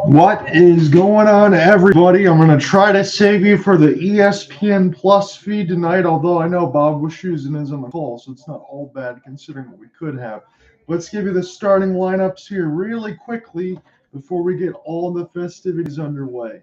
What is going on, everybody? I'm going to try to save you for the ESPN Plus feed tonight, although I know Bob Wischusen is on the call, so it's not all bad considering what we could have. Let's give you the starting lineups here really quickly before we get all the festivities underway.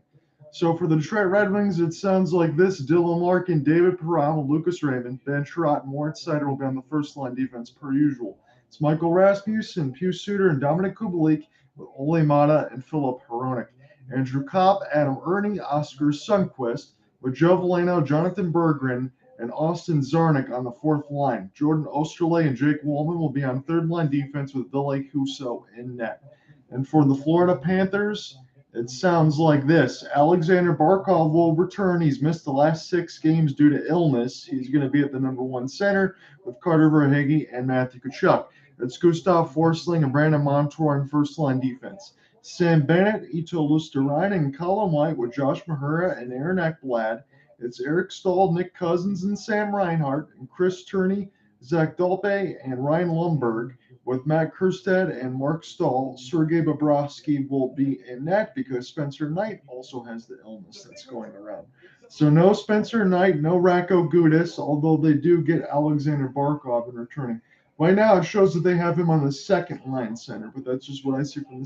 So for the Detroit Red Wings, it sounds like this: Dylan Larkin, David Perron, Lucas Raymond, Ben Sherratt, and Moritz Seider will be on the first line defense per usual. It's Michael Rasmussen, Pius Suter, and Dominic Kubalik with Ole Mata and Philip Hronik. Andrew Kopp, Adam Ernie, Oscar Sundquist, with Joe Veleno, Jonathan Berggren, and Austin Zarnik on the fourth line. Jordan Osterley and Jake Wallman will be on third line defense with Ville Husso in net. And for the Florida Panthers, it sounds like this: Alexander Barkov will return. He's missed the last 6 games due to illness. He's going to be at the number 1 center with Carter Verhaeghe and Matthew Tkachuk. It's Gustav Forsling and Brandon Montour on first-line defense. Sam Bennett, Ito Luostarinen, and Colin White with Josh Mahura and Aaron Ekblad. It's Eric Stahl, Nick Cousins, and Sam Reinhart, and Chris Turney, Zach Dolpe, and Ryan Lundberg. With Matt Kerstad and Mark Stahl, Sergei Bobrovsky will be in net because Spencer Knight also has the illness that's going around. So no Spencer Knight, no Racco Gudis, although they do get Alexander Barkov in returning. Right now, it shows that they have him on the second line center, but that's just what I see from the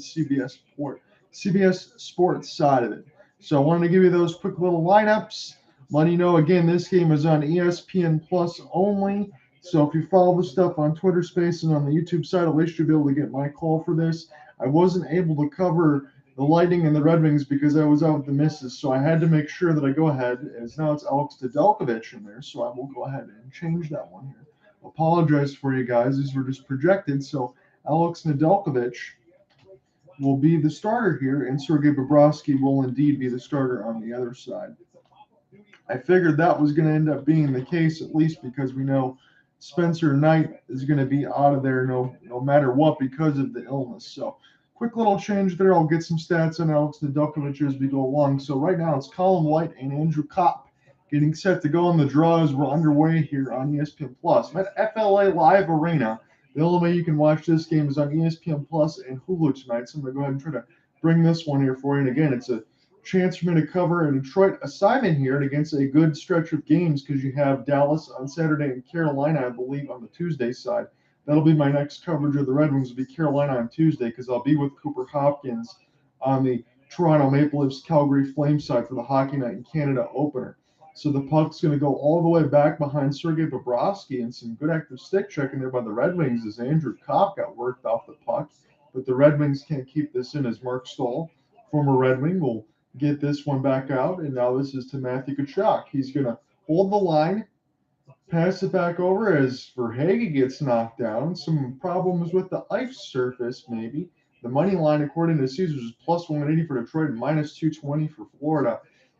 CBS Sports side of it. So I wanted to give you those quick little lineups. Letting you know, again, this game is on ESPN Plus only. So if you follow the stuff on Twitter Space and on the YouTube side, at least you'll be able to get my call for this. I wasn't able to cover the Lightning and the Red Wings because I was out with the misses, so I had to make sure that I go ahead, as now it's Alex Nedeljkovic in there, so I will go ahead and change that one here. Apologize for you guys. These were just projected, so Alex Nedeljkovic will be the starter here, and Sergei Bobrovsky will indeed be the starter on the other side. I figured that was going to end up being the case, at least because we know Spencer Knight is going to be out of there no matter what because of the illness. So quick little change there. I'll get some stats on Alex Nedeljkovic as we go along. So right now it's Colin White and Andrew Kopp getting set to go on the draw as we're underway here on ESPN Plus. I'm at FLA Live Arena. The only way you can watch this game is on ESPN Plus and Hulu tonight. So I'm going to go ahead and try to bring this one here for you. And again, it's a chance for me to cover a Detroit assignment here against a good stretch of games because you have Dallas on Saturday and Carolina, I believe, on the Tuesday side. That'll be my next coverage of the Red Wings. Will be Carolina on Tuesday because I'll be with Cooper Hopkins on the Toronto Maple Leafs Calgary Flames side for the Hockey Night in Canada opener. So the puck's going to go all the way back behind Sergei Bobrovsky, and some good active stick checking there by the Red Wings as Andrew Kopp got worked off the puck. But the Red Wings can't keep this in as Mark Stahl, former Red Wing, will get this one back out, and now this is to Matthew Tkachuk. He's going to hold the line, pass it back over as Verhaeghe gets knocked down. Some problems with the ice surface, maybe. The money line, according to Caesars, is plus 180 for Detroit and minus 220 for Florida.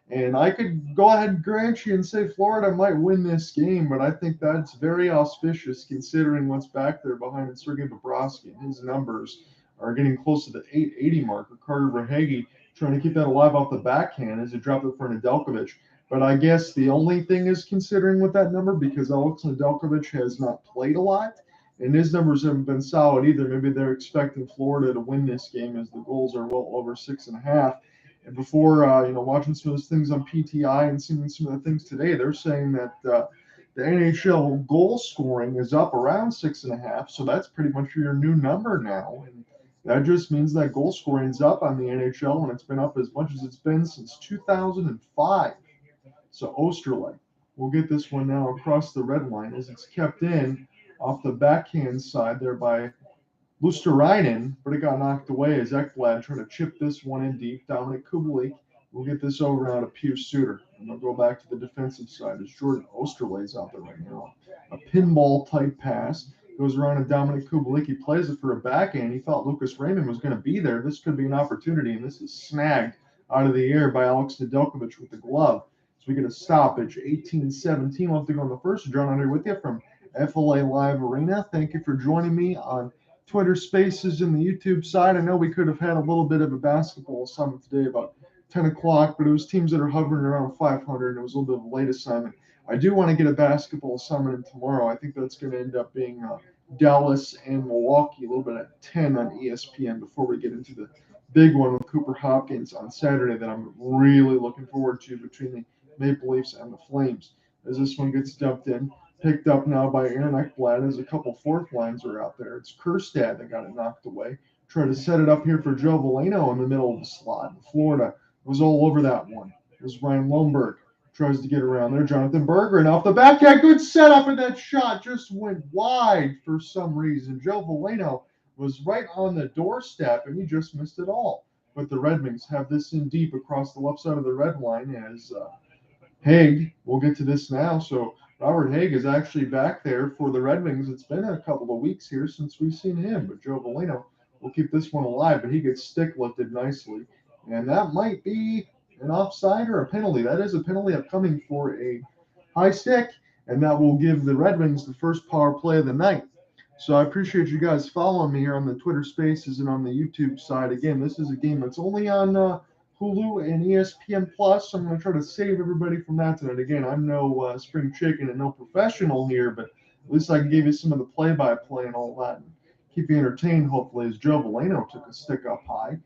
And I could go ahead and grant you and say Florida might win this game, but I think that's very auspicious considering what's back there behind Sergei Bobrovsky. His numbers are getting close to the 880 mark. Carter Verhaeghe trying to keep that alive off the backhand as he dropped it for Nedeljkovic. But I guess the only thing is considering with that number, because Alex Nedeljkovic has not played a lot, and his numbers haven't been solid either. Maybe they're expecting Florida to win this game as the goals are well over 6.5. And before, watching some of those things on PTI and seeing some of the things today, they're saying that the NHL goal scoring is up around 6.5. So that's pretty much your new number now. And that just means that goal scoring is up on the NHL, and it's been up as much as it's been since 2005. So Osterley will get this one now across the red line as it's kept in off the backhand side there by Luostarinen, but it got knocked away as Ekblad trying to chip this one in deep. Dominic Kubalik will get this over now to Pius Suter. And they'll go back to the defensive side as Jordan Osterley's out there right now. A pinball-type pass. Goes around to Dominic Kubalik. He plays it for a backhand. He thought Lucas Raymond was going to be there. This could be an opportunity, and this is snagged out of the air by Alex Nedeljkovic with the glove. So we get a stoppage. 18-17. We'll have to go on the first. John on here with you from FLA Live Arena. Thank you for joining me on Twitter Spaces and the YouTube side. I know we could have had a little bit of a basketball summit today about 10 o'clock, but it was teams that are hovering around 500, and it was a little bit of a late assignment. I do want to get a basketball summit in tomorrow. I think that's going to end up being Dallas and Milwaukee a little bit at 10 on ESPN before we get into the big one with Cooper Hopkins on Saturday that I'm really looking forward to between the Maple Leafs and the Flames. As this one gets dumped in, picked up now by Aaron Ekblad as a couple fourth lines are out there. It's Kerstad that got it knocked away. Try to set it up here for Joe Veleno in the middle of the slot. Florida was all over that one. There's Ryan Lomberg. Tries to get around there. Jonathan Berggren off the backhand. Good setup, and that shot just went wide for some reason. Joe Veleno was right on the doorstep, and he just missed it all. But the Red Wings have this in deep across the left side of the red line as Haig, we'll get to this now. So Robert Haig is actually back there for the Red Wings. It's been a couple of weeks here since we've seen him, but Joe Veleno will keep this one alive, but he gets stick lifted nicely. And that might be an offside or a penalty. That is a penalty upcoming for a high stick, and that will give the Red Wings the first power play of the night. So I appreciate you guys following me here on the Twitter Spaces and on the YouTube side. Again, this is a game that's only on Hulu and ESPN Plus. So I'm going to try to save everybody from that tonight. Again, I'm no spring chicken and no professional here, but at least I can give you some of the play-by-play and all that and keep you entertained, hopefully, as Joe Veleno took a stick up high.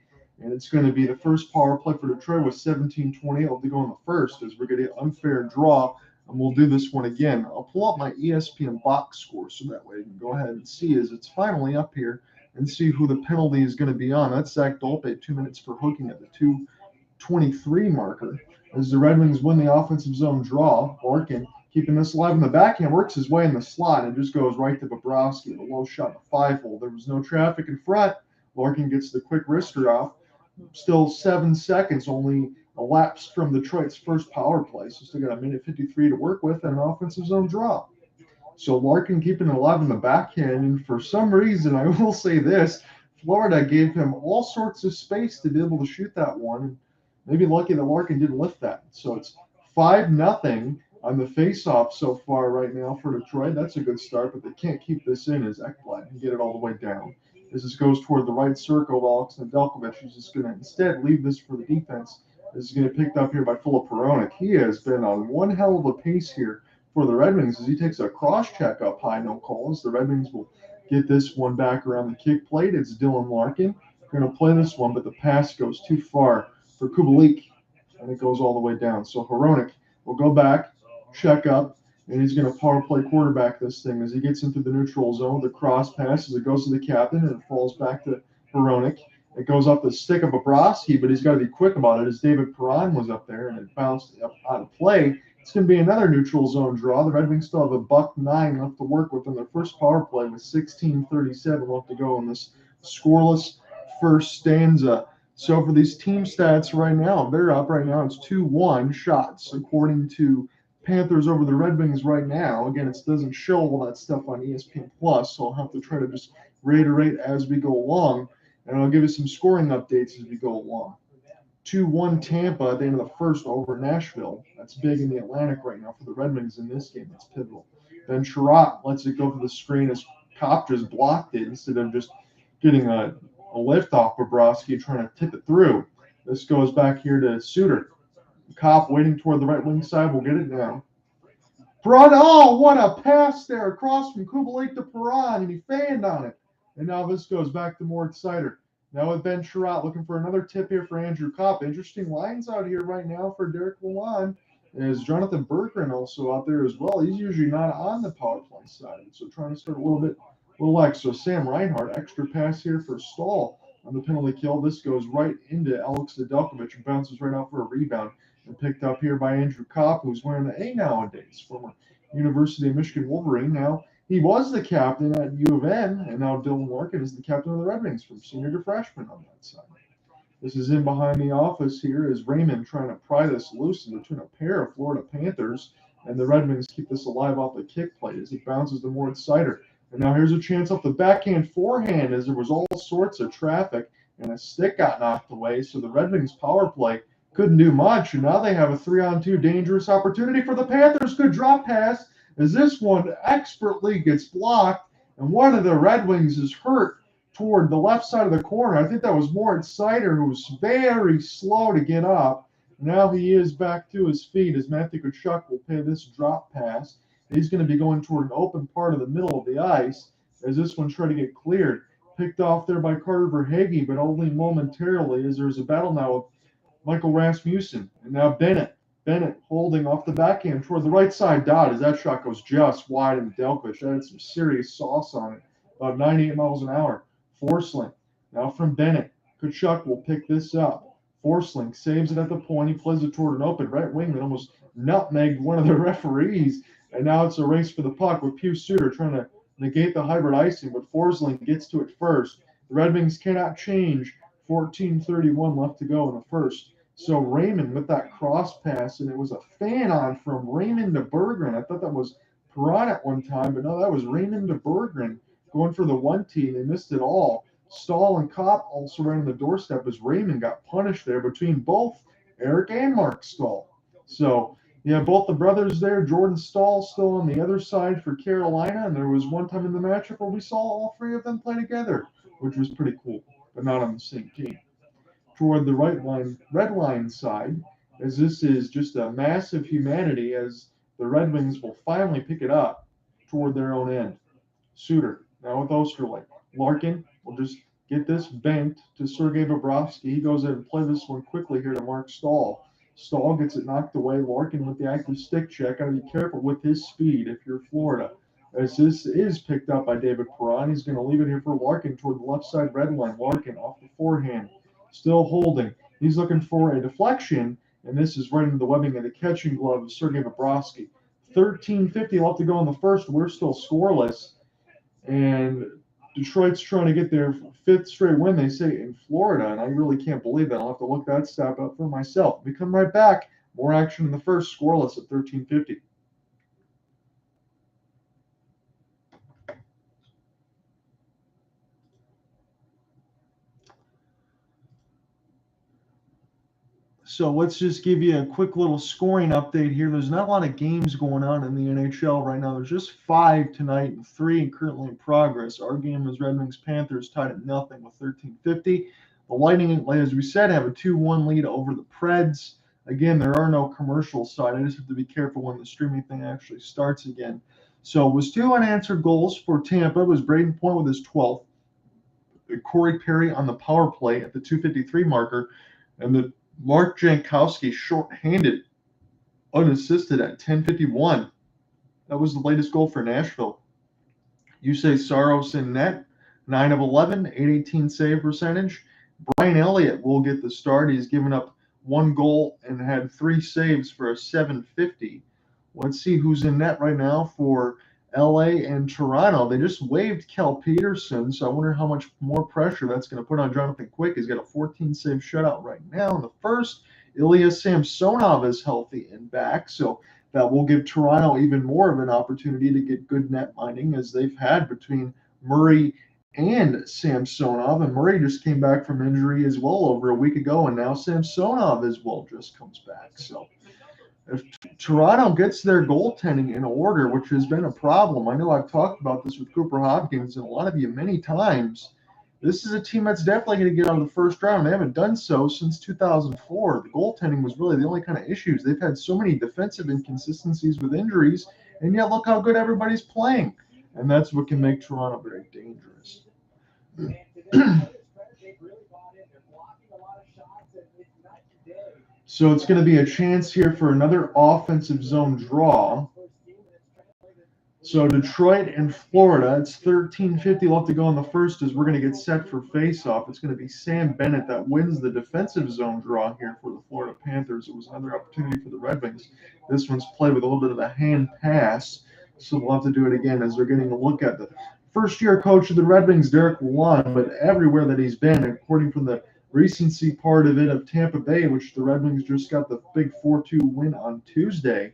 And it's going to be the first power play for Detroit with 17:20. I'll be going the first as we're going to get unfair draw. And we'll do this one again. I'll pull up my ESPN box score so that way you can go ahead and see as it's finally up here and see who the penalty is going to be on. That's Zach Dolpe, 2 minutes for hooking at the 2:23 marker. As the Red Wings win the offensive zone draw, Larkin keeping this alive in the backhand, works his way in the slot and just goes right to Bobrovsky. The low shot, the 5-hole. There was no traffic in front. Larkin gets the quick wrister off. Still 7 seconds, only elapsed from Detroit's first power play. So still got a minute 53 to work with and an offensive zone draw. So Larkin keeping it alive in the backhand. And for some reason, I will say this, Florida gave him all sorts of space to be able to shoot that one. Maybe lucky that Larkin didn't lift that. So it's 5-0 on the faceoff so far right now for Detroit. That's a good start, but they can't keep this in as Ekblad can get it all the way down. As this goes toward the right circle, Alex Nedeljkovic is just going to instead leave this for the defense. This is going to be picked up here by Filip Hronek. He has been on one hell of a pace here for the Red Wings as he takes a cross check up high, no calls. The Red Wings will get this one back around the kick plate. It's Dylan Larkin going to play this one, but the pass goes too far for Kubalik, and it goes all the way down. So Hronek will go back, check up, and he's going to power play quarterback this thing as he gets into the neutral zone. The cross pass as it goes to the captain and it falls back to Hronek. It goes off the stick of Bobrovsky, but he's got to be quick about it as David Perron was up there and it bounced up out of play. It's going to be another neutral zone draw. The Red Wings still have a $1.09 left to work with in their first power play with 16:37 left to go in this scoreless first stanza. So for these team stats right now, they're up right now. It's 2-1 shots according to Panthers over the Red Wings right now. Again, it doesn't show all that stuff on ESPN Plus, so I'll have to try to just reiterate as we go along, and I'll give you some scoring updates as we go along. 2-1 Tampa at the end of the first over Nashville. That's big in the Atlantic right now for the Red Wings in this game. That's pivotal. Then Sherratt lets it go for the screen as Kopp just blocked it instead of just getting a lift off Bobrovsky trying to tip it through. This goes back here to Suter. Kopp waiting toward the right wing side. We'll get it now. Perron, oh, what a pass there across from Kubalik to Perron, and he fanned on it. And now this goes back to Moritz Seider. Now with Ben Sherratt looking for another tip here for Andrew Kopp. Interesting lines out here right now for Derek Lalonde. Is Jonathan Berggren also out there as well? He's usually not on the power play side, so trying to start a little like. So Sam Reinhart, extra pass here for Stahl on the penalty kill. This goes right into Alex Nedeljkovic and bounces right out for a rebound and picked up here by Andrew Kopp, who's wearing the A nowadays, former University of Michigan Wolverine. Now, he was the captain at U of N, and now Dylan Larkin is the captain of the Red Wings from senior to freshman on that side. This is in behind the office here is Raymond trying to pry this loose in between a pair of Florida Panthers, and the Red Wings keep this alive off the kick plate as it bounces to Moritz Seider. And now here's a chance off the backhand forehand as there was all sorts of traffic, and a stick got knocked away, so the Red Wings power play couldn't do much, and now they have a 3-on-2 dangerous opportunity for the Panthers. Good drop pass as this one expertly gets blocked, and one of the Red Wings is hurt toward the left side of the corner. I think that was Moritz Seider, who was very slow to get up. Now he is back to his feet as Matthew Tkachuk will pay this drop pass. He's going to be going toward an open part of the middle of the ice. as this one tried to get cleared. Picked off there by Carter Verhaeghe, but only momentarily, as there's a battle now with Michael Rasmussen. And now Bennett. Bennett holding off the backhand toward the right side dot as that shot goes just wide in Delkish. That had some serious sauce on it, about 98 miles an hour. Forsling. Now from Bennett. Kachuk will pick this up. Forsling saves it at the point. He plays it toward an open right wing that almost nutmegged one of the referees. And now it's a race for the puck with Pew Suter trying to negate the hybrid icing, but Forsling gets to it first. The Red Wings cannot change. 14:31 left to go in the first. So Raymond with that cross pass, and it was a fan on from Raymond to Berggren. I thought that was Perron at one time, but no, that was Raymond to Berggren going for the 1T. They missed it all. Stahl and Kopp also ran on the doorstep as Raymond got punished there between both Eric and Mark Stahl. So yeah, both the brothers there. Jordan Stahl still on the other side for Carolina, and there was one time in the matchup where we saw all three of them play together, which was pretty cool, but not on the same team. Toward the red line side, as this is just a massive humanity as the Red Wings will finally pick it up toward their own end. Suter, now with Osterley. Larkin will just get this banked to Sergei Bobrovsky. He goes in and play this one quickly here to Mark Stahl. Stahl gets it knocked away. Larkin with the active stick check. Got to be careful with his speed if you're Florida. As this is picked up by David Perron, he's going to leave it here for Larkin toward the left side red line. Larkin off the forehand. Still holding. He's looking for a deflection, and this is right into the webbing of the catching glove of Sergei Bobrovsky. 13:50 left to go in the first. We're still scoreless, and Detroit's trying to get their fifth straight win, they say, in Florida, and I really can't believe that. I'll have to look that stat up for myself. We come right back. More action in the first, scoreless at 13:50. So let's just give you a quick little scoring update here. There's not a lot of games going on in the NHL right now. There's just 5 tonight and 3 currently in progress. Our game is Red Wings Panthers tied at nothing with 13:50. The Lightning, as we said, have a 2-1 lead over the Preds. Again, there are no commercials, so I just have to be careful when the streaming thing actually starts again. So it was 2 unanswered goals for Tampa. It was Braden Point with his 12th. Corey Perry on the power play at the 2:53 marker. And the Mark Jankowski short-handed, unassisted at 10:51. That was the latest goal for Nashville. Yusei Saros in net, 9 of 11, 818 save percentage. Brian Elliott will get the start. He's given up 1 goal and had 3 saves for a 750. Let's see who's in net right now for LA and Toronto. They just waived Kel Peterson, so I wonder how much more pressure that's going to put on Jonathan Quick. He's got a 14-save shutout right now in the first. Ilya Samsonov is healthy and back, so that will give Toronto even more of an opportunity to get good net minding as they've had between Murray and Samsonov. And Murray just came back from injury as well over a week ago, and now Samsonov as well just comes back. So if Toronto gets their goaltending in order, which has been a problem, I know I've talked about this with Cooper Hopkins and a lot of you many times. This is a team that's definitely going to get out of the first round. They haven't done so since 2004. The goaltending was really the only kind of issues. They've had so many defensive inconsistencies with injuries, and yet look how good everybody's playing. And that's what can make Toronto very dangerous. So it's going to be a chance here for another offensive zone draw. So Detroit and Florida, it's 13:50 left to go in the first as we're going to get set for face-off. It's going to be Sam Bennett that wins the defensive zone draw here for the Florida Panthers. It was another opportunity for the Red Wings. This one's played with a little bit of a hand pass, so we'll have to do it again as they're getting a look at the first-year coach of the Red Wings, Derek Lalonde, but everywhere that he's been, according from the recency part of it of Tampa Bay, which the Red Wings just got the big 4-2 win on Tuesday.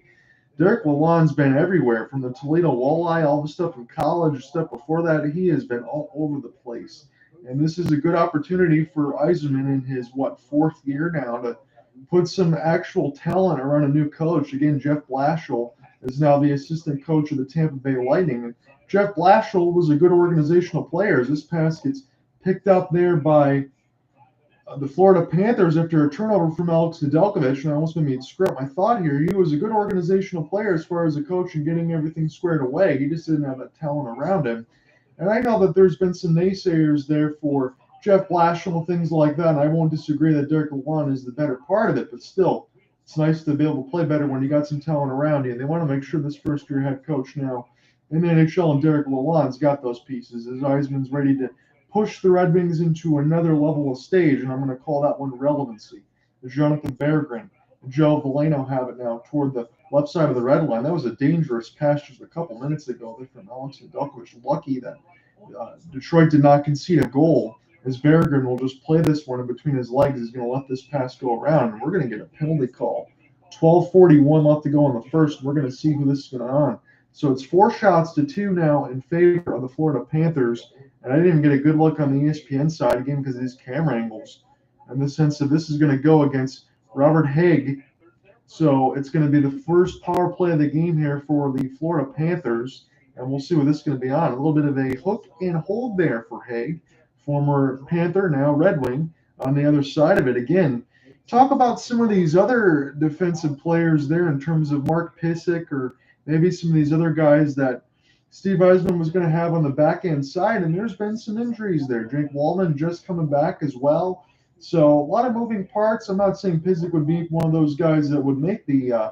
Derek Lalonde's been everywhere, from the Toledo Walleye, all the stuff from college, stuff before that. He has been all over the place. And this is a good opportunity for Yzerman in his, 4th year now to put some actual talent around a new coach. Again, Jeff Blashill is now the assistant coach of the Tampa Bay Lightning. And Jeff Blashill was a good organizational player. This pass gets picked up there by the Florida Panthers after a turnover from Alex Nedeljkovic, and I almost made me screw up my thought here. He was a good organizational player as far as a coach and getting everything squared away. He just didn't have that talent around him. And I know that there's been some naysayers there for Jeff Blashill, things like that, and I won't disagree that Derek Lalonde is the better part of it, but still, it's nice to be able to play better when you got some talent around you. And they want to make sure this first-year head coach now in the NHL and Derek Lalonde's got those pieces. As Eisman's ready to push the Red Wings into another level of stage, and I'm going to call that one relevancy. Jonathan Berggren and Joe Veleno have it now toward the left side of the red line. That was a dangerous pass just a couple minutes ago there from Alex Nedeljkovic. Lucky that Detroit did not concede a goal, as Berggren will just play this one in between his legs. He's going to let this pass go around, and we're going to get a penalty call. 12:41 left to go in the first. We're going to see who this is going to on. So it's 4-2 now in favor of the Florida Panthers. And I didn't even get a good look on the ESPN side again because of these camera angles. In the sense that this is going to go against Robert Haig. So it's going to be the first power play of the game here for the Florida Panthers. And we'll see what this is going to be on. A little bit of a hook and hold there for Haig, former Panther, now Red Wing, on the other side of it. Again, talk about some of these other defensive players there in terms of Mark Pysyk or maybe some of these other guys that Steve Eisman was going to have on the back end side. And there's been some injuries there. Jake Wallman just coming back as well. So a lot of moving parts. I'm not saying Pysyk would be one of those guys that would make the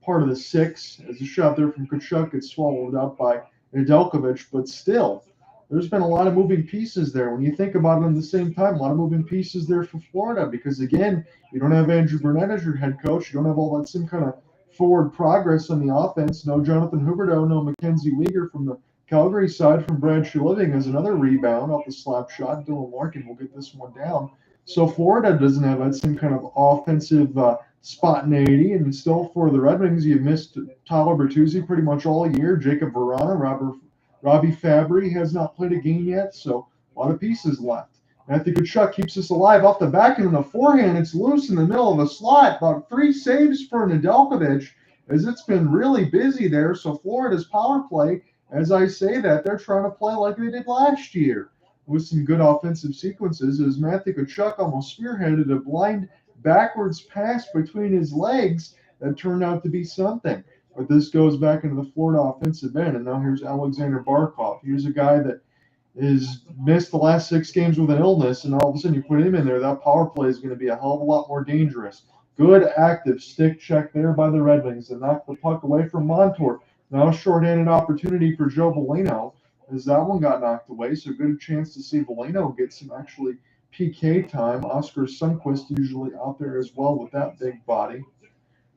part of the six, as a shot there from Tkachuk gets swallowed up by Nedeljkovic, but still, there's been a lot of moving pieces there. When you think about it at the same time, a lot of moving pieces there for Florida because, again, you don't have Andrew Burnett as your head coach. You don't have all that same kind of forward progress on the offense. No Jonathan Huberdeau, no Mackenzie Weegar from the Calgary side from Brad Shiliving as another rebound off the slap shot. Dylan Larkin will get this one down. So Florida doesn't have that same kind of offensive spontaneity. And still for the Red Wings, you've missed Tyler Bertuzzi pretty much all year. Jacob Verana, Robbie Fabry has not played a game yet. So a lot of pieces left. Matthew Tkachuk keeps us alive off the back end on the forehand. It's loose in the middle of the slot. About 3 saves for Nedeljkovic as it's been really busy there. So Florida's power play, as I say that, they're trying to play like they did last year with some good offensive sequences as Matthew Tkachuk almost spearheaded a blind backwards pass between his legs that turned out to be something. But this goes back into the Florida offensive end, and now here's Alexander Barkov. Here's a guy that is missed the last 6 games with an illness, and all of a sudden you put him in there, that power play is going to be a hell of a lot more dangerous. Good active stick check there by the Red Wings to knock the puck away from Montour. Now a shorthanded opportunity for Joe Veleno as that one got knocked away. So good chance to see Veleno get some actually PK time. Oscar Sundqvist usually out there as well with that big body.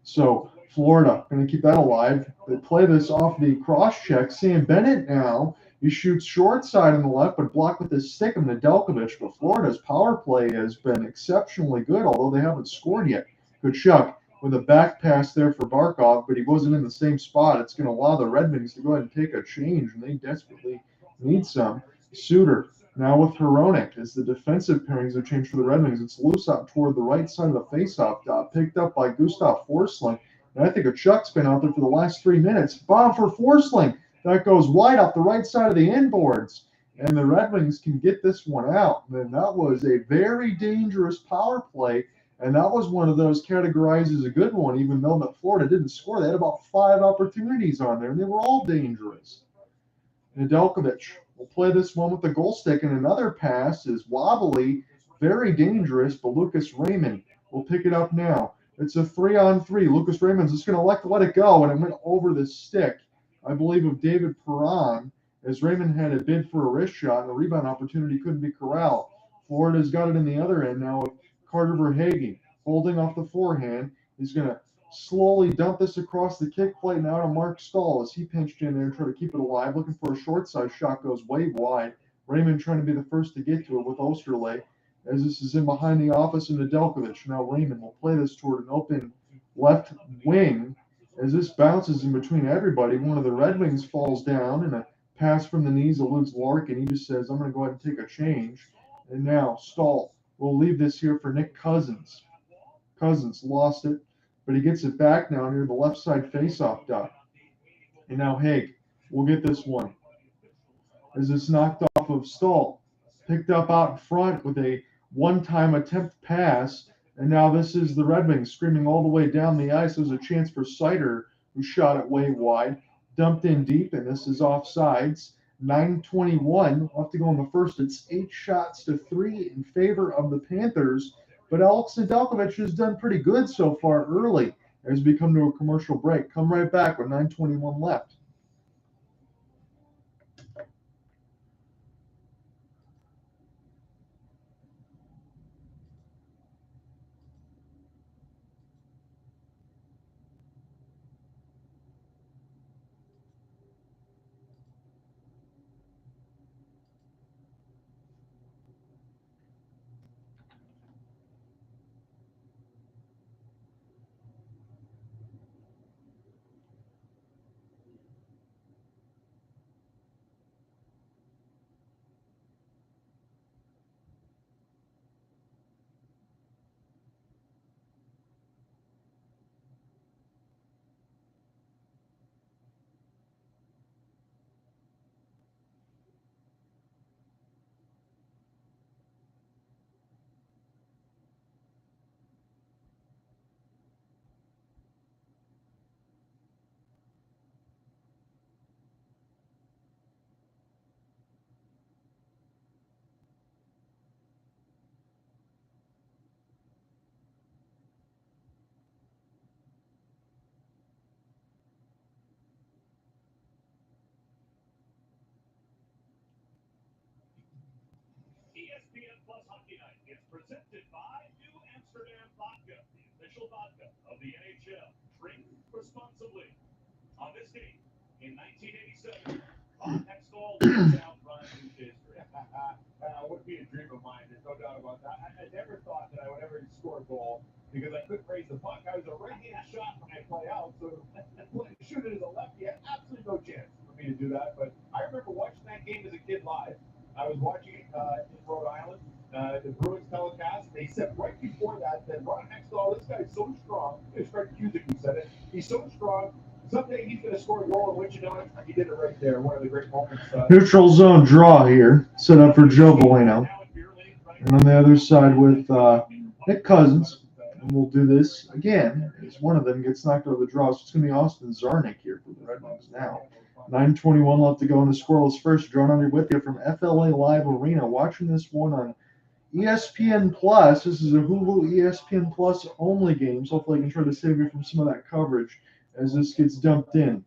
So Florida going to keep that alive. They play this off the cross check. Sam Bennett now. He shoots short side on the left, but blocked with his stick of Nedeljkovic. But Florida's power play has been exceptionally good, although they haven't scored yet. Tkachuk with a back pass there for Barkov, but he wasn't in the same spot. It's going to allow the Red Wings to go ahead and take a change, and they desperately need some. Suter now with Hronek as the defensive pairings have changed for the Red Wings. It's loose out toward the right side of the faceoff dot, picked up by Gustav Forsling. And I think Tkachuk's been out there for the last 3 minutes. Bomb for Forsling. That goes wide off the right side of the inboards. And the Red Wings can get this one out. And that was a very dangerous power play. And that was one of those categorized as a good one, even though that Florida didn't score. They had about 5 opportunities on there, and they were all dangerous. Nedeljkovic will play this one with the goal stick, and another pass is wobbly, very dangerous, but Lucas Raymond will pick it up now. It's a 3-on-3. Lucas Raymond's just going to let it go, and it went over the stick, I believe, of David Perron, as Raymond had a bid for a wrist shot, and the rebound opportunity couldn't be corralled. Florida's got it in the other end now with Carter Verhaeghe holding off the forehand. He's going to slowly dump this across the kick plate now to Mark Stahl as he pinched in there and tried to keep it alive, looking for a short side shot, goes way wide. Raymond trying to be the first to get to it with Osterley as this is in behind the office of Nedeljkovic. Now Raymond will play this toward an open left wing as this bounces in between everybody. One of the Red Wings falls down and a pass from the knees eludes Larkin. He just says, I'm going to go ahead and take a change. And now Stahl will leave this here for Nick Cousins. Cousins lost it, but he gets it back now near the left side faceoff dot. And now Haig will get this one as it's knocked off of Stahl. Picked up out in front with a one-time attempt pass. And now this is the Red Wings screaming all the way down the ice. There's a chance for Sider, who shot it way wide. Dumped in deep, and this is offsides. 9:21 left to go in the first. It's 8 shots to 3 in favor of the Panthers. But Alex Nedeljkovic has done pretty good so far early as we come to a commercial break. Come right back with 9:21 left. Neutral zone draw here, set up for Joe Bueno. And on the other side with Nick Cousins. And we'll do this again as one of them gets knocked out of the draw. So it's going to be Austin Zarnik here for the Red Wings now. 9:21 left to go in the scoreless first. John Under with you from FLA Live Arena. Watching this one on ESPN Plus. This is a Hulu ESPN Plus only game. So hopefully I can try to save you from some of that coverage as this gets dumped in.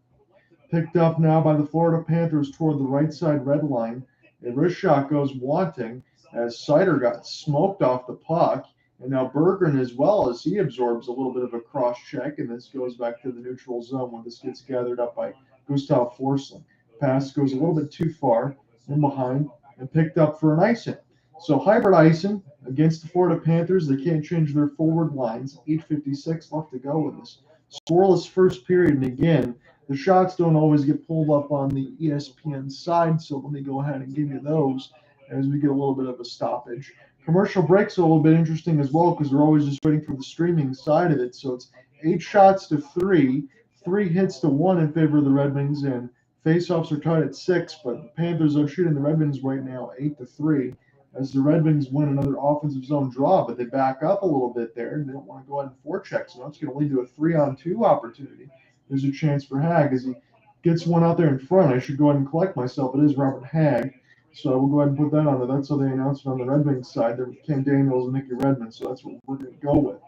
Picked up now by the Florida Panthers toward the right side red line. A wrist shot goes wanting as Sider got smoked off the puck. And now Berggren as well as he absorbs a little bit of a cross check. And this goes back to the neutral zone when this gets gathered up by Gustav Forsling. Pass goes a little bit too far in behind and picked up for an icing. So hybrid icing against the Florida Panthers. They can't change their forward lines. 8:56 left to go in this scoreless first period. And again, the shots don't always get pulled up on the ESPN side, so let me go ahead and give you those as we get a little bit of a stoppage. Commercial breaks are a little bit interesting as well because they're always just waiting for the streaming side of it. So it's 8 shots to 3, 3 hits to 1 in favor of the Red Wings, and faceoffs are tied at 6. But the Panthers are shooting the Red Wings right now 8-3 as the Red Wings win another offensive zone draw, but they back up a little bit there and they don't want to go ahead and forecheck. So that's going to lead to a 3-on-2 opportunity. There's a chance for Hag as he gets one out there in front. I should go ahead and collect myself. It is Robert Hag. So I will go ahead and put that on there. That's how they announced it on the Red Wings side. There was Cam Daniels and Mickey Redmond. So that's what we're going to go with.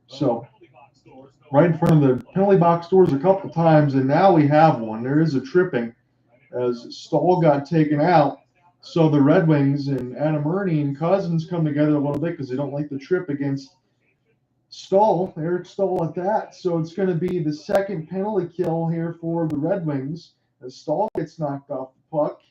So right in front of the penalty box doors a couple times, and now we have one. There is a tripping as Stahl got taken out. So the Red Wings and Adam Ernie and Cousins come together a little bit because they don't like the trip against Stahl, Eric Stahl at that. So it's going to be the second penalty kill here for the Red Wings as Stahl gets knocked off the puck.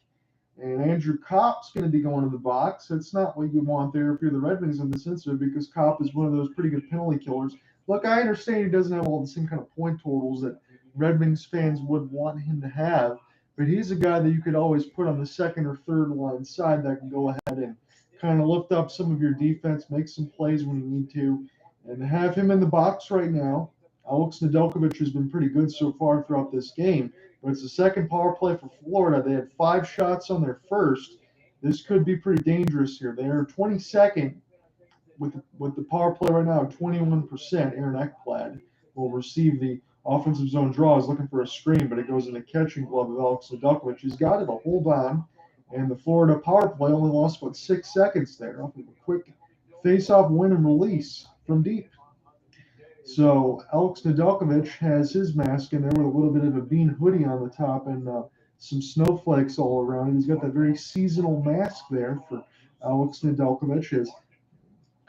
And Andrew Kopp's going to be going to the box. That's not what you want there if you're the Red Wings in this incident because Kopp is one of those pretty good penalty killers. Look, I understand he doesn't have all the same kind of point totals that Red Wings fans would want him to have, but he's a guy that you could always put on the second or third line side that can go ahead and kind of lift up some of your defense, make some plays when you need to, and to have him in the box right now. Alex Nedeljkovic has been pretty good so far throughout this game, but it's the second power play for Florida. They had 5 shots on their first. This could be pretty dangerous here. They are 22nd with the power play right now, 21%. Aaron Ekblad will receive the Offensive zone draw is looking for a screen, but it goes in the catching glove of Alex Nedeljkovic. He's got it. A hold on. And the Florida power play only lost, 6 seconds there off of a quick face-off win and release from deep. So Alex Nedeljkovic has his mask in there with a little bit of a bean hoodie on the top and some snowflakes all around it. He's got that very seasonal mask there for Alex Nedeljkovic as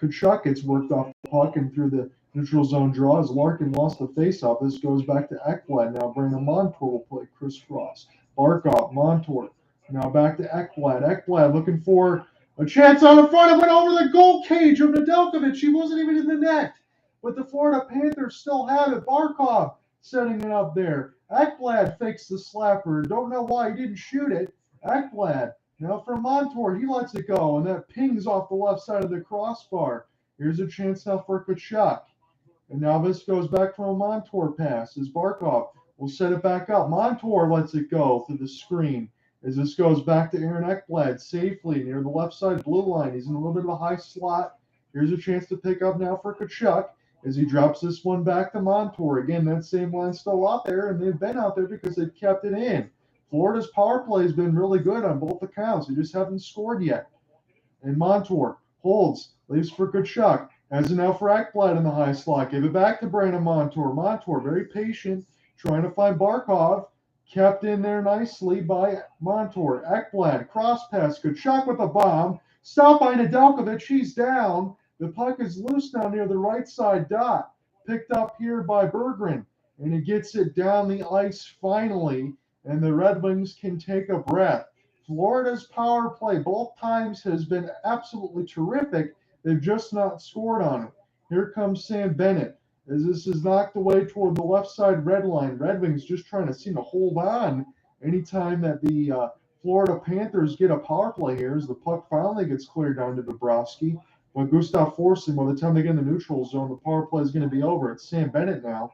Kachuk gets worked off the puck and through the neutral zone draw as Larkin lost the faceoff. This goes back to Ekblad. Now Brandon Montour will play crisscross. Barkov, Montour. Now back to Ekblad. Ekblad looking for a chance on the front. It went over the goal cage of Nedeljkovic. He wasn't even in the net. But the Florida Panthers still have it. Barkov setting it up there. Ekblad fakes the slapper. Don't know why he didn't shoot it. Ekblad. Now for Montour, he lets it go, and that pings off the left side of the crossbar. Here's a chance now for Kachuk. And now this goes back from a Montour pass as Barkov will set it back up. Montour lets it go through the screen as this goes back to Aaron Ekblad safely near the left side blue line. He's in a little bit of a high slot. Here's a chance to pick up now for Kachuk as he drops this one back to Montour. Again, that same line's still out there, and they've been out there because they've kept it in. Florida's power play has been really good on both accounts. They just haven't scored yet. And Montour holds, leaves for Kachuk. Has it now for Ekblad in the high slot. Give it back to Brandon Montour. Montour, very patient, trying to find Barkov. Kept in there nicely by Montour. Ekblad, cross pass. Kachuk with a bomb. Stopped by Nedeljkovic. He's down. The puck is loose now near the right side dot. Picked up here by Berggren. And he gets it down the ice finally. And the Red Wings can take a breath. Florida's power play both times has been absolutely terrific. They've just not scored on it. Here comes Sam Bennett as this is knocked away toward the left side red line. Red Wings just trying to seem to hold on anytime that the Florida Panthers get a power play here as the puck finally gets cleared down to Bobrovsky. But Gustav Forsling, by the time they get in the neutral zone, the power play is going to be over. It's Sam Bennett now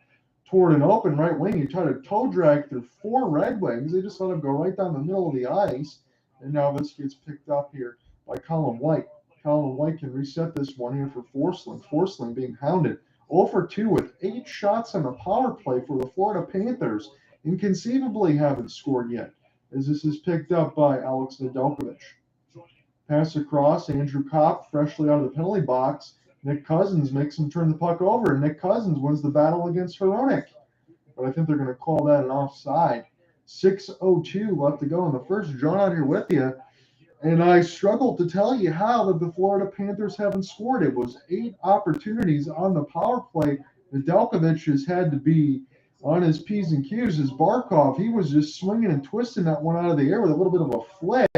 toward an open right wing. He tried to toe drag through 4 Red Wings. They just let him go right down the middle of the ice. And now this gets picked up here by Colin White. Colin White can reset this one here for Forsling. Forsling being hounded 0 for 2 with 8 shots on the power play for the Florida Panthers. Inconceivably haven't scored yet as this is picked up by Alex Nedeljkovic. Pass across, Andrew Kopp freshly out of the penalty box. Nick Cousins makes him turn the puck over, and Nick Cousins wins the battle against Hronek. But I think they're going to call that an offside. 6:02 left to go in the first. John out here with you. And I struggled to tell you how that the Florida Panthers haven't scored. It was 8 opportunities on the power play. Nedeljkovic has had to be on his P's and Q's. As Barkov, he was just swinging and twisting that one out of the air with a little bit of a flick.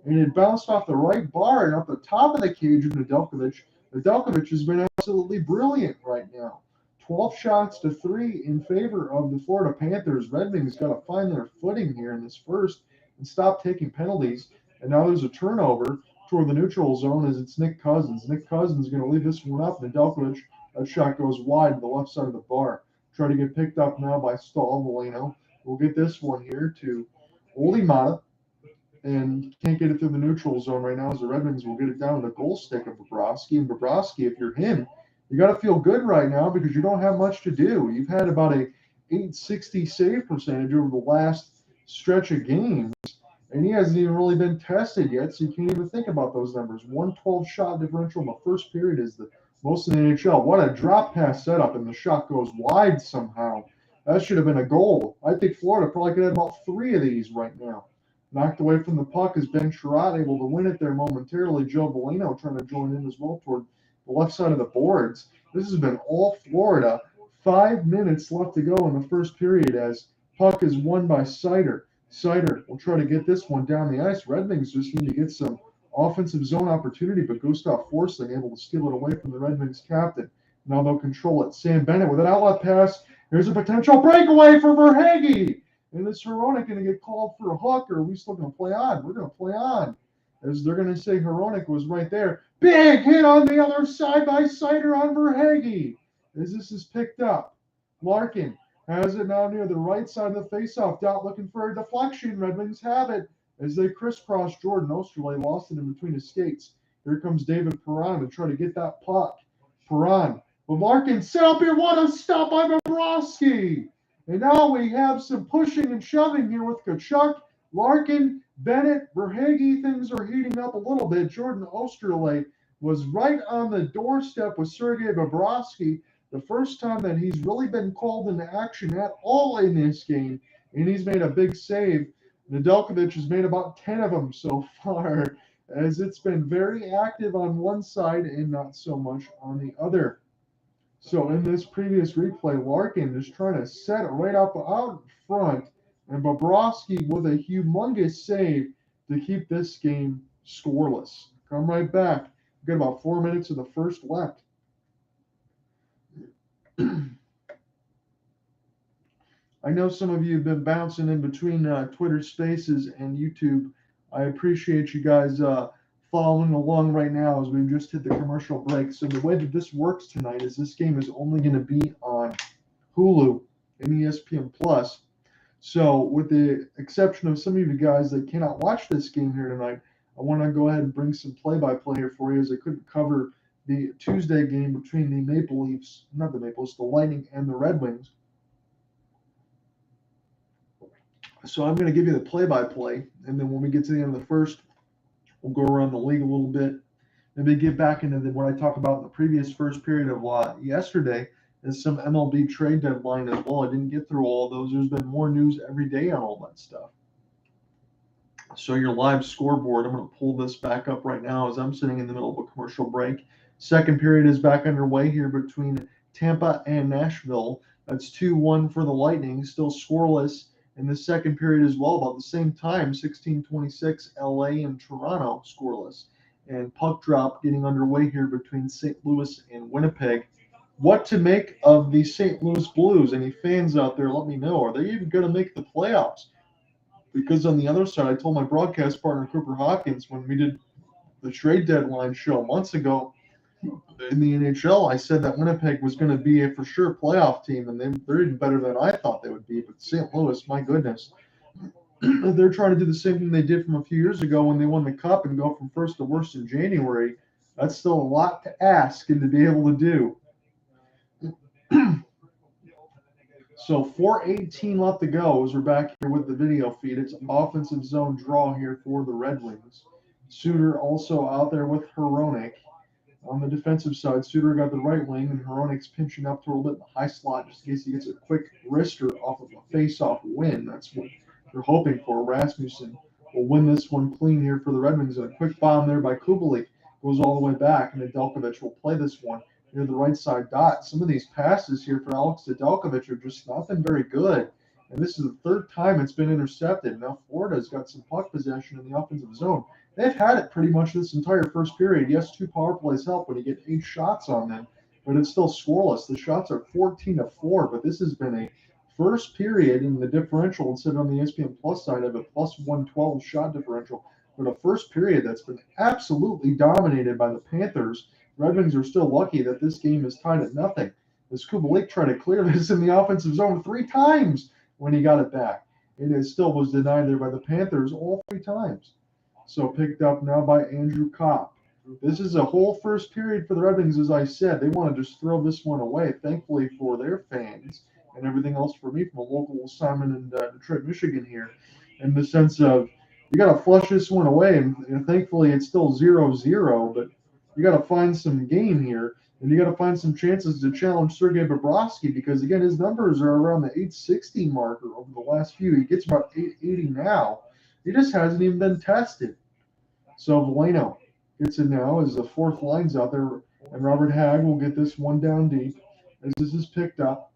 And it bounced off the right bar and up the top of the cage of Nedeljkovic. Nedeljkovic has been absolutely brilliant right now. 12 shots to 3 in favor of the Florida Panthers. Red Wings got to find their footing here in this first and stop taking penalties. And now there's a turnover toward the neutral zone as it's Nick Cousins. Nick Cousins is going to leave this one up. Nedeljkovic, that shot goes wide to the left side of the bar. Try to get picked up now by Stahl Molino. We'll get this one here to Olli Mata. And can't get it through the neutral zone right now as the Red Wings will get it down to the goal stick of Bobrovsky. And Bobrovsky, if you're him, you got to feel good right now because you don't have much to do. You've had about a .860 save percentage over the last stretch of games, and he hasn't even really been tested yet, so you can't even think about those numbers. 112 shot differential in the first period is the most in the NHL. What a drop pass setup, and the shot goes wide somehow. That should have been a goal. I think Florida probably could have about 3 of these right now. Knocked away from the puck is Ben Sherratt able to win it there momentarily. Joe Bellino trying to join in as well toward the left side of the boards. This has been all Florida. 5 minutes left to go in the first period as puck is won by Sider. Sider will try to get this one down the ice. Red Wings just need to get some offensive zone opportunity, but Gustav Forsling able to steal it away from the Red Wings captain. Now they'll control it. Sam Bennett with an outlet pass. Here's a potential breakaway for Verhaeghe. And is Hronek going to get called for a hook, or are we still going to play on? We're going to play on, as they're going to say Hronek was right there. Big hit on the other side by Sider on Verhaeghe, as this is picked up. Larkin has it now near the right side of the faceoff dot, looking for a deflection. Red Wings have it as they crisscross Jordan Osterley, lost it in between his skates. Here comes David Perron to try to get that puck. Perron, but Larkin set up here. What a stop by Bobrovsky. And now we have some pushing and shoving here with Kachuk, Larkin, Bennett, Verhage. Things are heating up a little bit. Jordan Osterley was right on the doorstep with Sergei Bobrovsky, the first time that he's really been called into action at all in this game, and he's made a big save. Nedeljkovic has made about 10 of them so far, as it's been very active on one side and not so much on the other. So in this previous replay, Larkin is trying to set it right up out front, and Bobrovsky with a humongous save to keep this game scoreless. Come right back. We've got about 4 minutes of the first left. I know some of you have been bouncing in between Twitter Spaces and YouTube. I appreciate you guys following along right now as we've just hit the commercial break. So the way that this works tonight is this game is only going to be on Hulu and ESPN Plus. So with the exception of some of you guys that cannot watch this game here tonight, I want to go ahead and bring some play-by-play here for you, as I couldn't cover the Tuesday game between the Maple Leafs, not the Maple Leafs, the Lightning and the Red Wings. So I'm going to give you the play-by-play, and then when we get to the end of the first, we'll go around the league a little bit, maybe get back into what I talked about in the previous first period of yesterday, is some MLB trade deadline as well. I didn't get through all of those. There's been more news every day on all that stuff. So your live scoreboard, I'm going to pull this back up right now as I'm sitting in the middle of a commercial break. Second period is back underway here between Tampa and Nashville. That's 2-1 for the Lightning, still scoreless in the second period as well, about the same time, 16:26, LA and Toronto scoreless. And puck drop getting underway here between St. Louis and Winnipeg. What to make of the St. Louis Blues? Any fans out there, let me know. Are they even going to make the playoffs? Because on the other side, I told my broadcast partner, Cooper Hopkins, when we did the trade deadline show months ago in the NHL, I said that Winnipeg was going to be a for sure playoff team, and they're even better than I thought they would be. But St. Louis, my goodness, they're trying to do the same thing they did from a few years ago when they won the Cup and go from first to worst in January. That's still a lot to ask and to be able to do. So 4:18 left to go as we're back here with the video feed. It's an offensive zone draw here for the Red Wings. Suter also out there with Hronek. On the defensive side, Suter got the right wing, and Hronek's pinching up to a little bit in the high slot just in case he gets a quick wrister off of a face-off win. That's what they're hoping for. Rasmussen will win this one clean here for the Red Wings. And a quick bomb there by Kubalik goes all the way back, and Nedeljkovic will play this one near the right side dot. Some of these passes here for Alex Nedeljkovic are just not been very good. And this is the third time it's been intercepted. Now Florida's got some puck possession in the offensive zone. They've had it pretty much this entire first period. Yes, 2 power plays help when you get 8 shots on them, but it's still scoreless. The shots are 14-4, but this has been a first period in the differential instead on the ESPN Plus side of a plus 112 shot differential. But a first period that's been absolutely dominated by the Panthers. Red Wings are still lucky that this game is tied at nothing, as Kubalik tried to clear this in the offensive zone 3 times when he got it back. It still was denied there by the Panthers all 3 times. So picked up now by Andrew Kopp. This is a whole first period for the Red Wings, as I said. They want to just throw this one away, thankfully for their fans and everything else for me from a local assignment in Detroit, Michigan here, in the sense of you got to flush this one away, and thankfully it's still 0-0, but you got to find some game here, and you got to find some chances to challenge Sergei Bobrovsky, because, again, his numbers are around the 860 marker over the last few. He gets about 880 now. He just hasn't even been tested. So Veleno gets it now as the fourth line's out there, and Robert Hagg will get this one down deep as this is picked up.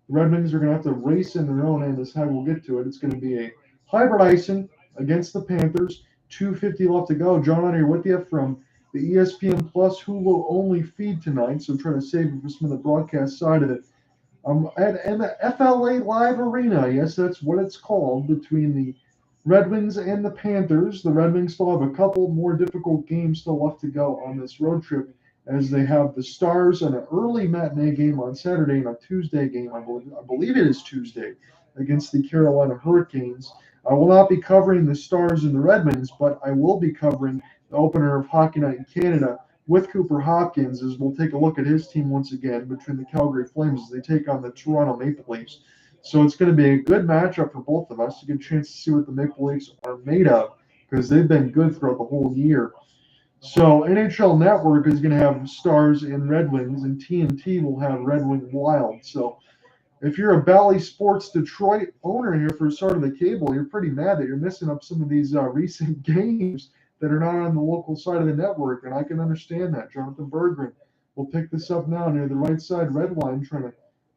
The Red Wings are going to have to race in their own end as Hagg will get to it. It's going to be a hybrid icing against the Panthers. 2:50 left to go. John on here with you from the ESPN Plus Hulu only feed tonight, so I'm trying to save it for some of the broadcast side of it. At the FLA Live Arena, yes, that's what it's called, between the Red Wings and the Panthers. The Red Wings still have a couple more difficult games still left to go on this road trip, as they have the Stars on an early matinee game on Saturday and a Tuesday game, I believe it is Tuesday, against the Carolina Hurricanes. I will not be covering the Stars and the Red Wings, but I will be covering the opener of Hockey Night in Canada with Cooper Hopkins, as we'll take a look at his team once again between the Calgary Flames as they take on the Toronto Maple Leafs. So it's going to be a good matchup for both of us to get a chance to see what the Maple Leafs are made of because they've been good throughout the whole year. So NHL Network is going to have Stars and Red Wings, and TNT will have Red Wing Wild. So if you're a Bally Sports Detroit owner here for start of the cable, you're pretty mad that you're missing up some of these recent games that are not on the local side of the network, and I can understand that. Jonathan Berggren will pick this up now near the right side red line, trying to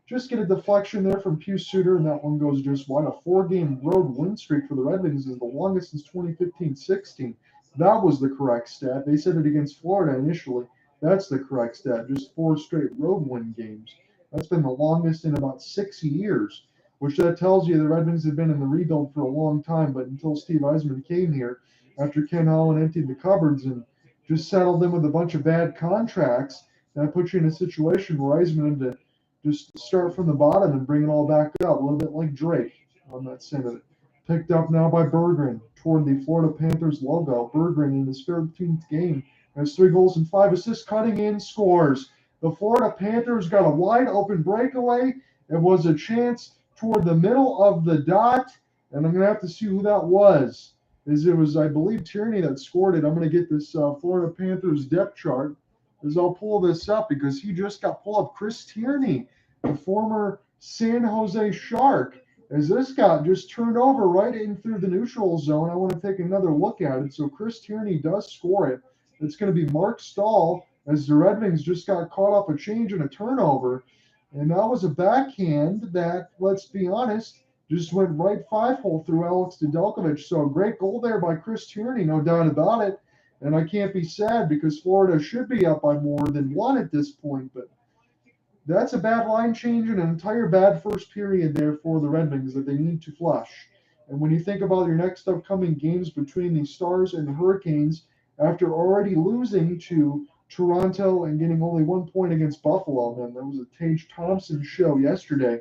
just get a deflection there from Pius Suter, and that one goes just wide. A 4-game road win streak for the Red Wings is the longest since 2015-16. That was the correct stat. They said it against Florida initially. That's the correct stat. Just 4 straight road win games. That's been the longest in about 6 years, which that tells you the Red Wings have been in the rebuild for a long time. But until Steve Yzerman came here, after Ken Holland emptied the cupboards and just settled them with a bunch of bad contracts, that puts you in a situation where Yzerman had to just start from the bottom and bring it all back up, a little bit like Drake on that side of it. Picked up now by Berggren toward the Florida Panthers logo. Berggren in his 13th game has 3 goals and 5 assists, cutting in, scores. The Florida Panthers got a wide open breakaway. It was a chance toward the middle of the dot, and I'm going to have to see who that was. It was, I believe, Tierney that scored it. I'm going to get this Florida Panthers depth chart as I'll pull this up because he just got pulled up. Chris Tierney, the former San Jose Shark, as this got just turned over right in through the neutral zone. I want to take another look at it. So Chris Tierney does score it. It's going to be Mark Stahl as the Red Wings just got caught up a change and a turnover. And that was a backhand that, let's be honest, just went right 5-hole through Alex Nedeljkovic. So a great goal there by Chris Tierney, no doubt about it. And I can't be sad because Florida should be up by more than 1 at this point. But that's a bad line change and an entire bad first period there for the Red Wings that they need to flush. And when you think about your next upcoming games between the Stars and the Hurricanes, after already losing to Toronto and getting only 1 point against Buffalo, man, that was a Tage Thompson show yesterday.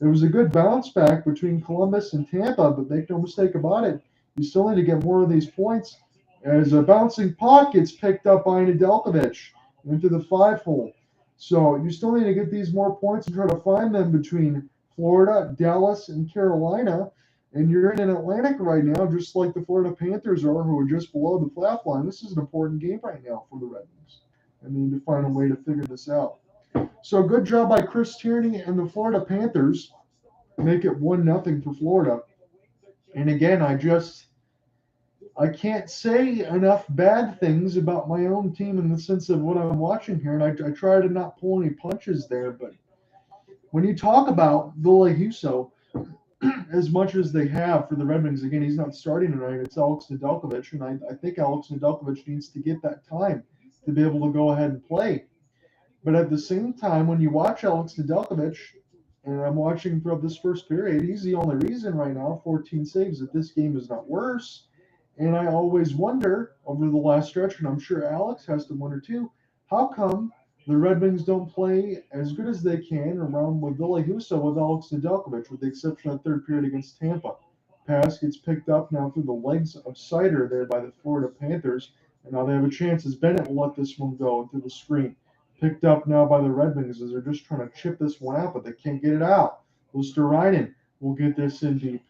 There was a good bounce back between Columbus and Tampa, but make no mistake about it, you still need to get more of these points as a bouncing puck gets picked up by Nedeljkovic into the 5-hole. So you still need to get these more points and try to find them between Florida, Dallas, and Carolina. And you're in an Atlantic right now, just like the Florida Panthers are, who are just below the playoff line. This is an important game right now for the Red Wings. And they need to find a way to figure this out. So good job by Chris Tierney and the Florida Panthers. Make it 1-0 for Florida. And again, I can't say enough bad things about my own team in the sense of what I'm watching here, and I try to not pull any punches there. But when you talk about Ville Husso, as much as they have for the Red Wings, again, he's not starting tonight. It's Alex Nedeljkovic, and I think Alex Nedeljkovic needs to get that time to be able to go ahead and play. But at the same time, when you watch Alex Nedeljkovic, and I'm watching throughout this first period, he's the only reason right now, 14 saves, that this game is not worse. And I always wonder over the last stretch, and I'm sure Alex has to wonder too, how come the Red Wings don't play as good as they can around with Ville Husso with Alex Nedeljkovic, with the exception of the third period against Tampa. Pass gets picked up now through the legs of Sider there by the Florida Panthers, and now they have a chance as Bennett will let this one go through the screen. Picked up now by the Red Wings as they're just trying to chip this one out, but they can't get it out. Luostarinen will get this in deep.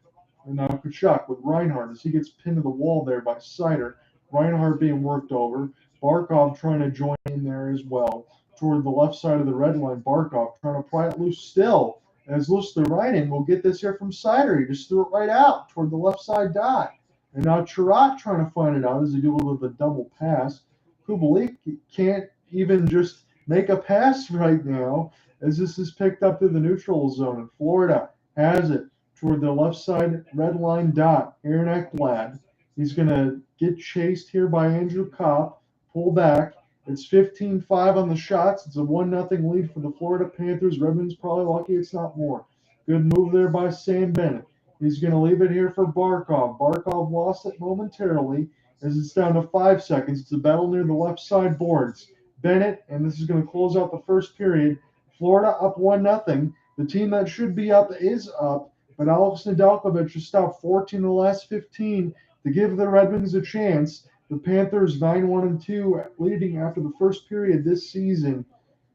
And now Tkachuk with Reinhart as he gets pinned to the wall there by Sider. Reinhart being worked over. Barkov trying to join in there as well. Toward the left side of the red line, Barkov trying to pry it loose still. As Luostarinen will get this here from Sider. He just threw it right out toward the left side dot. And now Chirac trying to find it out as they do a little bit of a double pass. Kubalik can't even just make a pass right now as this is picked up to the neutral zone. And Florida has it toward the left side red line dot. Aaron Ekblad. He's going to get chased here by Andrew Kopp. Pull back. It's 15-5 on the shots. It's a 1-0 lead for the Florida Panthers. Red Wings probably lucky it's not more. Good move there by Sam Bennett. He's going to leave it here for Barkov. Barkov lost it momentarily as it's down to 5 seconds. It's a battle near the left side boards. Bennett, and this is going to close out the first period. Florida up 1-0. The team that should be up is up. But Alex Nedeljkovic has stopped 14 of the last 15 to give the Red Wings a chance. The Panthers 9-1-2 leading after the first period this season.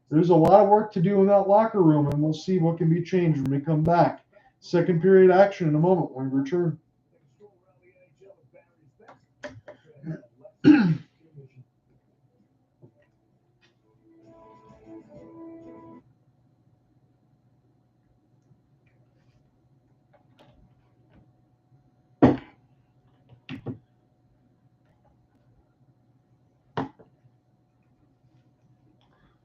There's a lot of work to do in that locker room, and we'll see what can be changed when we come back. Second period action in a moment when we return.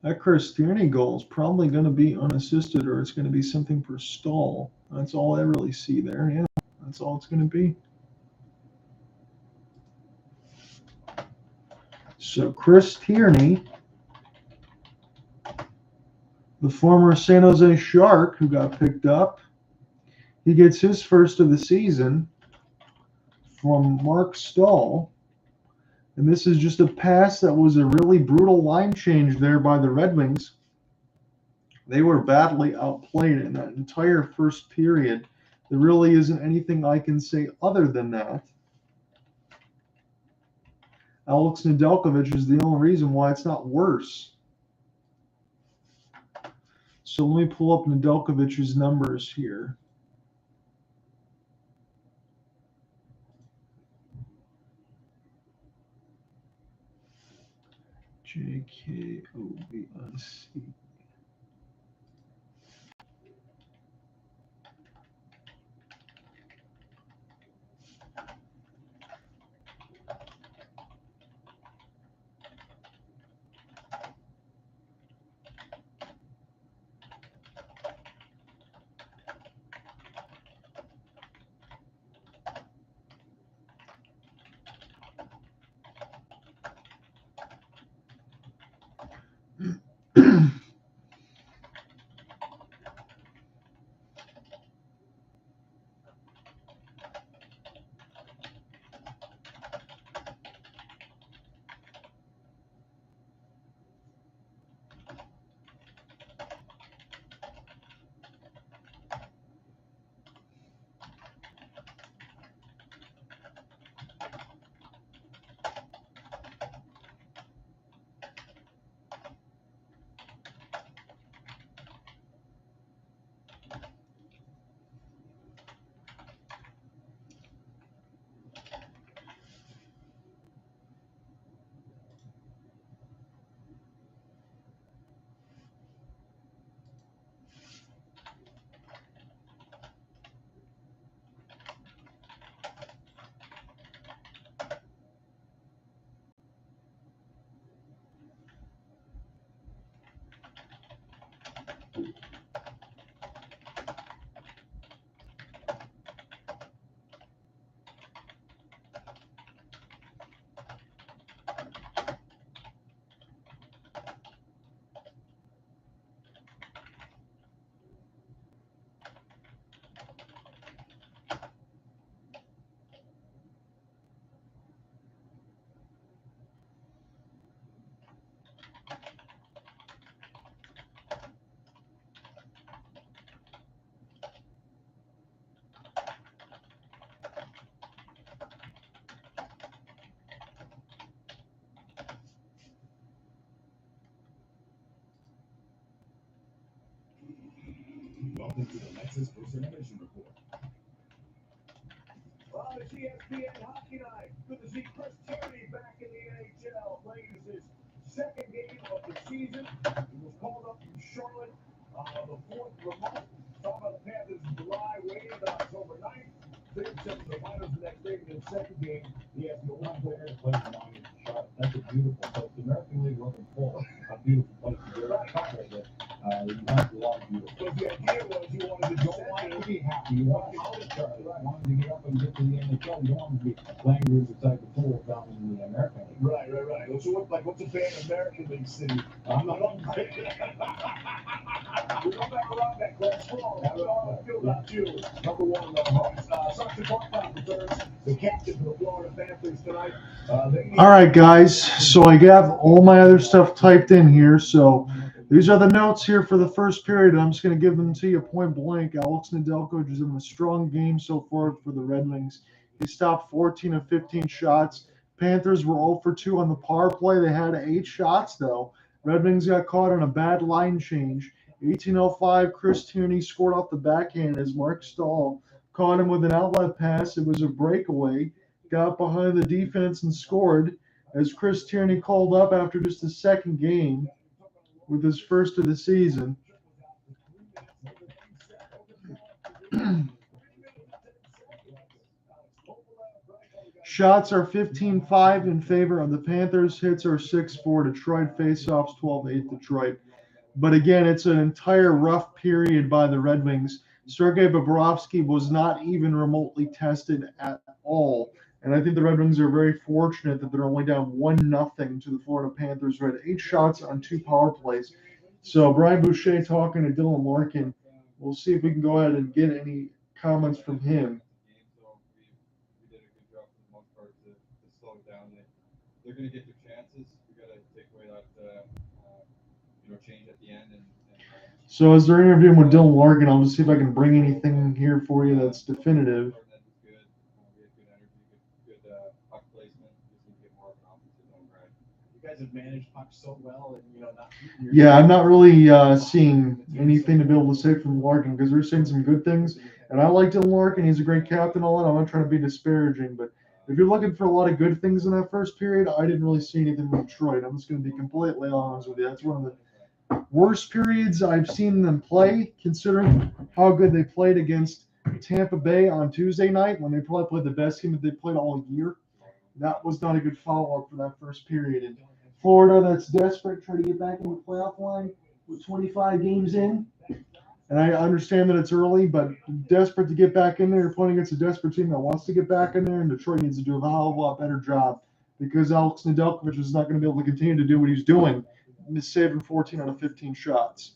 That Chris Tierney goal is probably going to be unassisted, or it's going to be something for Stahl. That's all I really see there. Yeah, that's all it's going to be. So Chris Tierney, the former San Jose Shark who got picked up, he gets his first of the season from Mark Stahl. And this is just a pass that was a really brutal line change there by the Red Wings. They were badly outplayed in that entire first period. There really isn't anything I can say other than that. Alex Nedeljkovic is the only reason why it's not worse. So let me pull up Nedeljkovic's numbers here. JKOVIC. Welcome to the Lexus First Intermission Report. Well, it's ESPN Hockey Night. Good to see Chris Tierney back in the NHL, playing his second game of the season. He was called up from Charlotte, the fourth remote. Talking about the Panthers in July, waiting on October 9th. 37 the finals the next day in the second game. He has no one player to play long in Charlotte. That's a beautiful place. The American League wasn't full. A beautiful place to be right there. You want a lot of beautiful. But the idea was you wanted to Don't want to be happy. You want out of Charlotte. You wanted to get up and get to the NHL. You don't want to be language inside the pool down in the American League. Right. So what's a bad American League city? I'm not We go back around that Glenn Strong. That's all I feel about you. Number one, Sergeant Barkov returns, the captain for the Florida Panthers tonight. All right, guys. So I have all my other stuff typed in here. So these are the notes here for the first period. I'm just going to give them to you point blank. Alex Nedeljkovic is in a strong game so far for the Red Wings. He stopped 14 of 15 shots. Panthers were 0 for 2 on the power play. They had 8 shots, though. Red Wings got caught on a bad line change. 18:05, Chris Tierney scored off the backhand as Mark Stahl caught him with an outlet pass. It was a breakaway. Got behind the defense and scored as Chris Tierney called up after just his second game with his first of the season. Shots are 15-5 in favor of the Panthers. Hits are 6-4 Detroit. Faceoffs 12-8 Detroit. But again, it's an entire rough period by the Red Wings. Sergei Bobrovsky was not even remotely tested at all. And I think the Red Wings are very fortunate that they're only down 1-0 to the Florida Panthers, who had 8 shots on 2 power plays. So Brian Boucher talking to Dylan Larkin. We'll see if we can go ahead and get any comments from him. They're going to get their chances. We got to take away that, change at the end. So as they're interviewing with Dylan Larkin, I'll just see if I can bring anything here for you that's definitive. We had good energy, good puck placement. Just need to get more of an offensive zone, right? You guys have managed pucks so well, and not. Yeah, I'm not really seeing anything to be able to say from Larkin because they're saying some good things, and I like Dylan Larkin. He's a great captain. All that. I'm not trying to be disparaging, but if you're looking for a lot of good things in that first period, I didn't really see anything from Detroit. I'm just going to be completely honest with you. That's one of the worst periods I've seen them play, considering how good they played against Tampa Bay on Tuesday night when they probably played the best game that they played all year. That was not a good follow-up for that first period. And Florida, that's desperate, trying to get back in the playoff line with 25 games in. And I understand that it's early, but desperate to get back in there. You're playing against a desperate team that wants to get back in there, and Detroit needs to do a hell of a lot better job because Alex Nedeljkovic is not going to be able to continue to do what he's doing. He's saving 14 out of 15 shots.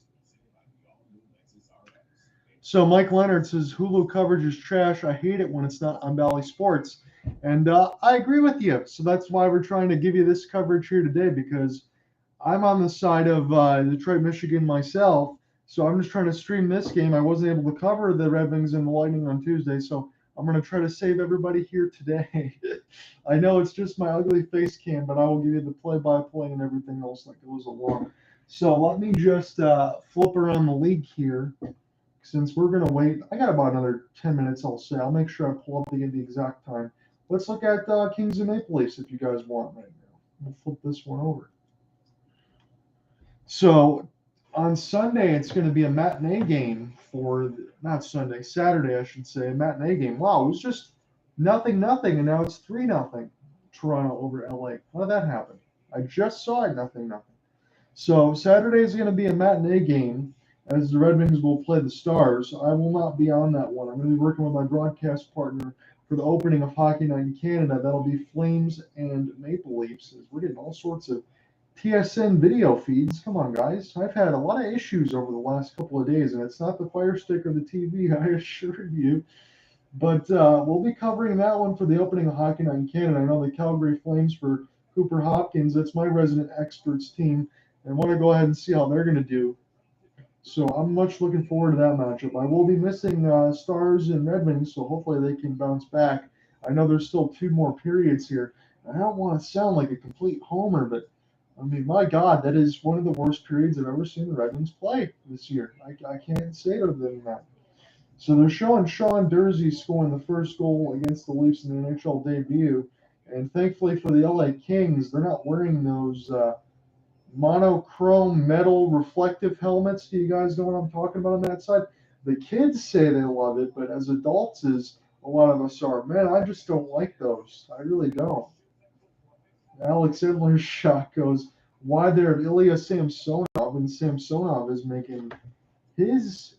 So Mike Leonard says Hulu coverage is trash. I hate it when it's not on Bally Sports. And I agree with you. So that's why we're trying to give you this coverage here today, because I'm on the side of Detroit, Michigan myself. So I'm just trying to stream this game. I wasn't able to cover the Red Wings and the Lightning on Tuesday, so I'm going to try to save everybody here today. I know it's just my ugly face cam, but I will give you the play-by-play and everything else that goes along. So let me just flip around the league here, since we're going to wait. I got about another 10 minutes, I'll say. I'll make sure I pull up the exact time. Let's look at Kings and Maple Leafs if you guys want right now. We'll flip this one over. So on Sunday, it's going to be a matinee game Saturday, I should say, a matinee game. Wow, it was just 0-0, and now it's 3-0 Toronto over LA. How did that happen? I just saw it 0-0. So Saturday is going to be a matinee game as the Red Wings will play the Stars. I will not be on that one. I'm going to be working with my broadcast partner for the opening of Hockey Night in Canada. That'll be Flames and Maple Leafs. We're getting all sorts of TSN video feeds. Come on, guys. I've had a lot of issues over the last couple of days, and it's not the Fire Stick or the TV, I assure you. But we'll be covering that one for the opening of Hockey Night in Canada. I know the Calgary Flames for Cooper Hopkins. That's my resident experts team, and I want to go ahead and see how they're going to do. So I'm much looking forward to that matchup. I will be missing Stars and Red Wings, so hopefully they can bounce back. I know there's still 2 more periods here. I don't want to sound like a complete homer, but I mean, my God, that is one of the worst periods I've ever seen the Red Wings play this year. I can't say other than that. So they're showing Sean Dursey scoring the first goal against the Leafs in the NHL debut. And thankfully for the LA Kings, they're not wearing those monochrome metal reflective helmets. Do you guys know what I'm talking about on that side? The kids say they love it, but as adults, as a lot of us are, man, I just don't like those. I really don't. Alex Edler's shot goes wide there of Ilya Samsonov, and Samsonov is making his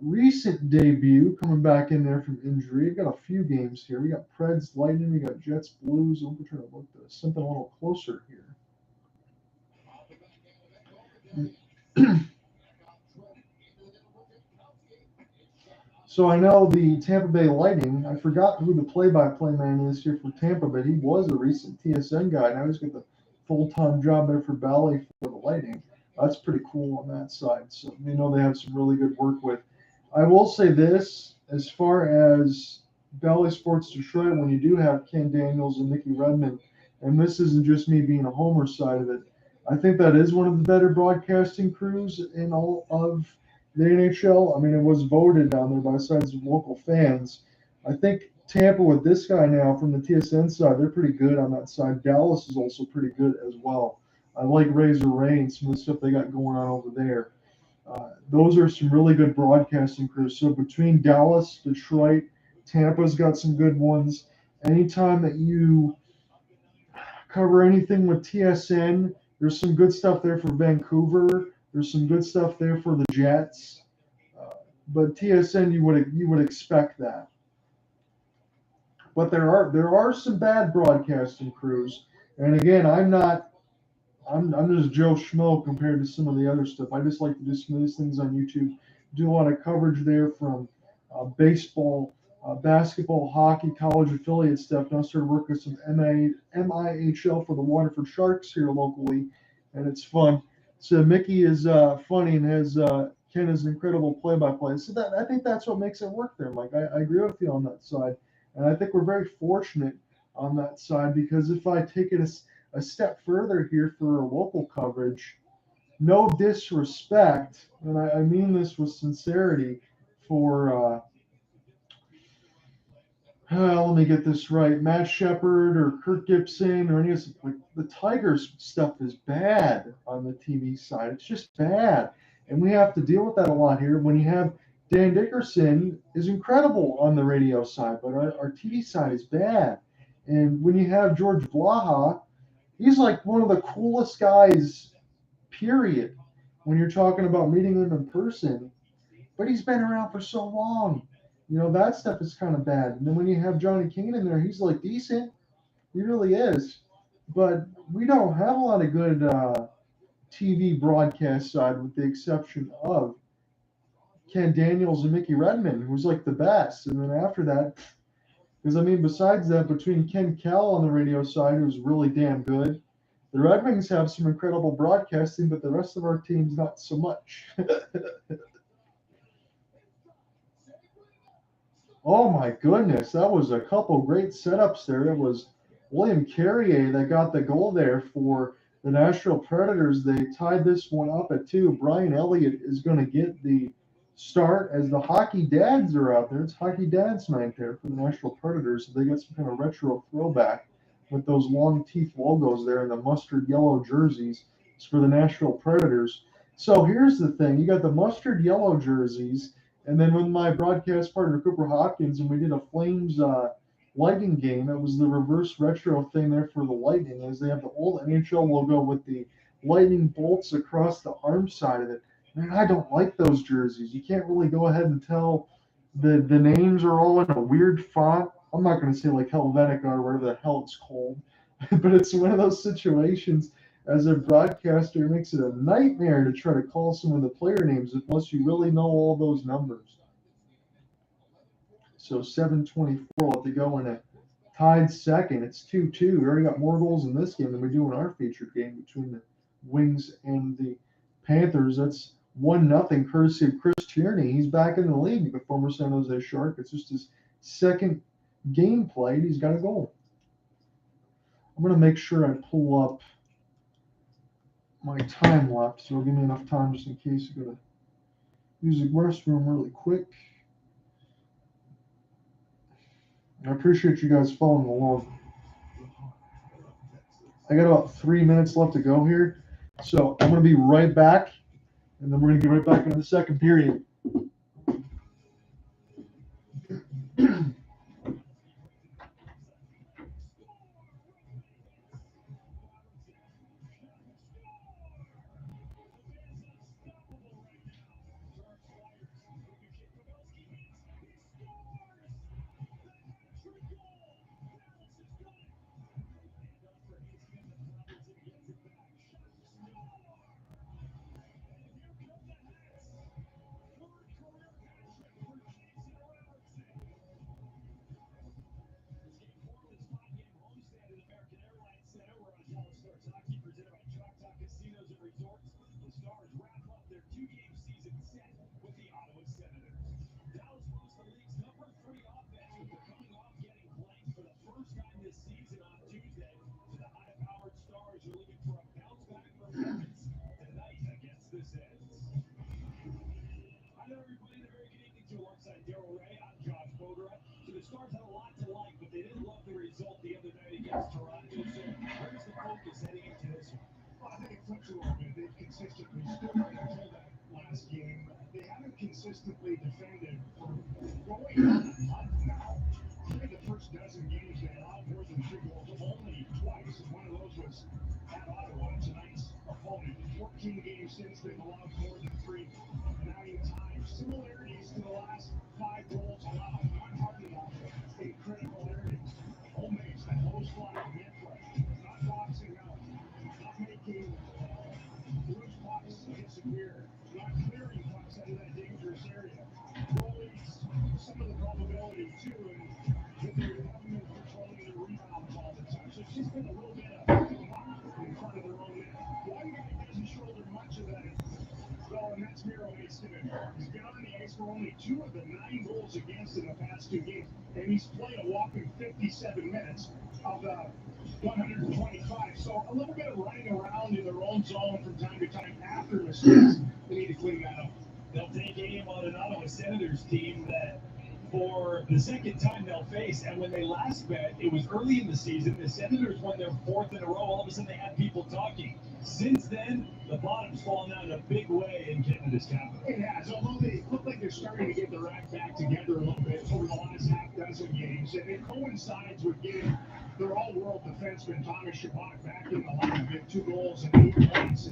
recent debut, coming back in there from injury. We got a few games here. We got Preds, Lightning, we got Jets, Blues. I'm trying to look at something a little closer here. So I know the Tampa Bay Lightning, I forgot who the play-by-play man is here for Tampa, but he was a recent TSN guy. Now he's got the full-time job there for Bally for the Lightning. That's pretty cool on that side. So they know they have some really good work with. I will say this, as far as Bally Sports Detroit, when you do have Ken Daniels and Mickey Redmond, and this isn't just me being a homer side of it, I think that is one of the better broadcasting crews in all of the NHL. I mean, it was voted down there by sides of local fans. I think Tampa with this guy now from the TSN side, they're pretty good on that side. Dallas is also pretty good as well. I like Razor Ray and some of the stuff they got going on over there. Those are some really good broadcasting crews. So between Dallas, Detroit, Tampa's got some good ones. Anytime that you cover anything with TSN, there's some good stuff there for Vancouver. There's some good stuff there for the Jets. But TSN, you would expect that. But there are some bad broadcasting crews. And again, I'm just Joe Schmo compared to some of the other stuff. I just like to do some of these things on YouTube. Do a lot of coverage there from baseball, basketball, hockey, college affiliate stuff. Now I started working with some MIHL for the Waterford Sharks here locally, and it's fun. So Mickey is funny and has Ken is an incredible play-by-play. So I think that's what makes it work there, Mike. I agree with you on that side, and I think we're very fortunate on that side because if I take it a step further here for local coverage. No disrespect, and I mean this with sincerity, for let me get this right, Matt Shepard or Kirk Gibson or any of like the Tigers stuff is bad on the TV side. It's just bad, and we have to deal with that a lot here. When you have Dan Dickerson is incredible on the radio side, but our TV side is bad. And when you have George Blaha, he's like one of the coolest guys, period, when you're talking about meeting him in person. But he's been around for so long. That stuff is kind of bad. And then when you have Johnny Kane in there, he's like decent. He really is. But we don't have a lot of good TV broadcast side, with the exception of Ken Daniels and Mickey Redmond, who's like the best. And then after that, because I mean, besides that, between Ken Kell on the radio side, who's really damn good, the Red Wings have some incredible broadcasting, but the rest of our team's not so much. Oh my goodness, that was a couple great setups there. It was William Carrier that got the goal there for the Nashville Predators. They tied this one up at 2. Brian Elliott is going to get the start as the hockey dads are out there. It's hockey dads night there for the Nashville Predators. So they got some kind of retro throwback with those long teeth logos there and the mustard yellow jerseys. It's for the Nashville Predators. So here's the thing. You got the mustard yellow jerseys, and then with my broadcast partner Cooper Hopkins, and we did a Flames Lightning game. It was the reverse retro thing there for the Lightning, as they have the old NHL logo with the lightning bolts across the arm side of it. Man, I don't like those jerseys. You can't really go ahead and tell the names are all in a weird font. I'm not going to say like Helvetica or whatever the hell it's called, but it's one of those situations. As a broadcaster, it makes it a nightmare to try to call some of the player names unless you really know all those numbers. So 7:24 left to go in a tied second. It's 2-2. We already got more goals in this game than we do in our featured game between the Wings and the Panthers. That's 1-0 courtesy of Chris Tierney. He's back in the league, the former San Jose Shark. It's just his second game played. He's got a goal. I'm going to make sure I pull up my time left, so it'll give me enough time just in case I go to use the restroom really quick. I appreciate you guys following along. I got about 3 minutes left to go here, so I'm going to be right back, and then we're going to get right back into the second period. focus heading into this one? Well, I think it flips a little bit. They've consistently stood right until that last game. They haven't consistently defended for going on a month now. Really, the first dozen games they allowed more than 3 goals only twice. One of those was at Ottawa, tonight's opponent. 14 games since they've allowed more than 3, 9 times. Similarities to the last 5 goals allowed. Not hard enough. A critical area. Home base, that low slot, net play. Not boxing out. Not making loose pucks disappear. Not clearing pucks out of that dangerous area. Goalies, some of the probability too, and that they haven't been controlling their rebounds all the time. So it's just been a little bit of luck in front of their own net. One guy doesn't shoulder much of that, though, and that's Miro Heiskanen. He's been on the ice for only 2 of the 9 goals against in the past 2 games, and he's played a whopping 57 minutes of the 125. So a little bit of running around in their own zone from time to time after mistakes. They need to clean that up. They'll take aim on an Ottawa Senators team that for the second time they'll face. And when they last met, it was early in the season. The Senators won their 4th in a row. All of a sudden, they had people talking. Since then, the bottom's fallen out in a big way in Canada's capital. It has, although they look like they're starting to get their act back together a little bit over the last half dozen games. And it coincides with getting their all-world defenseman Thomas Chabot back in the line with 2 goals and 8 points.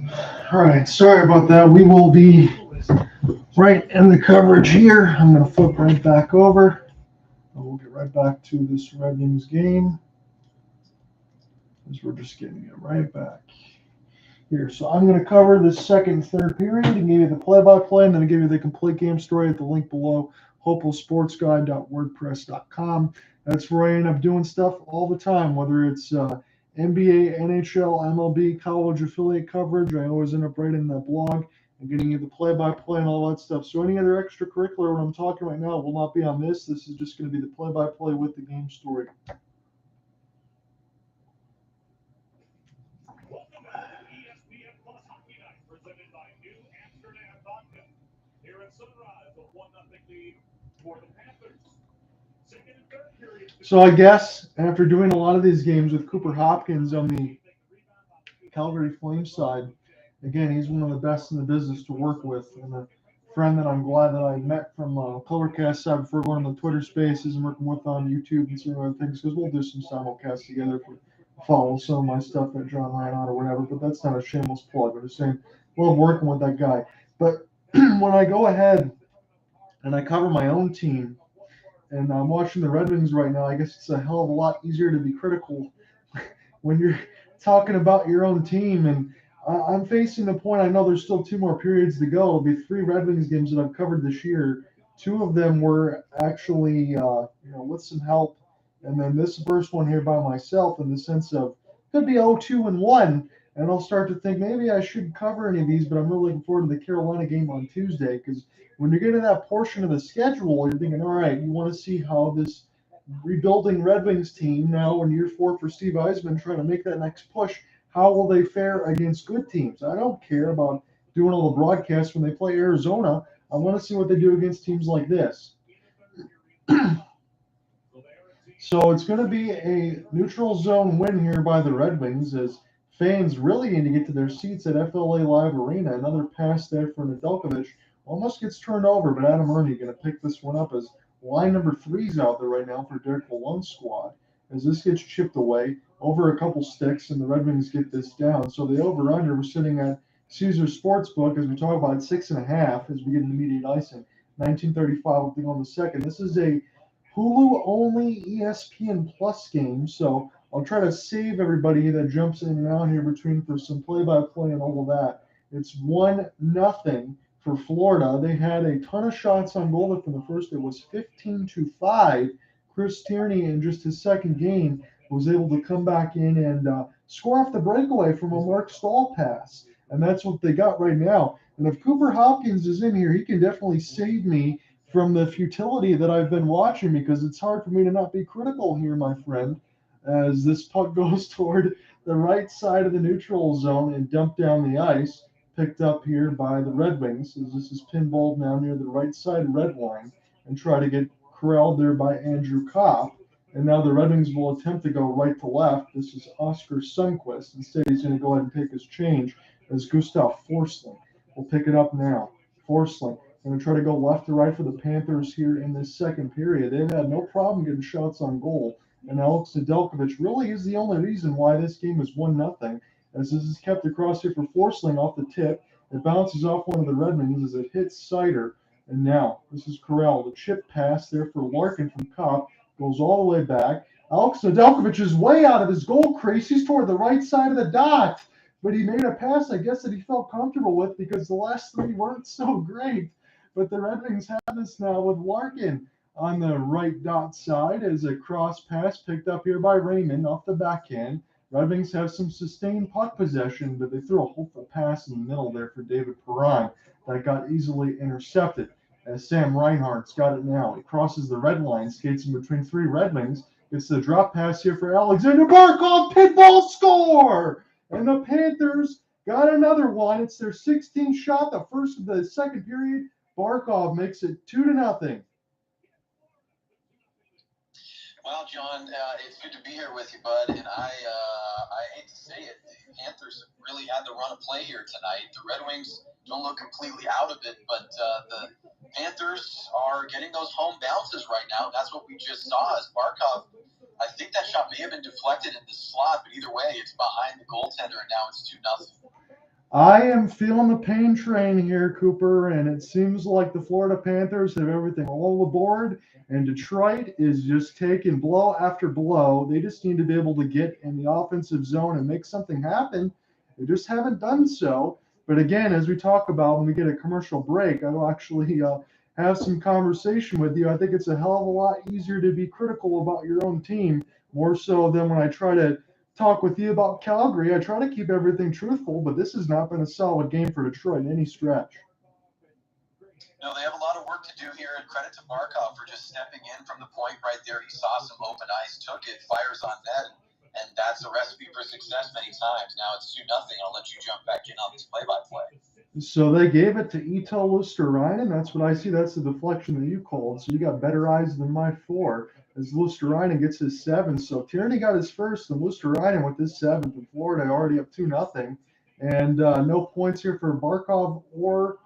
All right, sorry about that. We will be right in the coverage here. I'm going to flip right back over. And we'll get right back to this Red Wings game, as we're just getting it right back here. So I'm going to cover the second, third period and give you the play-by-play, and then I'll give you the complete game story at the link below, hopefulsportsguide.wordpress.com. That's where I end up doing stuff all the time, whether it's NBA, NHL, MLB, college affiliate coverage. I always end up writing that blog and getting you the play-by-play and all that stuff. So any other extracurricular, what I'm talking right now, will not be on this. This is just going to be the play-by-play with the game story. Welcome back to ESPN Plus Hockey Night, presented by New Amsterdam Vodka. Here at Sunrise, a 1-0 lead for the Panthers. Second and third period. So I guess after doing a lot of these games with Cooper Hopkins on the Calgary Flames side, again, he's one of the best in the business to work with, and a friend that I'm glad that I met from Colorcast side before going on the Twitter Spaces and working with on YouTube and some other things, because we'll do some simulcasts together if you follow some of my stuff at John Reinhardt or whatever, but that's not a shameless plug. I'm just saying, love working with that guy. But when I go ahead and I cover my own team, and I'm watching the Red Wings right now, I guess it's a hell of a lot easier to be critical when you're talking about your own team. And I'm facing the point, I know there's still 2 more periods to go. It'll be 3 Red Wings games that I've covered this year. 2 of them were actually, with some help. And then this first one here by myself, in the sense of could be 0-2-1. And I'll start to think maybe I should cover any of these, but I'm really looking forward to the Carolina game on Tuesday, because when you get to that portion of the schedule, you're thinking, all right, you want to see how this rebuilding Red Wings team now in year 4 for Steve Yzerman trying to make that next push, how will they fare against good teams? I don't care about doing all the broadcasts when they play Arizona. I want to see what they do against teams like this. So it's going to be a neutral zone win here by the Red Wings, as fans really need to get to their seats at FLA Live Arena. Another pass there for Nedeljkovic. Almost gets turned over, but Adam Ernie going to pick this one up, as line number 3's out there right now for Derek Malone's squad. As this gets chipped away over a couple sticks, and the Red Wings get this down. So the over-under, we're sitting at Caesar Sportsbook, as we talk about 6.5 as we get into immediate icing. 1935 will be on the second. This is a Hulu-only ESPN Plus game, so I'll try to save everybody that jumps in and out here between for some play-by-play and all of that. It's 1-0 for Florida. They had a ton of shots on goal from the first. It was 15-5. Chris Tierney, in just his second game, was able to come back in and score off the breakaway from a Mark Stahl pass. And that's what they got right now. And if Cooper Hopkins is in here, he can definitely save me from the futility that I've been watching, because it's hard for me to not be critical here, my friend, as this puck goes toward the right side of the neutral zone and dumped down the ice, picked up here by the Red Wings, as this is pinballed now near the right side red line, and try to get corralled there by Andrew Kopp. And now the Red Wings will attempt to go right to left. This is Oscar Sundqvist. Instead, he's going to go ahead and take his change as Gustav Forsling will pick it up now. Forsling going to try to go left to right for the Panthers here in this second period. They've had no problem getting shots on goal. And Alex Nedeljkovic really is the only reason why this game is 1-0, as this is kept across here for Forsling off the tip. It bounces off one of the Red Wings as it hits Sider. And now, this is Corral. The chip pass there for Larkin from Kopp goes all the way back. Alex Nedeljkovic is way out of his goal crease. He's toward the right side of the dot. But he made a pass, I guess, that he felt comfortable with because the last three weren't so great. But the Red Wings have this now with Larkin on the right dot side as a cross pass picked up here by Raymond off the backhand. Red Wings have some sustained puck possession, but they threw a hopeful pass in the middle there for David Perron that got easily intercepted. As Sam Reinhart's got it now. He crosses the red line, skates in between three Red Wings, gets the drop pass here for Alexander Barkov, pinball score! And the Panthers got another one. It's their 16th shot, the first of the second period. Barkov makes it 2-0. Well, John, it's good to be here with you, bud. And I hate to say it, the Panthers really had to run a play here tonight. The Red Wings don't look completely out of it, but the Panthers are getting those home bounces right now. That's what we just saw as Barkov. I think that shot may have been deflected in the slot, but either way, it's behind the goaltender, and now it's 2-0. I am feeling the pain train here, Cooper, and it seems like the Florida Panthers have everything all aboard, and Detroit is just taking blow after blow. They just need to be able to get in the offensive zone and make something happen. They just haven't done so. But again, as we talk about when we get a commercial break, I will actually have some conversation with you. I think it's a hell of a lot easier to be critical about your own team, more so than when I try to talk with you about Calgary. I try to keep everything truthful, but this has not been a solid game for Detroit in any stretch. No, they have a lot of work to do here, and credit to Barkov for just stepping in from the point right there. He saw some open ice, took it, fires on net, and that's a recipe for success many times. Now it's 2-0. I'll let you jump back in on this play-by-play. So they gave it to Ito Luosterainen. That's what I see. That's the deflection that you called. So you got better eyes than my 4 as Luosterainen gets his 7. So Tierney got his first, and Luosterainen with his 7th. And Florida already up 2-0. And no points here for Barkov or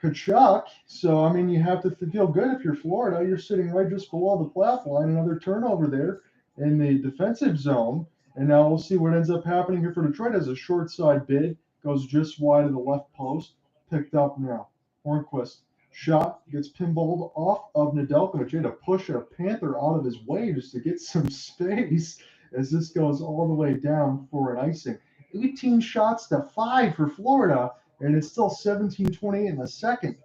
Kachuk. So, I mean, you have to feel good if you're Florida. You're sitting right just below the playoff line. Another turnover there in the defensive zone. And now we'll see what ends up happening here for Detroit as a short side bid. Goes just wide of the left post. Picked up now. Hornquist. Shot. Gets pinballed off of Nedeljkovic. He had to push a Panther out of his way just to get some space as this goes all the way down for an icing. 18 shots to 5 for Florida, and it's still 17-28 in the second.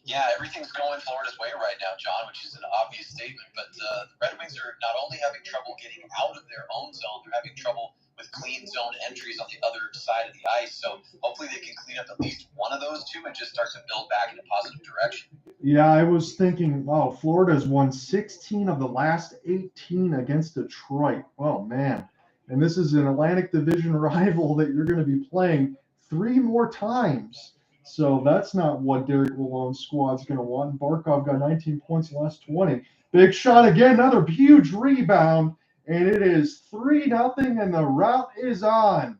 Yeah, everything's going Florida's way right now, John, which is an obvious statement. But the Red Wings are not only having trouble getting out of their own zone, they're having trouble with clean zone entries on the other side of the ice. So hopefully they can clean up at least one of those two and just start to build back in a positive direction. Yeah, I was thinking, wow, Florida's won 16 of the last 18 against Detroit. Oh, man. And this is an Atlantic Division rival that you're going to be playing 3 more times. So that's not what Derek Malone's squad's going to want. Barkov got 19 points in the last 20. Big shot again, another huge rebound, and it is 3-0, and the route is on.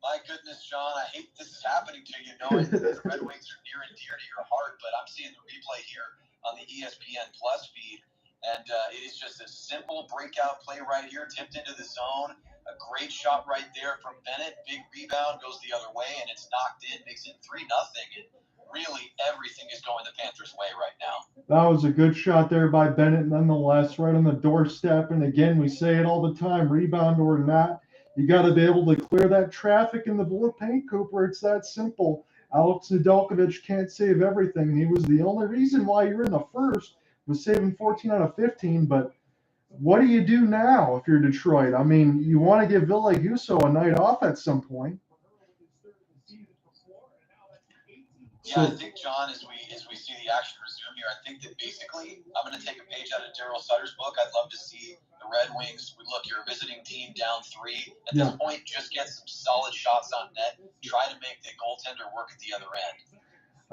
My goodness, John, I hate this is happening to you, knowing that the Red Wings are near and dear to your heart, but I'm seeing the replay here on the ESPN Plus feed, and it is just a simple breakout play right here, tipped into the zone. A great shot right there from Bennett. Big rebound, goes the other way, and it's knocked in, makes it 3-0. And really, everything is going the Panthers' way right now. That was a good shot there by Bennett, nonetheless, right on the doorstep. And again, we say it all the time, rebound or not, you got to be able to clear that traffic in the blue paint, Cooper. It's that simple. Alex Nedeljkovic can't save everything. He was the only reason why you're in the first, was saving 14 out of 15, but what do you do now if you're Detroit? I mean, you want to give Ville Husso a night off at some point. Yeah, I think, John, as we see the action resume here, I think that basically I'm going to take a page out of Daryl Sutter's book. I'd love to see the Red Wings. Look, you're a visiting team down 3. At this point, just get some solid shots on net. Try to make the goaltender work at the other end.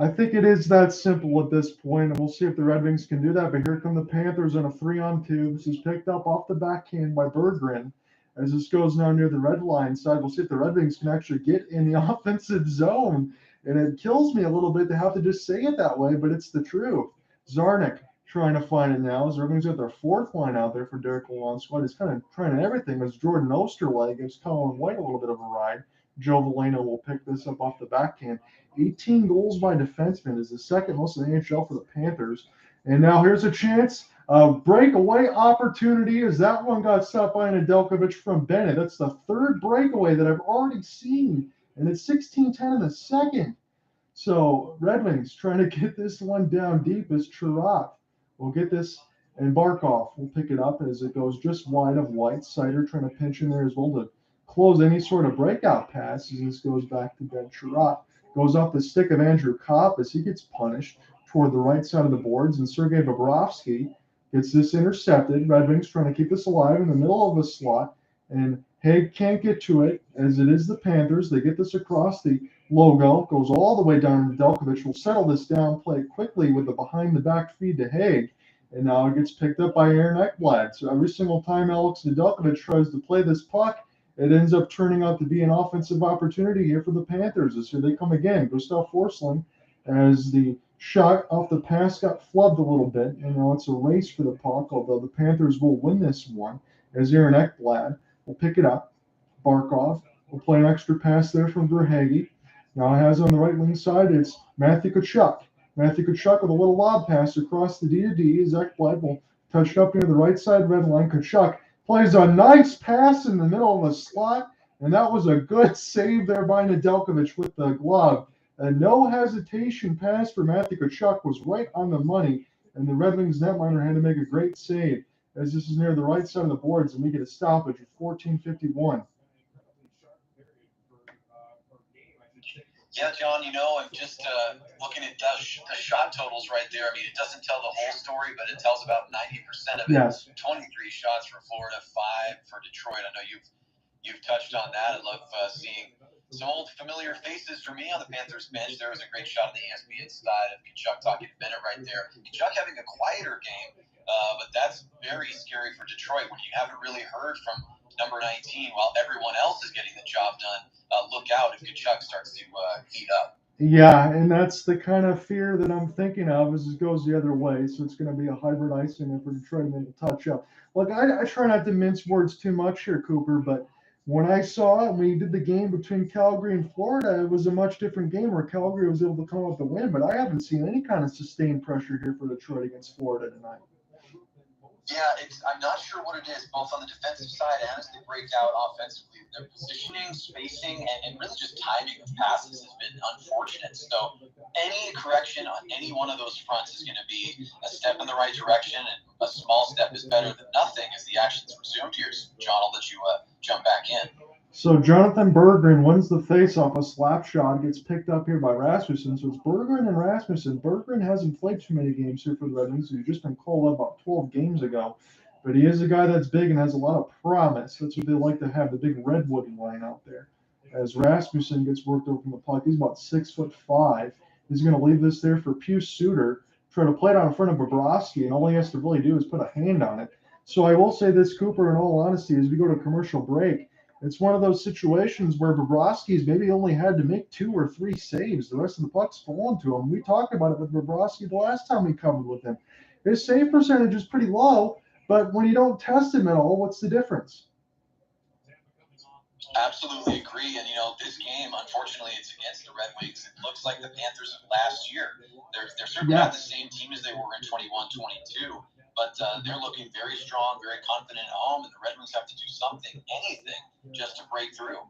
I think it is that simple at this point, and we'll see if the Red Wings can do that. But here come the Panthers on a 3-on-2. This is picked up off the backhand by Berggren. As this goes now near the red line side, we'll see if the Red Wings can actually get in the offensive zone. And it kills me a little bit to have to just say it that way, but it's the truth. Zarnik trying to find it now. As the Red Wings got their fourth line out there for Derek Lalonde's squad. He's kind of trying everything. As Jordan Osterweg gives Colin White a little bit of a ride. Joe Veleno will pick this up off the backhand. 18 goals by defensemen is the second most in the NHL for the Panthers. And now here's a chance. A breakaway opportunity as that one got stopped by Nedeljkovic from Bennett. That's the third breakaway that I've already seen. And it's 16-10 in the second. So Red Wings trying to get this one down deep as Chirot will get this. And Barkov will pick it up as it goes just wide of White. Sider trying to pinch in there as well to close any sort of breakout pass as this goes back to Ben Chirot. Goes off the stick of Andrew Kopp as he gets punished toward the right side of the boards. And Sergei Bobrovsky gets this intercepted. Red Wings trying to keep this alive in the middle of the slot. And Haig can't get to it as it is the Panthers. They get this across the logo. Goes all the way down to Nedeljkovic. Will settle this down, play quickly with the behind-the-back feed to Haig. And now it gets picked up by Aaron Ekblad. So every single time Alex Nedeljkovic tries to play this puck, it ends up turning out to be an offensive opportunity here for the Panthers. As here they come again. Gustav Forsling, as the shot off the pass got flubbed a little bit. And now it's a race for the puck, although the Panthers will win this one. As Aaron Ekblad will pick it up. Barkov will play an extra pass there from Verhaeghe. Now it has on the right wing side, it's Matthew Tkachuk. Matthew Tkachuk with a little lob pass across the D-to-D. As Ekblad will touch it up near the right side red line. Tkachuk plays a nice pass in the middle of the slot, and that was a good save there by Nedeljkovic with the glove. A no hesitation pass for Matthew Tkachuk was right on the money, and the Red Wings netminder had to make a great save as this is near the right side of the boards, and we get a stoppage at 14:51. Yeah, John, I'm just looking at the shot totals right there. I mean, it doesn't tell the whole story, but it tells about 90% of it. Yes. 23 shots for Florida, 5 for Detroit. I know you've touched on that. I love seeing some old familiar faces for me on the Panthers bench. There was a great shot on the ESPN side of Tkachuk talking to Bennett right there. Tkachuk having a quieter game, but that's very scary for Detroit when you haven't really heard from number 19 while everyone else is getting the job done. Look out if Tkachuk starts to heat up. Yeah, and that's the kind of fear that I'm thinking of as it goes the other way. So it's going to be a hybrid icing if we're trying to touch up. Look, I try not to mince words too much here, Cooper, but when I saw it, when you did the game between Calgary and Florida, it was a much different game where Calgary was able to come up with the win, but I haven't seen any kind of sustained pressure here for Detroit against Florida tonight. Yeah, I'm not sure what it is, both on the defensive side and as they break out offensively. Their positioning, spacing, and really just timing of passes has been unfortunate. So any correction on any one of those fronts is going to be a step in the right direction, and a small step is better than nothing as the action's resumed here. John, I'll let you jump back in. So Jonathan Berggren wins the face-off. A slap shot gets picked up here by Rasmussen. So it's Berggren and Rasmussen. Berggren hasn't played too many games here for the Red Wings. He's just been called up about 12 games ago. But he is a guy that's big and has a lot of promise. That's what they like to have, the big redwood line out there. As Rasmussen gets worked over from the puck, he's about 6'5". He's going to leave this there for Pius Suter, try to play it out in front of Bobrovsky, and all he has to really do is put a hand on it. So I will say this, Cooper, in all honesty, as we go to commercial break, it's one of those situations where Bobrovsky's maybe only had to make 2 or 3 saves. The rest of the puck's fallen to him. We talked about it with Bobrovsky the last time we covered with him. His save percentage is pretty low, but when you don't test him at all, what's the difference? Absolutely agree. And, this game, unfortunately, it's against the Red Wings. It looks like the Panthers of last year. They're certainly not the same team as they were in 21-22, but they're looking very strong, very confident at home, and the Red Wings have to do something, anything, just to break through.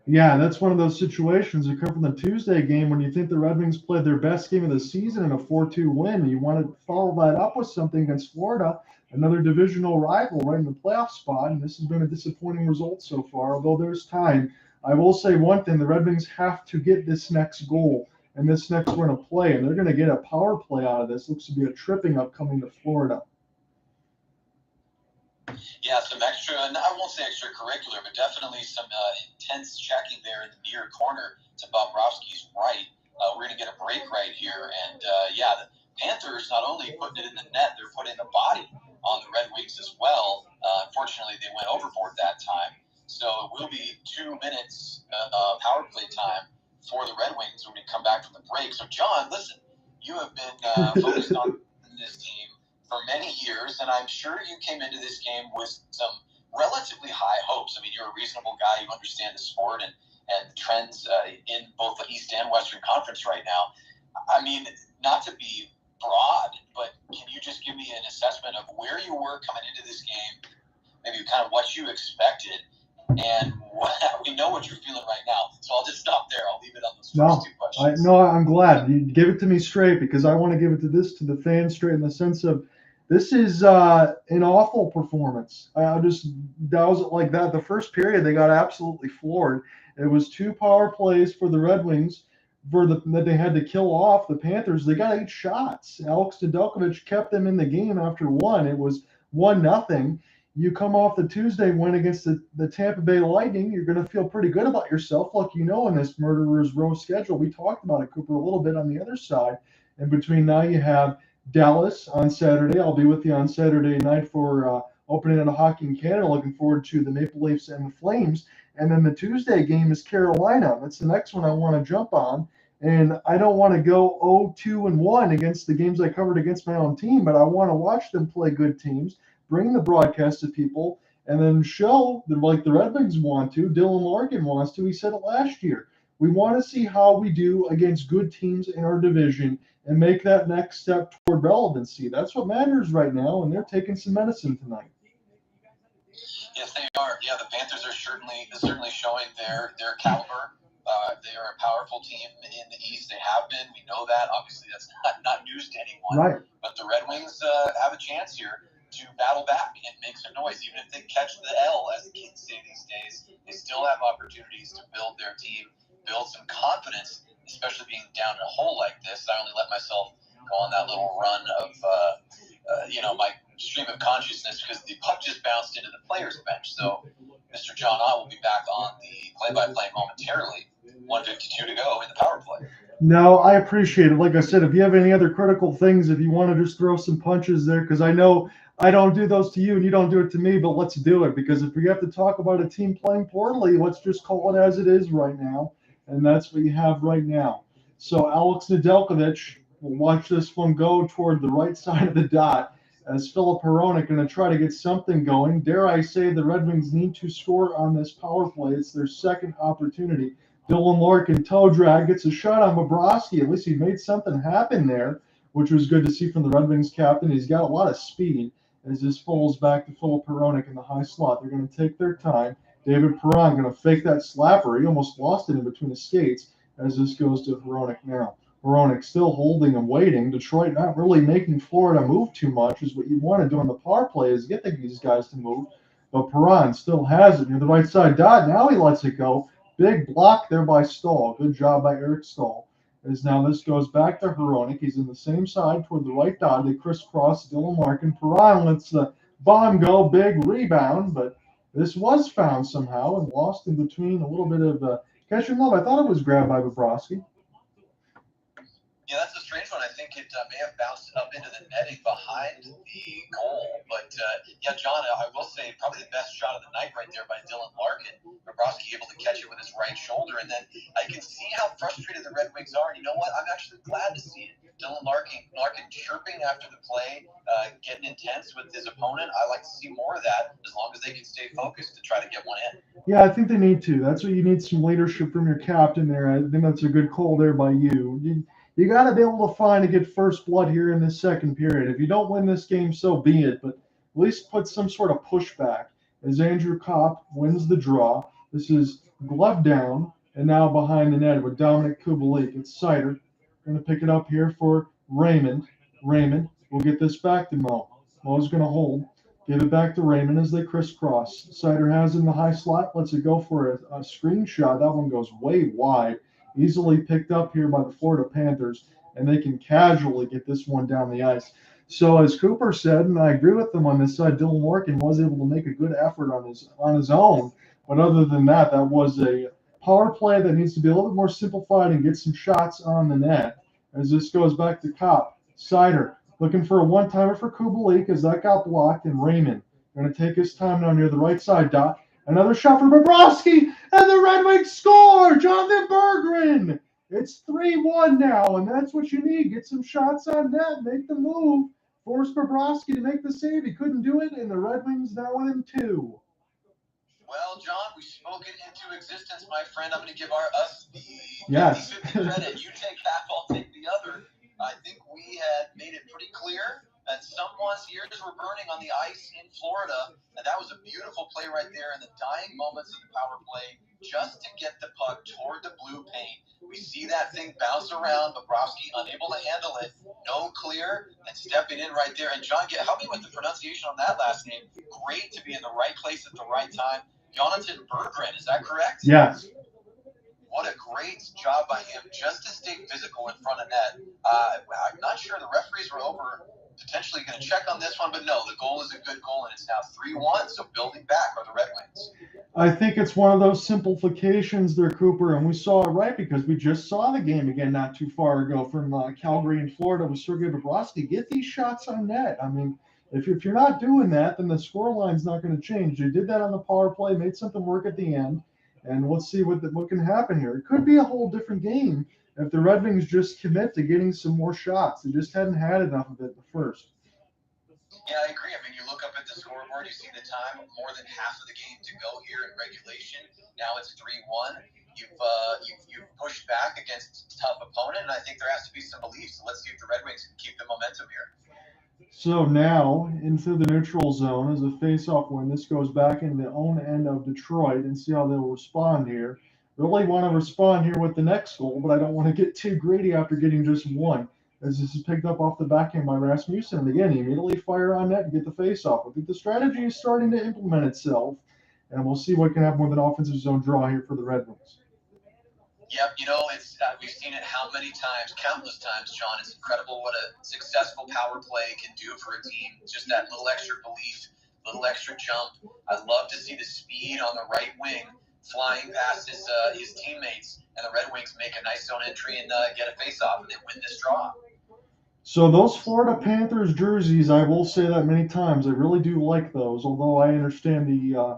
Yeah, that's one of those situations that come from the Tuesday game when you think the Red Wings played their best game of the season in a 4-2 win. You want to follow that up with something against Florida, another divisional rival right in the playoff spot, and this has been a disappointing result so far, although there's time. I will say one thing, the Red Wings have to get this next goal and this next run of play, and they're going to get a power play out of this. Looks to be a tripping upcoming to Florida. Yeah, some extra, and I won't say extracurricular, but definitely some intense checking there in the near corner to Bobrovsky's right. we're going to get a break right here. And, the Panthers not only putting it in the net, they're putting the body on the Red Wings as well. Unfortunately, they went overboard that time. So it will be 2 minutes power play time for the Red Wings when we come back from the break. So, John, listen, you have been focused on this team for many years, and I'm sure you came into this game with some relatively high hopes. I mean, you're a reasonable guy. You understand the sport and the trends in both the East and Western Conference right now. I mean, not to be broad, but can you just give me an assessment of where you were coming into this game, maybe kind of what you expected, and we know what you're feeling right now. So I'll just stop there. I'll leave it on those first two questions. I'm glad you give it to me straight, because I want to give it to the fans straight, in the sense of this is an awful performance. That was it like that. The first period, they got absolutely floored. It was 2 power plays for the Red Wings that they had to kill off the Panthers. They got 8 shots. Alex Nedeljkovic kept them in the game after 1. It was 1-0. You come off the Tuesday win against the Tampa Bay Lightning, you're going to feel pretty good about yourself. Like, in this Murderer's Row schedule, we talked about it, Cooper, a little bit on the other side. In between now, you have Dallas on Saturday. I'll be with you on Saturday night for opening of hockey in Canada. Looking forward to the Maple Leafs and the Flames. And then the Tuesday game is Carolina. That's the next one I want to jump on. And I don't want to go 0-2-1 against the games I covered against my own team, but I want to watch them play good teams, bring the broadcast to people, and then show them, like the Red Wings want to, Dylan Larkin wants to. He said it last year. We want to see how we do against good teams in our division and make that next step toward relevancy. That's what matters right now, and they're taking some medicine tonight. Yes, they are. Yeah, the Panthers are certainly showing their caliber. They are a powerful team in the East. They have been. We know that. Obviously, that's not news to anyone. Right. But the Red Wings have a chance here to battle back and make some noise. Even if they catch the L, as the kids say these days, they still have opportunities to build their team, build some confidence, especially being down in a hole like this. I only let myself go on that little run of, my stream of consciousness because the puck just bounced into the players' bench. So Mr. John Ott will be back on the play-by-play momentarily. 1:52 to go in the power play. No, I appreciate it. Like I said, if you have any other critical things, if you want to just throw some punches there, because I know I don't do those to you and you don't do it to me, but let's do it. Because if we have to talk about a team playing poorly, let's just call it as it is right now. And that's what you have right now. So Alex Nedeljkovic will watch this one go toward the right side of the dot, as Filip Hronek going to try to get something going. Dare I say the Red Wings need to score on this power play. It's their second opportunity. Dylan Larkin toe drag, gets a shot on Bobrovsky. At least he made something happen there, which was good to see from the Red Wings captain. He's got a lot of speed as this falls back to Filip Hronek in the high slot. They're going to take their time. David Perron going to fake that slapper. He almost lost it in between the skates as this goes to Hronek now. Hronek still holding and waiting. Detroit not really making Florida move too much is what you want to do on the power play, is get these guys to move. But Perron still has it near the right side dot. Now he lets it go. Big block there by Stahl. Good job by Eric Stahl. As now this goes back to Hronek. He's in the same side toward the right dot. They crisscross Dylan Larkin. Perron lets the bomb go. Big rebound, but this was found somehow and lost in between a little bit of catch and love. I thought it was grabbed by Bobrovsky. Yeah, that's a strange one. I think it may have bounced up into the netting behind the goal. But, John, I will say probably the best shot of the night right there by Dylan Larkin. Bobrovsky able to catch it with his right shoulder. And then I can see how frustrated the Red Wings are. And you know what? I'm actually glad to see it. Dylan Larkin chirping after the play, getting intense with his opponent. I like to see more of that as long as they can stay focused to try to get one in. Yeah, I think they need to. That's what you need, some leadership from your captain there. I think that's a good call there by you. You got to be able to find and get first blood here in this second period. If you don't win this game, so be it. But at least put some sort of pushback as Andrew Kopp wins the draw. This is glove down and now behind the net with Dominic Kubalik. It's Seider going to pick it up here for Raymond. Raymond will get this back to Mo. Mo's going to hold. Give it back to Raymond as they crisscross. Seider has in the high slot. Lets it go for a screenshot. That one goes way wide. Easily picked up here by the Florida Panthers, and they can casually get this one down the ice. So as Cooper said, and I agree with him on this side, Dylan Larkin was able to make a good effort on his own. But other than that, that was a power play that needs to be a little bit more simplified and get some shots on the net. As this goes back to Kopp, Sider looking for a one-timer for Kubalik as that got blocked, and Raymond going to take his time now near the right side dot. Another shot for Bobrovsky, and the Red Wings score! Jonathan Berggren! It's 3-1 now, and that's what you need. Get some shots on net, make the move, force Bobrovsky to make the save. He couldn't do it, and the Red Wings now win 2. Well, John, we spoke it into existence, my friend. I'm going to give us the Yes. 50-50 credit. You take half, I'll take the other. I think we had made it pretty clear that someone's ears were burning on the ice in Florida, and that was a beautiful play right there in the dying moments of the power play, just to get the puck toward the blue paint. We see that thing bounce around, Bobrovsky unable to handle it, no clear, and stepping in right there. And John, help me with the pronunciation on that last name. Great to be in the right place at the right time. Jonathan Berggren, is that correct? Yes. What a great job by him just to stay physical in front of net. I'm not sure the referees were potentially going to check on this one, but no, the goal is a good goal, and it's now 3-1, so building back are the Red Wings. I think it's one of those simplifications there, Cooper, and we saw it right because we just saw the game again not too far ago from Calgary in Florida with Sergei Bobrovsky. Get these shots on net. I mean, if you're not doing that, then the scoreline's not going to change. They did that on the power play, made something work at the end, and let's see what can happen here. It could be a whole different game if the Red Wings just commit to getting some more shots. They just hadn't had enough of it the first. Yeah, I agree. I mean, you look up at the scoreboard, you see the time, more than half of the game to go here in regulation. Now it's 3-1. You've pushed back against a tough opponent, and I think there has to be some belief. So let's see if the Red Wings can keep the momentum here. So now into the neutral zone as a face-off win. This goes back in the own end of Detroit, and see how they'll respond here. Really want to respond here with the next goal, but I don't want to get too greedy after getting just one. As this is picked up off the backhand by Rasmussen. And again, immediately fire on net and get the face-off. I think the strategy is starting to implement itself, and we'll see what can happen with an offensive zone draw here for the Red Wings. Yep, it's we've seen it how many times, countless times, John. It's incredible what a successful power play can do for a team. Just that little extra belief, little extra jump. I'd love to see the speed on the right wing flying past his teammates, and the Red Wings make a nice zone entry and get a face-off, and they win this draw. So those Florida Panthers jerseys, I will say that many times, I really do like those, although I understand the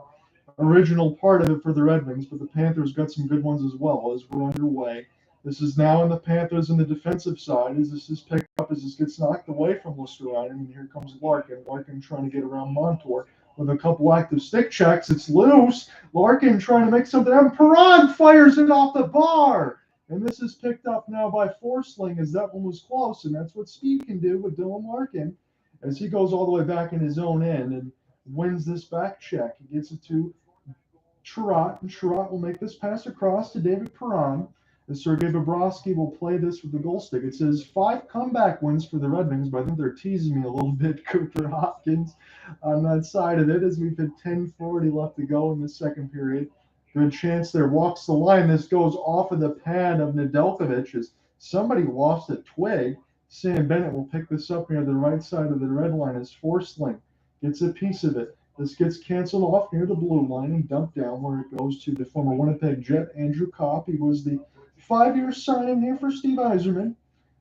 original part of it for the Red Wings, but the Panthers got some good ones as well as we're underway. This is now in the Panthers in the defensive side as this is picked up, as this gets knocked away from Luostarinen, and here comes Larkin. Larkin trying to get around Montour with a couple active stick checks. It's loose. Larkin trying to make something happen. Perron fires it off the bar. And this is picked up now by Forsling as that one was close, and that's what speed can do with Dylan Larkin as he goes all the way back in his own end and wins this back check. He gets it to Chirot, and Chirot will make this pass across to David Perron as Sergei Bobrovsky will play this with the goal stick. It says 5 comeback wins for the Red Wings, but I think they're teasing me a little bit, Cooper Hopkins, on that side of it as we've had 10:40 left to go in the second period. Good chance there. Walks the line. This goes off of the pad of Nedeljkovic as somebody lost a twig. Sam Bennett will pick this up near the right side of the red line as Forsling gets a piece of it. This gets canceled off near the blue line and dumped down where it goes to the former Winnipeg Jet, Andrew Kopp. He was the 5-year signing here for Steve Yzerman.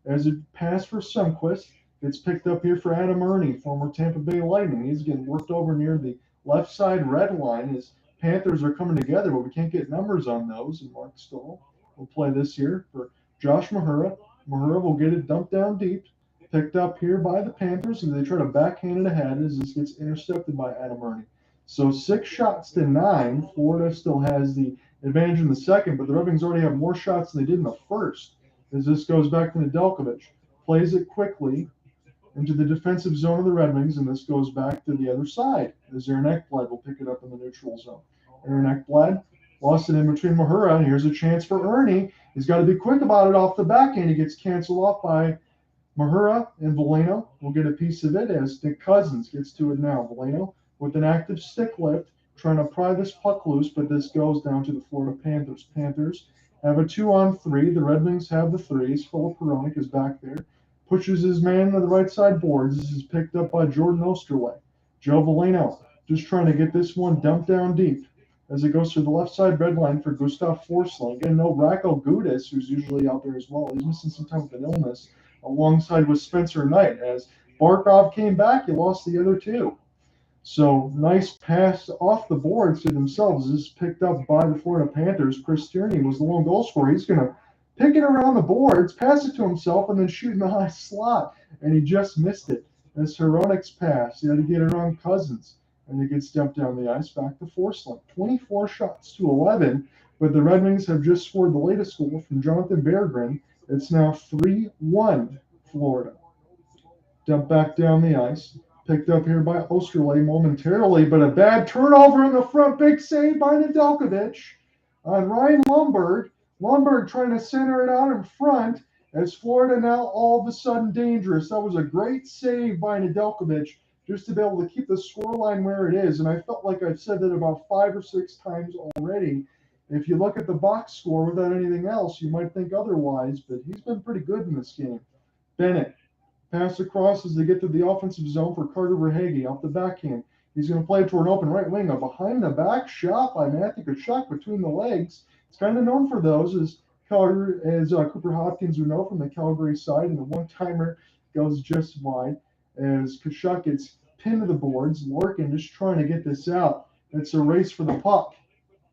As it passed for Sundqvist, gets picked up here for Adam Ernie, former Tampa Bay Lightning. He's getting worked over near the left side red line as Panthers are coming together, but we can't get numbers on those. And Mark Stoll will play this here for Josh Mahura. Mahura will get it dumped down deep, picked up here by the Panthers, and they try to backhand it ahead as this gets intercepted by Adam Ernie. So 6 shots to 9. Florida still has the advantage in the second, but the Red Wings already have more shots than they did in the first. As this goes back to Nedeljkovic, plays it quickly into the defensive zone of the Red Wings, and this goes back to the other side. As Aaron Ekblad will pick it up in the neutral zone. Aaron Ekblad lost it in between Mahura, and here's a chance for Ernie. He's got to be quick about it off the backhand. He gets canceled off by Mahura, and Veleno will get a piece of it as Nick Cousins gets to it now. Veleno with an active stick lift, trying to pry this puck loose, but this goes down to the Florida Panthers. Panthers have a 2-on-3. The Red Wings have the 3s. Philip Peronic is back there. Pushes his man to the right side boards. This is picked up by Jordan Osterway. Joe Veleno just trying to get this one dumped down deep. as it goes to the left side red line for Gustav Forsling. Again, no Racco Gudis, who's usually out there as well. He's missing some time with an illness, alongside with Spencer Knight. As Barkov came back, he lost the other two. So nice pass off the boards to themselves. This is picked up by the Florida Panthers. Chris Tierney was the lone goal scorer. He's going to pick it around the boards, pass it to himself, and then shoot in the high slot. And he just missed it. That's Hronik's pass. He had to get it around Cousins. And it gets dumped down the ice back to Forsling. 24 shots to 11. But the Red Wings have just scored the latest goal from Jonathan Berggren. It's now 3-1 Florida. Dumped back down the ice. Picked up here by Osterley momentarily, but a bad turnover in the front. Big save by Nedeljkovic on Ryan Lundberg. Lundberg trying to center it out in front as Florida now all of a sudden dangerous. That was a great save by Nedeljkovic just to be able to keep the scoreline where it is. And I felt like I've said that about 5 or 6 times already. If you look at the box score without anything else, you might think otherwise, but he's been pretty good in this game. Bennett. Pass across as they get to the offensive zone for Carter Verhaeghe off the backhand. He's going to play it toward an open right wing. A behind-the-back shot by Matthew Tkachuk between the legs. It's kind of known for those, as Cooper Hopkins would know from the Calgary side, and the one-timer goes just wide as Tkachuk gets pinned to the boards. Larkin just trying to get this out. It's a race for the puck.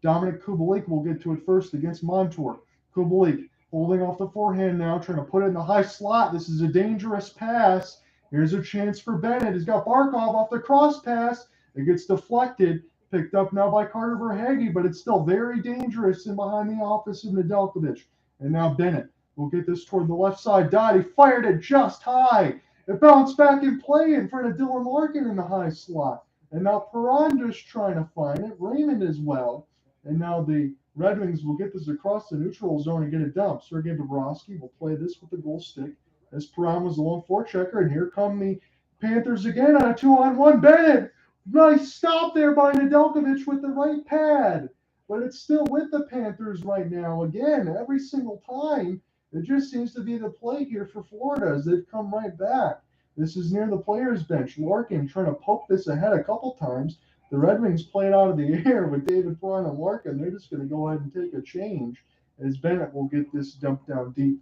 Dominic Kubalik will get to it first against Montour. Kubalik holding off the forehand now, trying to put it in the high slot. This is a dangerous pass. Here's a chance for Bennett. He's got Barkov off the cross pass. It gets deflected. Picked up now by Carter Verhaeghe, but it's still very dangerous in behind the office of Nedeljkovic. And now Bennett will get this toward the left side. Dottie fired it just high. It bounced back in play in front of Dylan Larkin in the high slot. And now Perron just trying to find it. Raymond as well. And now the Red Wings will get this across the neutral zone and get it dumped. Sergei Bobrovsky will play this with the goal stick as Perron was the lone forechecker. And here come the Panthers again on a 2-on-1. Bennett, nice stop there by Nedeljkovic with the right pad. But it's still with the Panthers right now. Again, every single time, it just seems to be the play here for Florida as they've come right back. This is near the players' bench. Larkin trying to poke this ahead a couple times. The Red Wings play it out of the air with David Perron and Larkin. They're just going to go ahead and take a change as Bennett will get this dumped down deep.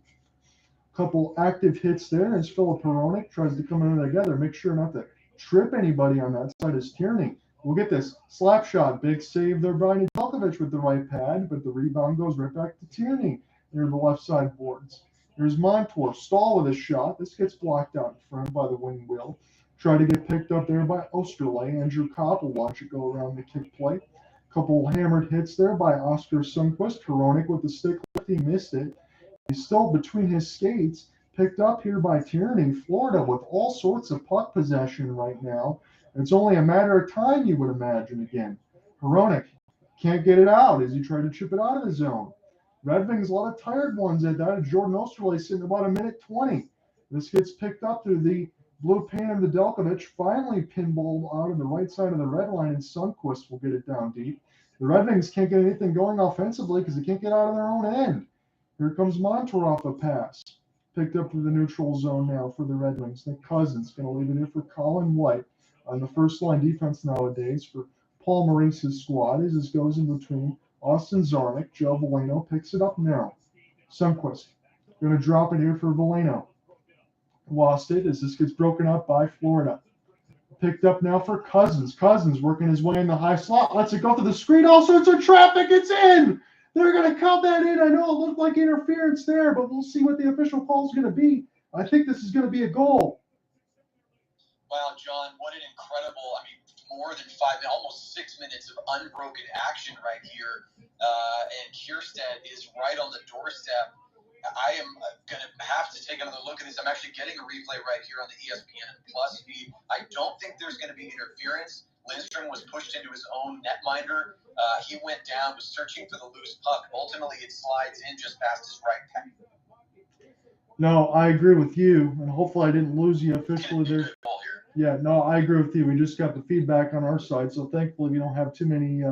Couple active hits there as Filip Hronik tries to come in together. Make sure not to trip anybody on that side as Tierney. We'll get this slap shot. Big save there by Nedeljkovic with the right pad, but the rebound goes right back to Tierney near the left side boards. Here's Montour. Stall with a shot. This gets blocked out in front by the wing wheel. Try to get picked up there by Osterley. Andrew Kopp will watch it go around the kick plate. Couple hammered hits there by Oscar Sundqvist. Hronik with the stick lift. He missed it. He's still between his skates. Picked up here by Tierney. Florida with all sorts of puck possession right now. It's only a matter of time, you would imagine, again. Hronik can't get it out as he tried to chip it out of the zone. Red Wings, a lot of tired ones at that. Jordan Osterley sitting about a minute 20. This gets picked up through the blue paint of Nedeljkovic. Finally pinballed out of the right side of the red line, and Sundqvist will get it down deep. The Red Wings can't get anything going offensively because they can't get out of their own end. Here comes Montour off a pass. Picked up through the neutral zone now for the Red Wings. Nick Cousins going to leave it here for Colin White on the first line defense nowadays for Paul Maurice's squad as this goes in between Austin Zarnik. Joe Veleno picks it up now. Sundqvist going to drop it here for Veleno. Lost it as this gets broken up by Florida. Picked up now for Cousins. Cousins working his way in the high slot. Lets it go to the screen. All sorts of traffic. It's in. They're going to count that in. I know it looked like interference there, but we'll see what the official call is going to be. I think this is going to be a goal. Wow, John, what an incredible, more than 5 minutes, almost 6 minutes of unbroken action right here. And Kierstead is right on the doorstep. I am going to have to take another look at this. I'm actually getting a replay right here on the ESPN Plus feed. I don't think there's going to be interference. Lindstrom was pushed into his own netminder. He went down, was searching for the loose puck. Ultimately, it slides in just past his right pad. No, I agree with you, and hopefully I didn't lose you officially there. Yeah, no, I agree with you. We just got the feedback on our side, so thankfully we don't have too many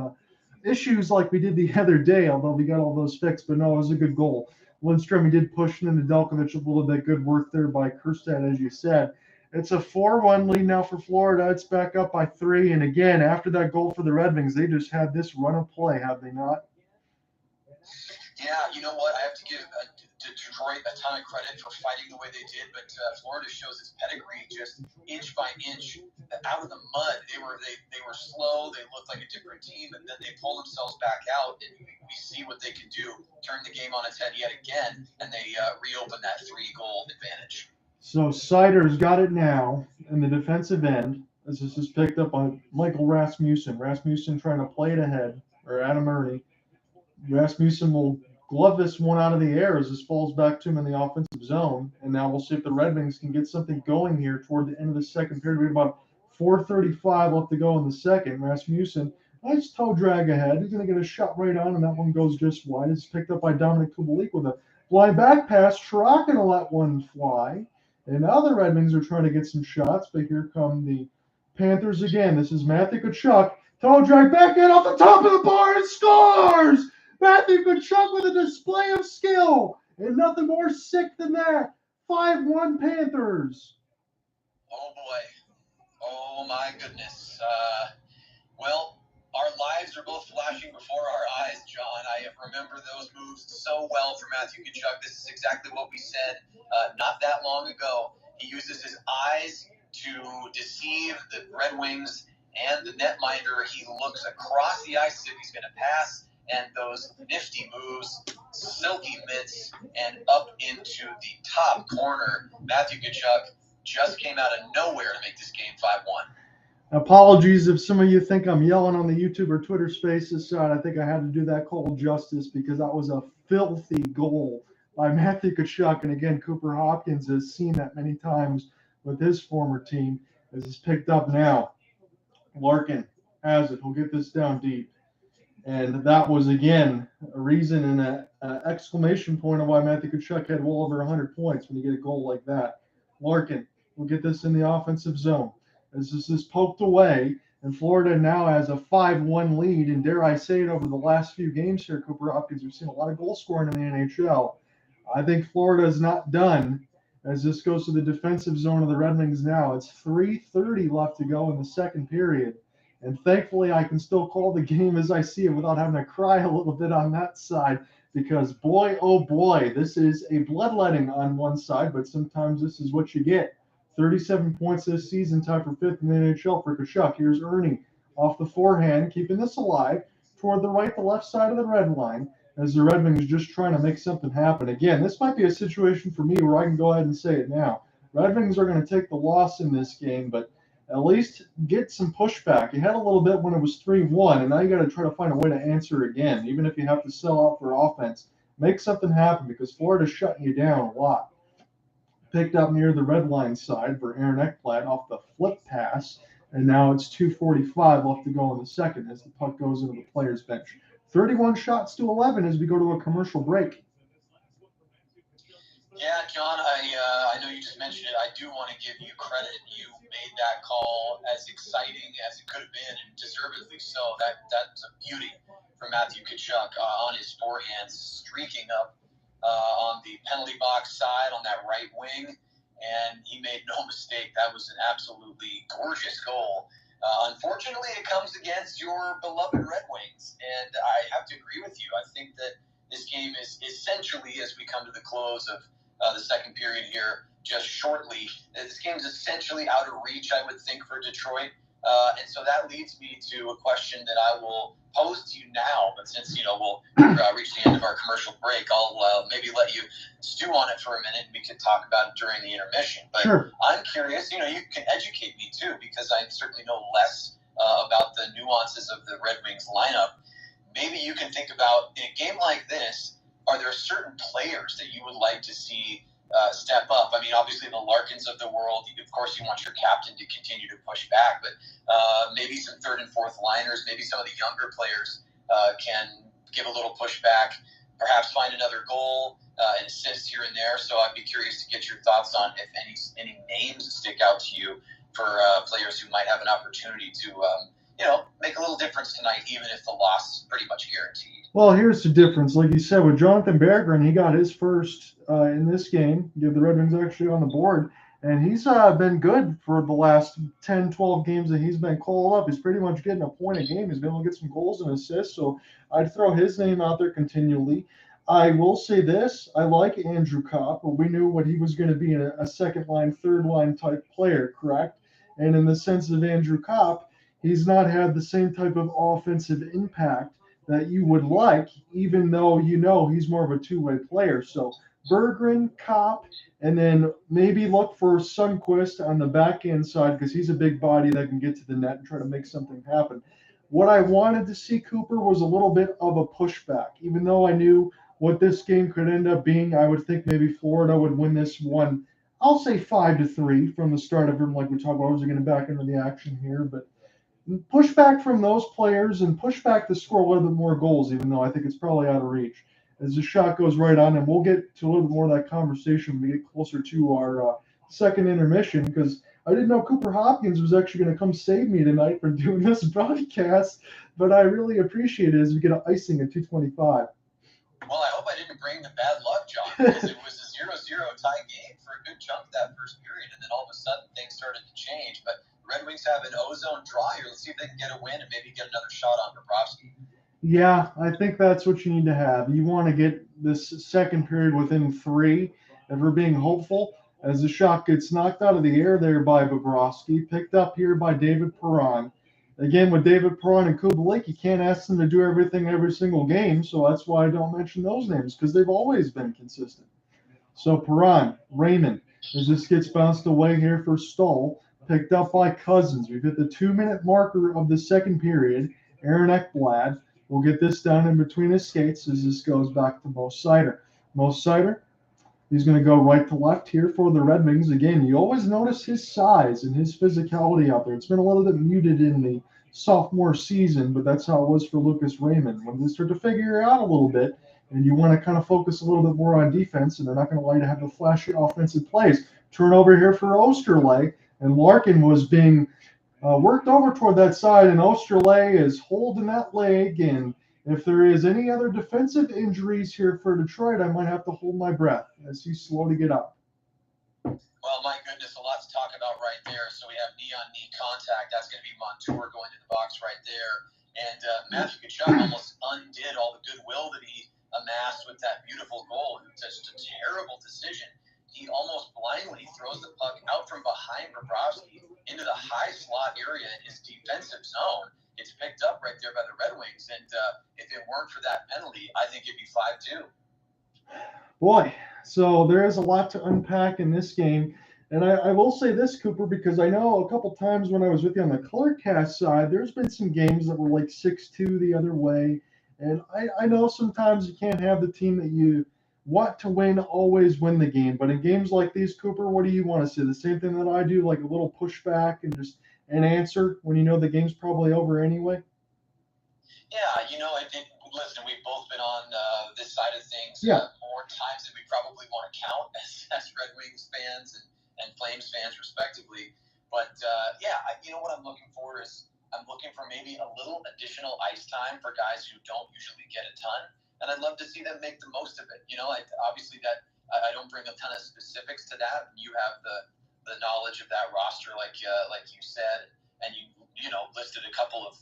issues like we did the other day, although we got all those fixed. But no, it was a good goal. Lindstrom, he did push into Nedeljkovic a little bit. Good work there by Kierstead, as you said. It's a 4-1 lead now for Florida. It's back up by 3. And again, after that goal for the Red Wings, they just had this run of play, have they not? Yeah, you know what? I have to give Detroit a ton of credit for fighting the way they did, but Florida shows its pedigree just inch by inch out of the mud. They were slow. They looked like a different team, and then they pull themselves back out, and we see what they can do. Turn the game on its head yet again, and they reopen that 3-goal advantage. So Sider's got it now in the defensive end, as this is picked up on Michael Rasmussen. Rasmussen trying to play it ahead, or Adam Ernie. Rasmussen will glove this one out of the air as this falls back to him in the offensive zone. And now we'll see if the Red Wings can get something going here toward the end of the second period. We have about 4:35 left to go in the second. Rasmussen, nice toe drag ahead. He's going to get a shot right on, and that one goes just wide. It's picked up by Dominic Kubalik with a fly back pass. Chirac going to let one fly. And now the Red Wings are trying to get some shots, but here come the Panthers again. This is Matthew Tkachuk. Toe drag back in off the top of the bar and scores! Matthew Tkachuk with a display of skill, and nothing more sick than that. 5-1 Panthers. Oh boy. Oh my goodness. Well, our lives are both flashing before our eyes, John. I remember those moves so well for Matthew Tkachuk. This is exactly what we said not that long ago. He uses his eyes to deceive the Red Wings and the netminder. He looks across the ice as if he's going to pass. And those nifty moves, silky mitts, and up into the top corner. Matthew Tkachuk just came out of nowhere to make this game 5-1. Apologies if some of you think I'm yelling on the YouTube or Twitter Spaces side. I think I had to do that call justice because that was a filthy goal by Matthew Tkachuk. And again, Cooper Hopkins has seen that many times with his former team as it's picked up now. Larkin has it. He'll get this down deep. And that was, again, a reason and an exclamation point of why Matthew Tkachuk had well over 100 points when you get a goal like that. Larkin will get this in the offensive zone. As this is poked away, and Florida now has a 5-1 lead. And dare I say it, over the last few games here, Cooper Hopkins, we've seen a lot of goal scoring in the NHL. I think Florida is not done as this goes to the defensive zone of the Red Wings now. It's 3:30 left to go in the second period. And thankfully, I can still call the game as I see it without having to cry a little bit on that side because, boy, oh boy, this is a bloodletting on one side, but sometimes this is what you get. 37 points this season, tied for 5th in the NHL for Tkachuk. Here's Ernie off the forehand, keeping this alive toward the right, the left side of the red line as the Red Wings just trying to make something happen. Again, this might be a situation for me where I can go ahead and say it now. Red Wings are going to take the loss in this game, but at least get some pushback. You had a little bit when it was 3-1, and now you got to try to find a way to answer again, even if you have to sell out for offense. Make something happen because Florida's shutting you down a lot. Picked up near the red line side for Aaron Ekblad off the flip pass, and now it's 2:45 left to go in the second as the puck goes into the players' bench. 31 shots to 11 as we go to a commercial break. Yeah, John, I know you just mentioned it. I do want to give you credit. You made that call as exciting as it could have been, and deservedly so. That's a beauty for Matthew Tkachuk on his forehand, streaking up on the penalty box side on that right wing, and he made no mistake. That was an absolutely gorgeous goal. Unfortunately, it comes against your beloved Red Wings, and I have to agree with you. I think that this game is essentially, as we come to the close of the second period here just shortly, this game is essentially out of reach, I would think, for Detroit. And so that leads me to a question that I will pose to you now. But since, we'll reach the end of our commercial break, I'll maybe let you stew on it for a minute and we can talk about it during the intermission. But sure. I'm curious, you can educate me too, because I certainly know less about the nuances of the Red Wings lineup. Maybe you can think about, in a game like this, are there certain players that you would like to see step up? I mean, obviously the Larkins of the world, of course you want your captain to continue to push back, but maybe some third and fourth liners, maybe some of the younger players can give a little pushback, perhaps find another goal, an assist here and there. So I'd be curious to get your thoughts on if any names stick out to you for players who might have an opportunity to make a little difference tonight, even if the loss is pretty much guaranteed. Well, here's the difference. Like you said, with Jonathan Berggren, he got his first in this game. You have the Red Wings actually on the board. And he's been good for the last 10, 12 games that he's been called up. He's pretty much getting a point a game. He's been able to get some goals and assists. So I'd throw his name out there continually. I will say this: I like Andrew Kopp, but we knew what he was going to be a second line, third line type player, correct? And in the sense of Andrew Kopp, he's not had the same type of offensive impact that you would like, even though you know he's more of a two-way player. So Berggren, Kopp, and then maybe look for Sundquist on the back end side because he's a big body that can get to the net and try to make something happen. What I wanted to see, Cooper, was a little bit of a pushback. Even though I knew what this game could end up being, I would think maybe Florida would win this one. I'll say 5-3 from the start of it, like we talked about. I was going to back into the action here, but push back from those players and push back to score a little bit more goals, even though I think it's probably out of reach. As the shot goes right on, and we'll get to a little bit more of that conversation when we get closer to our second intermission, because I didn't know Cooper Hopkins was actually going to come save me tonight for doing this broadcast, but I really appreciate it as we get an icing at 225. Well, I hope I didn't bring the bad luck, John, because it was a 0-0 tie game for a good chunk of that first period, and then all of a sudden things started to change. But Red Wings have an ozone draw here. Let's see if they can get a win and maybe get another shot on Bobrovsky. Yeah, I think that's what you need to have. You want to get this second period within 3, and we're being hopeful as the shot gets knocked out of the air there by Bobrovsky, picked up here by David Perron. Again, with David Perron and Kubalik, you can't ask them to do everything every single game, so that's why I don't mention those names, because they've always been consistent. So Perron, Raymond, as this gets bounced away here for Stoll, picked up by Cousins. We've hit the 2-minute marker of the second period. Aaron Ekblad will get this down in between his skates as this goes back to Mo Seider. Mo Seider, he's going to go right to left here for the Red Wings. Again, you always notice his size and his physicality out there. It's been a little bit muted in the sophomore season, but that's how it was for Lucas Raymond. When they start to figure it out a little bit, and you want to kind of focus a little bit more on defense, and they're not going to allow you to have the flashy offensive plays. Turnover here for Osterley, and Larkin was being worked over toward that side, and Osterley is holding that leg. And if there is any other defensive injuries here for Detroit, I might have to hold my breath as he's slow to get up. Well, my goodness, a lot to talk about right there. So we have knee-on-knee contact. That's going to be Montour going to the box right there. And Matthew Tkachuk almost undid all the goodwill that he amassed with that beautiful goal. It was just a terrible decision. He almost blindly throws the puck out from behind Bobrovsky into the high slot area in his defensive zone. It's picked up right there by the Red Wings. And if it weren't for that penalty, I think it'd be 5-2. Boy, so there is a lot to unpack in this game. And I will say this, Cooper, because I know a couple times when I was with you on the Colorcast side, there's been some games that were like 6-2 the other way. And I know sometimes you can't have the team that you want to win always win the game. But in games like these, Cooper, what do you want to see? The same thing that I do, like a little pushback and just an answer when you know the game's probably over anyway? Yeah, listen, we've both been on this side of things more times than we probably want to count as Red Wings fans and Flames fans, respectively. But, what I'm looking for is I'm looking for maybe a little additional ice time for guys who don't usually get a ton. And I'd love to see them make the most of it. Obviously that I don't bring a ton of specifics to that. You have the knowledge of that roster, like you said, and you listed a couple of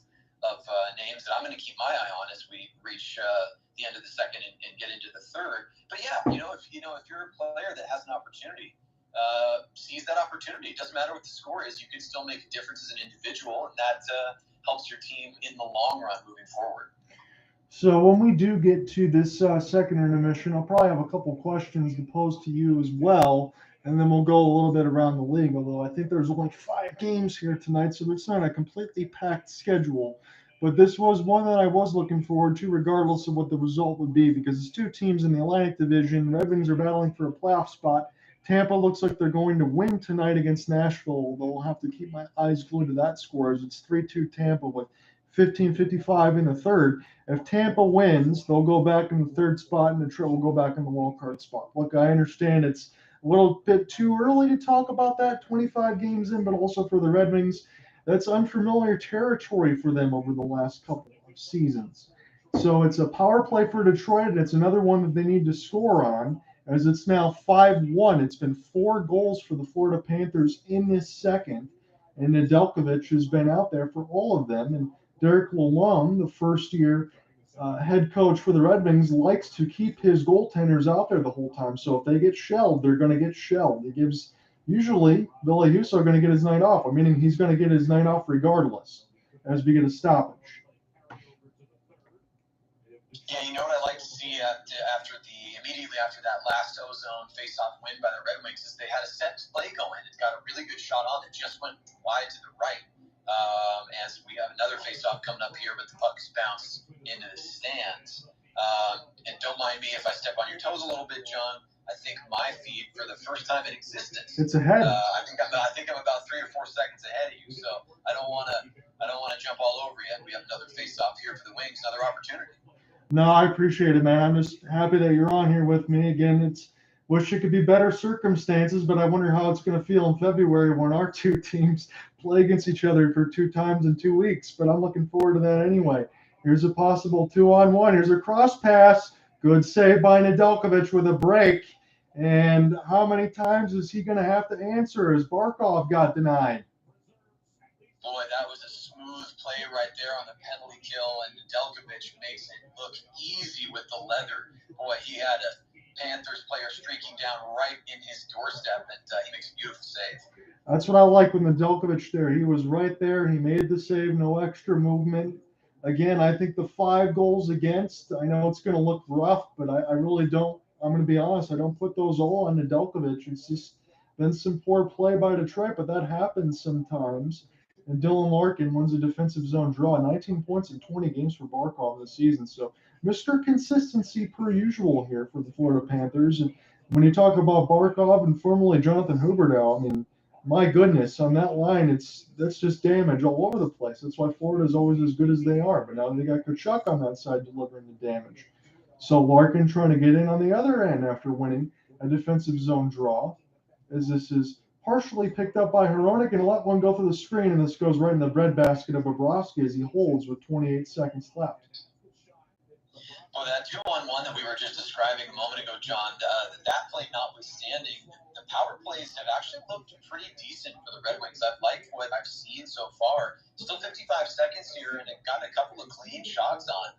names that I'm going to keep my eye on as we reach the end of the second and get into the third. But yeah, if you're a player that has an opportunity, seize that opportunity. It doesn't matter what the score is. You can still make a difference as an individual, and that helps your team in the long run moving forward. So when we do get to this second intermission, I'll probably have a couple questions to pose to you as well, and then we'll go a little bit around the league, although I think there's only 5 games here tonight, so it's not a completely packed schedule. But this was one that I was looking forward to, regardless of what the result would be, because it's 2 teams in the Atlantic Division. Red Wings are battling for a playoff spot. Tampa looks like they're going to win tonight against Nashville, although I'll have to keep my eyes glued to that score as it's 3-2 Tampa with 15:55 in the third. If Tampa wins, they'll go back in the third spot, and Detroit will go back in the wild card spot. Look, I understand it's a little bit too early to talk about that 25 games in, but also for the Red Wings, that's unfamiliar territory for them over the last couple of seasons. So it's a power play for Detroit, and it's another one that they need to score on. as it's now 5-1. It's been 4 goals for the Florida Panthers in this second, and Nedeljkovic has been out there for all of them. And Derek Lalonde, the first-year head coach for the Red Wings, likes to keep his goaltenders out there the whole time. So if they get shelled, they're going to get shelled. He gives usually Ville Husso going to get his night off, meaning he's going to get his night off regardless as we get a stoppage. Yeah, you know what I like to see immediately after that last ozone face-off win by the Red Wings is they had a set play going. It got a really good shot on it, just went wide to the right. As we have another face-off coming up here, but the puck is bounced into the stands. And don't mind me if I step on your toes a little bit, John. I think my feed, for the first time in existence, it's ahead. I think I'm about 3 or 4 seconds ahead of you. So I don't want to jump all over you. We have another face-off here for the Wings, another opportunity. No, I appreciate it, man. I'm just happy that you're on here with me again. Wish it could be better circumstances, but I wonder how it's going to feel in February when our two teams play against each other for 2 times in 2 weeks. But I'm looking forward to that anyway. Here's a possible 2-on-1. Here's a cross pass. Good save by Nedeljkovic with a break. And how many times is he going to have to answer as Barkov got denied? Boy, that was a smooth play right there on the penalty kill, and Nedeljkovic makes it look easy with the leather. Boy, he had a Panthers player streaking down right in his doorstep, and he makes a beautiful save. That's what I like with Nedeljkovic there. He was right there. He made the save, no extra movement. Again, I think the 5 goals against, I know it's going to look rough, but I really don't. I'm going to be honest. I don't put those all on Nedeljkovic. It's just been some poor play by Detroit, but that happens sometimes. And Dylan Larkin wins a defensive zone draw, 19 points in 20 games for Barkov this season. So Mr. Consistency per usual here for the Florida Panthers. And when you talk about Barkov and formerly Jonathan Huberdeau, I mean, my goodness, on that line, that's just damage all over the place. That's why Florida is always as good as they are. But now they got Tkachuk on that side delivering the damage. So Larkin trying to get in on the other end after winning a defensive zone draw, as this is partially picked up by Hronek and let one go through the screen, and this goes right in the breadbasket of Bobrovsky as he holds with 28 seconds left. Well, that 2-on-1 that we were just describing a moment ago, John, that play notwithstanding, the power plays have actually looked pretty decent for the Red Wings. I've liked what I've seen so far. Still 55 seconds here, and it got a couple of clean shots on.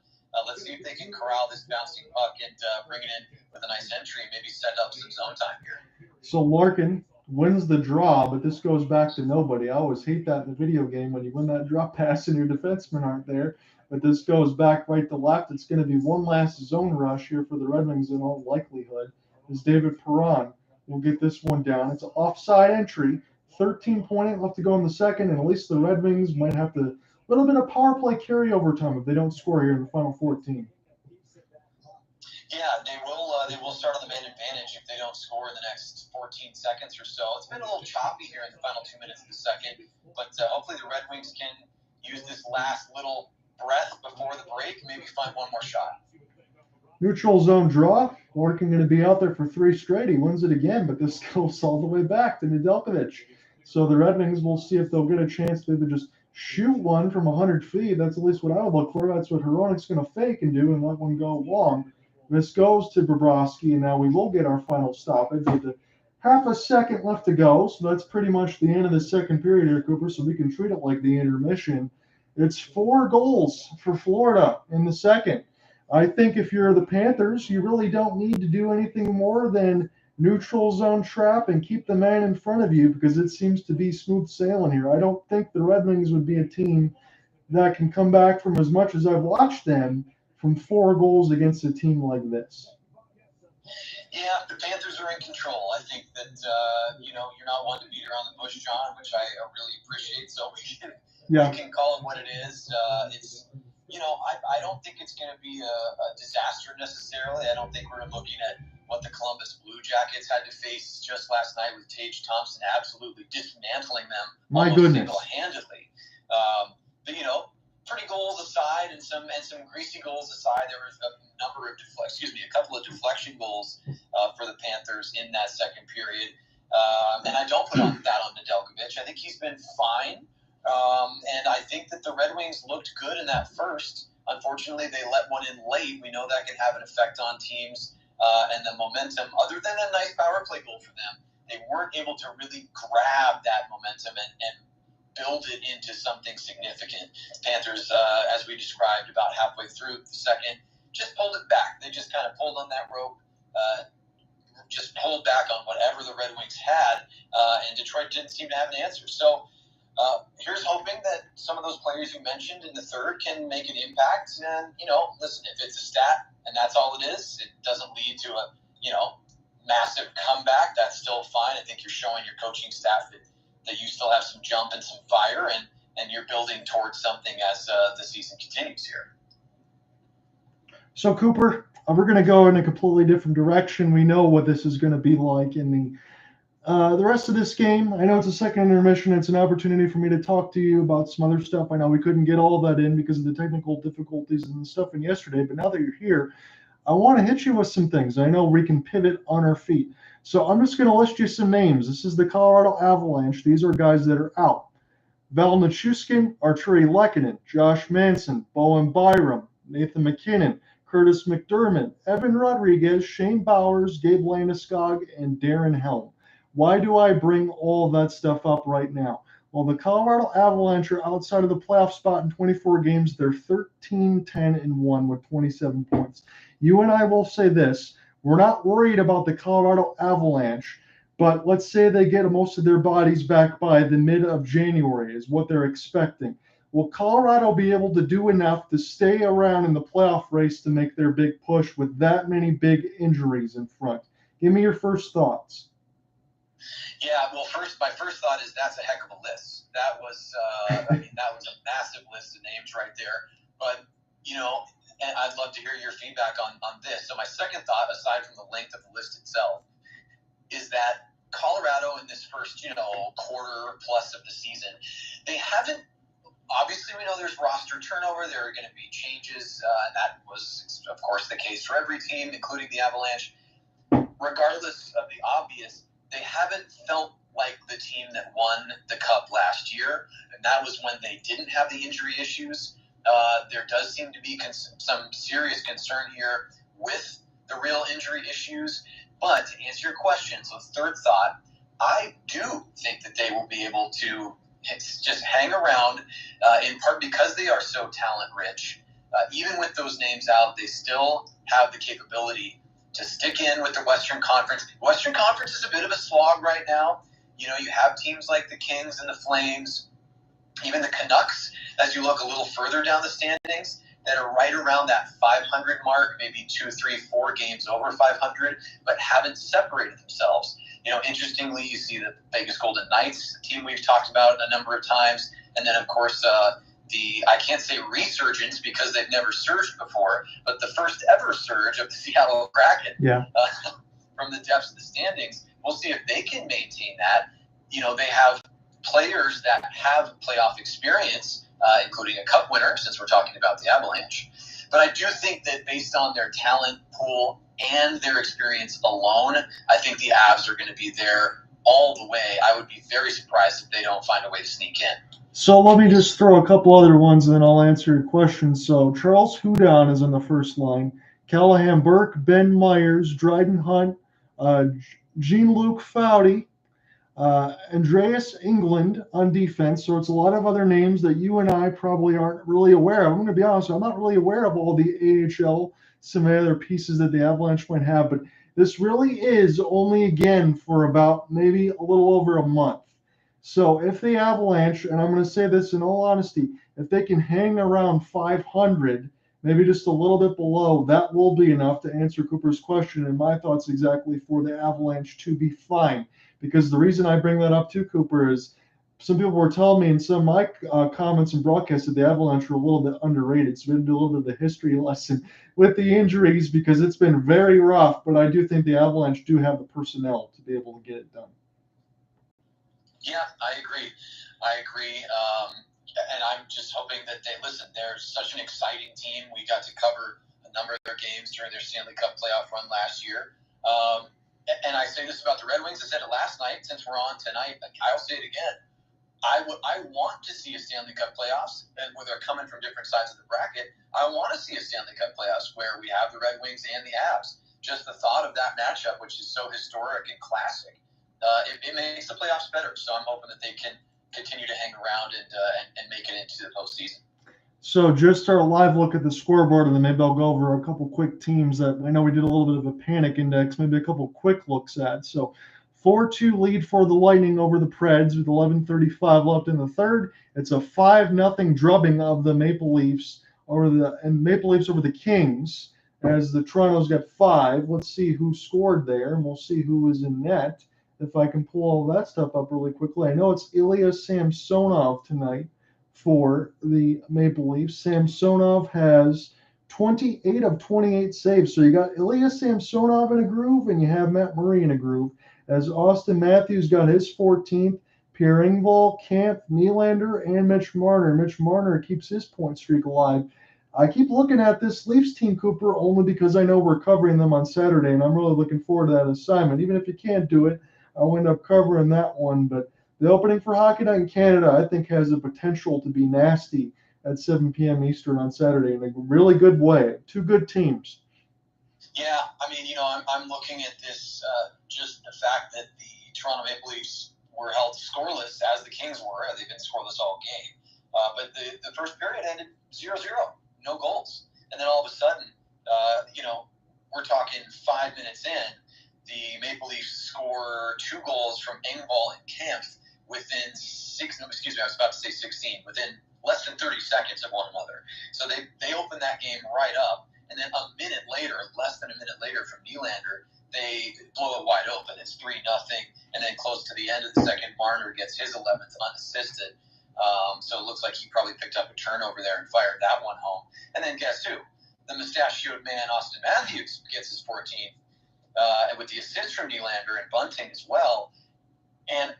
Let's see if they can corral this bouncing puck and bring it in with a nice entry and maybe set up some zone time here. So Larkin wins the draw, but this goes back to nobody. I always hate that in the video game when you win that drop pass and your defensemen aren't there. But this goes back right to left. It's going to be one last zone rush here for the Red Wings in all likelihood, as David Perron will get this one down. It's an offside entry, 13.8 left to go in the second, and at least the Red Wings might have to a little bit of power play carryover time if they don't score here in the final 14. Yeah, they will start on the man advantage if they don't score in the next 14 seconds or so. It's been a little choppy here in the final 2 minutes of the second, but hopefully the Red Wings can use this last little breath before the break, maybe find one more shot. Neutral zone draw. Larkin going to be out there for 3 straight. He wins it again, but this goes all the way back to Nedeljkovic. So the Red Wings will see if they'll get a chance to either just shoot one from 100 feet. That's at least what I would look for. That's what Hronek's going to fake and do and let one go long. This goes to Bobrovsky, and now we will get our final stoppage with half a second left to go. So that's pretty much the end of the second period here, Cooper, so we can treat it like the intermission. It's 4 goals for Florida in the second. I think if you're the Panthers, you really don't need to do anything more than neutral zone trap and keep the man in front of you because it seems to be smooth sailing here. I don't think the Red Wings would be a team that can come back from, as much as I've watched them, from 4 goals against a team like this. Yeah, the Panthers are in control. I think that, you're not one to beat around the bush, John, which I really appreciate. So we can call it what it is. I don't think it's going to be a disaster necessarily. I don't think we're looking at what the Columbus Blue Jackets had to face just last night with Tage Thompson absolutely dismantling them single-handedly. Pretty goals aside and some greasy goals aside, there was a couple of deflection goals for the Panthers in that second period. And I don't put that on Nedeljkovic. I think he's been fine. And I think that the Red Wings looked good in that first. Unfortunately, they let one in late. We know that can have an effect on teams and the momentum, other than a nice power play goal for them, they weren't able to really grab that momentum and build it into something significant. Panthers, as we described, about halfway through the second, just pulled it back. They just kind of pulled on that rope, just pulled back on whatever the Red Wings had, and Detroit didn't seem to have an answer. So here's hoping that some of those players you mentioned in the third can make an impact. And, listen, if it's a stat and that's all it is, it doesn't lead to a, massive comeback, that's still fine. I think you're showing your coaching staff that you still have some jump and some fire, and you're building towards something as the season continues here. So, Cooper, we're going to go in a completely different direction. We know what this is going to be like in the rest of this game. I know it's a second intermission. It's an opportunity for me to talk to you about some other stuff. I know we couldn't get all that in because of the technical difficulties and stuff in yesterday, but now that you're here, I want to hit you with some things. I know we can pivot on our feet. So I'm just going to list you some names. This is the Colorado Avalanche. These are guys that are out. Val Nichushkin, Arturi Lehkonen, Josh Manson, Bowen Byram, Nathan McKinnon, Curtis McDermott, Evan Rodriguez, Shane Bowers, Gabe Landeskog, and Darren Helm. Why do I bring all that stuff up right now? Well, the Colorado Avalanche are outside of the playoff spot in 24 games. They're 13-10-1 with 27 points. You and I will say this. We're not worried about the Colorado Avalanche, but let's say they get most of their bodies back by the mid of January is what they're expecting. Will Colorado be able to do enough to stay around in the playoff race to make their big push with that many big injuries in front? Give me your first thoughts. Yeah, well, my first thought is that's a heck of a list. That was, that was a massive list of names right there. But, and I'd love to hear your feedback on this. So my second thought, aside from the length of the list itself, is that Colorado in this first, quarter plus of the season, they haven't. Obviously, we know there's roster turnover. There are going to be changes. That was, of course, the case for every team, including the Avalanche. Regardless of the obvious, they haven't felt like the team that won the Cup last year, and that was when they didn't have the injury issues. There does seem to be some serious concern here with the real injury issues. But to answer your question, so third thought, I do think that they will be able to just hang around, in part because they are so talent-rich. Even with those names out, they still have the capability to stick in with the Western Conference. Western Conference is a bit of a slog right now. You have teams like the Kings and the Flames, even the Canucks, as you look a little further down the standings, that are right around that 500 mark, maybe 2, 3, 4 games over 500, but haven't separated themselves. Interestingly, you see the Vegas Golden Knights, the team we've talked about a number of times, and then, of course, I can't say resurgence because they've never surged before, but the first ever surge of the Seattle Kraken from the depths of the standings. We'll see if they can maintain that. They have players that have playoff experience, including a Cup winner, since we're talking about the Avalanche. But I do think that based on their talent pool and their experience alone, I think the Avs are going to be there all the way. I would be very surprised if they don't find a way to sneak in. So let me just throw a couple other ones and then I'll answer your question. So Charles Hudon is on the first line. Callahan Burke, Ben Myers, Dryden Hunt, Jean-Luc Foudy, Andreas England on defense. So it's a lot of other names that you and I probably aren't really aware of. I'm going to be honest, I'm not really aware of all the AHL, some other pieces that the Avalanche might have, but this really is only again for about maybe a little over a month. So if the Avalanche, and I'm going to say this in all honesty, if they can hang around 500, maybe just a little bit below, that will be enough to answer Cooper's question and my thoughts exactly for the Avalanche to be fine. Because the reason I bring that up too, Cooper, is some people were telling me in some of my comments and broadcasts that the Avalanche were a little bit underrated. So we're going to do a little bit of the history lesson with the injuries because it's been very rough. But I do think the Avalanche do have the personnel to be able to get it done. Yeah, I agree. And I'm just hoping that they're such an exciting team. We got to cover a number of their games during their Stanley Cup playoff run last year. And I say this about the Red Wings. I said it last night. Since we're on tonight, I'll say it again. I want to see a Stanley Cup playoffs, and where they're coming from different sides of the bracket. I want to see a Stanley Cup playoffs where we have the Red Wings and the Avs. just the thought of that matchup, which is so historic and classic, it makes the playoffs better. So I'm hoping that they can continue to hang around and make it into the postseason. So just our live look at the scoreboard, and then maybe I'll go over a couple quick teams that I know we did a little bit of a panic index, maybe a couple quick looks at. So 4-2 lead for the Lightning over the Preds with 11:35 left in the third. It's a 5-0 drubbing of the Maple Leafs over the Kings, as the Toronto's got 5. Let's see who scored there, and we'll see who was in net. If I can pull all that stuff up really quickly. I know it's Ilya Samsonov tonight for the Maple Leafs. Samsonov has 28 of 28 saves. So you got Ilya Samsonov in a groove, and you have Matt Murray in a groove. As Austin Matthews got his 14th, Pierre Engvall, Camp, Nylander, and Mitch Marner. Mitch Marner keeps his point streak alive. I keep looking at this Leafs team, Cooper, only because I know we're covering them on Saturday, and I'm really looking forward to that assignment. Even if you can't do it, I'll end up covering that one. But the opening for Hockey Night in Canada, I think, has the potential to be nasty at 7 p.m. Eastern on Saturday in a really good way. 2 good teams. Yeah, I mean, I'm looking at this, just the fact that the Toronto Maple Leafs were held scoreless, as the Kings were. They've been scoreless all game. But the first period ended 0-0, no goals. And then all of a sudden, we're talking 5 minutes in, the Maple Leafs score 2 goals from Engvall and Kemp within within less than 30 seconds of one another. So they open that game right up, and then less than a minute later from Nylander, they blow it wide open. It's 3-0, and then close to the end of the second, Marner gets his 11th unassisted. So it looks like he probably picked up a turnover there and fired that one home. And then guess who? The mustachioed man, Austin Matthews, gets his 14th. With the assist from Nylander and Bunting as well. And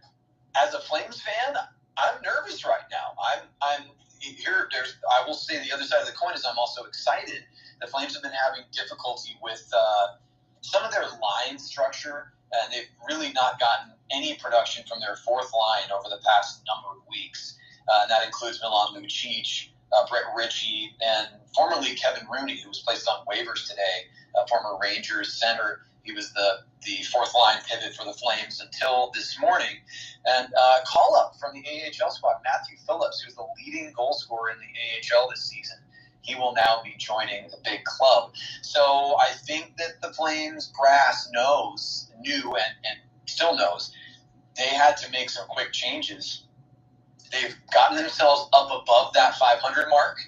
as a Flames fan, I'm nervous right now. I'm here. I will say the other side of the coin is I'm also excited. The Flames have been having difficulty with some of their line structure, and they've really not gotten any production from their fourth line over the past number of weeks. And that includes Milan Lucic, Brett Ritchie, and formerly Kevin Rooney, who was placed on waivers today, former Rangers center. He was the fourth line pivot for the Flames until this morning. And call up from the AHL squad, Matthew Phillips, who's the leading goal scorer in the AHL this season. He will now be joining the big club. So I think that the Flames brass knew and still knows they had to make some quick changes. They've gotten themselves up above that 500 mark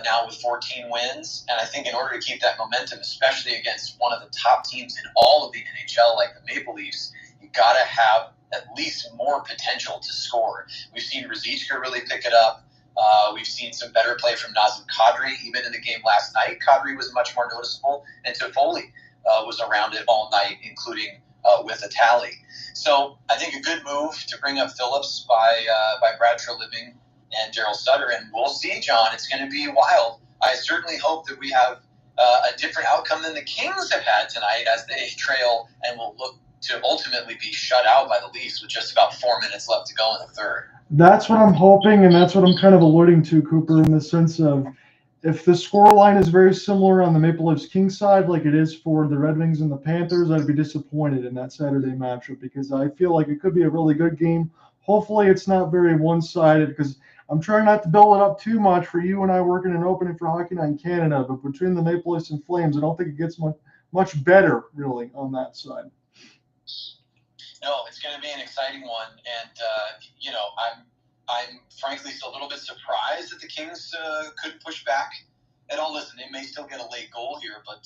now with 14 wins. And I think in order to keep that momentum, especially against one of the top teams in all of the NHL, like the Maple Leafs, you got to have at least more potential to score. We've seen Ruzicka really pick it up. We've seen some better play from Nazem Kadri. Even in the game last night, Kadri was much more noticeable. And Toffoli was around it all night, including with a tally. So I think a good move to bring up Phillips by Brad Treliving and Daryl Sutter. And we'll see, John. It's going to be wild. I certainly hope that we have a different outcome than the Kings have had tonight as they trail and will look to ultimately be shut out by the Leafs with just about 4 minutes left to go in the third. That's what I'm hoping, and that's what I'm kind of alluding to, Cooper, in the sense of if the scoreline is very similar on the Maple Leafs Kings side like it is for the Red Wings and the Panthers, I'd be disappointed in that Saturday matchup because I feel like it could be a really good game. Hopefully it's not very one-sided because I'm trying not to build it up too much for you and I working an opening for Hockey Night in Canada, but between the Maple Leafs and Flames, I don't think it gets much better, really, on that side. No, it's going to be an exciting one, and I'm frankly a little bit surprised that the Kings could push back at all. Listen, they may still get a late goal here, but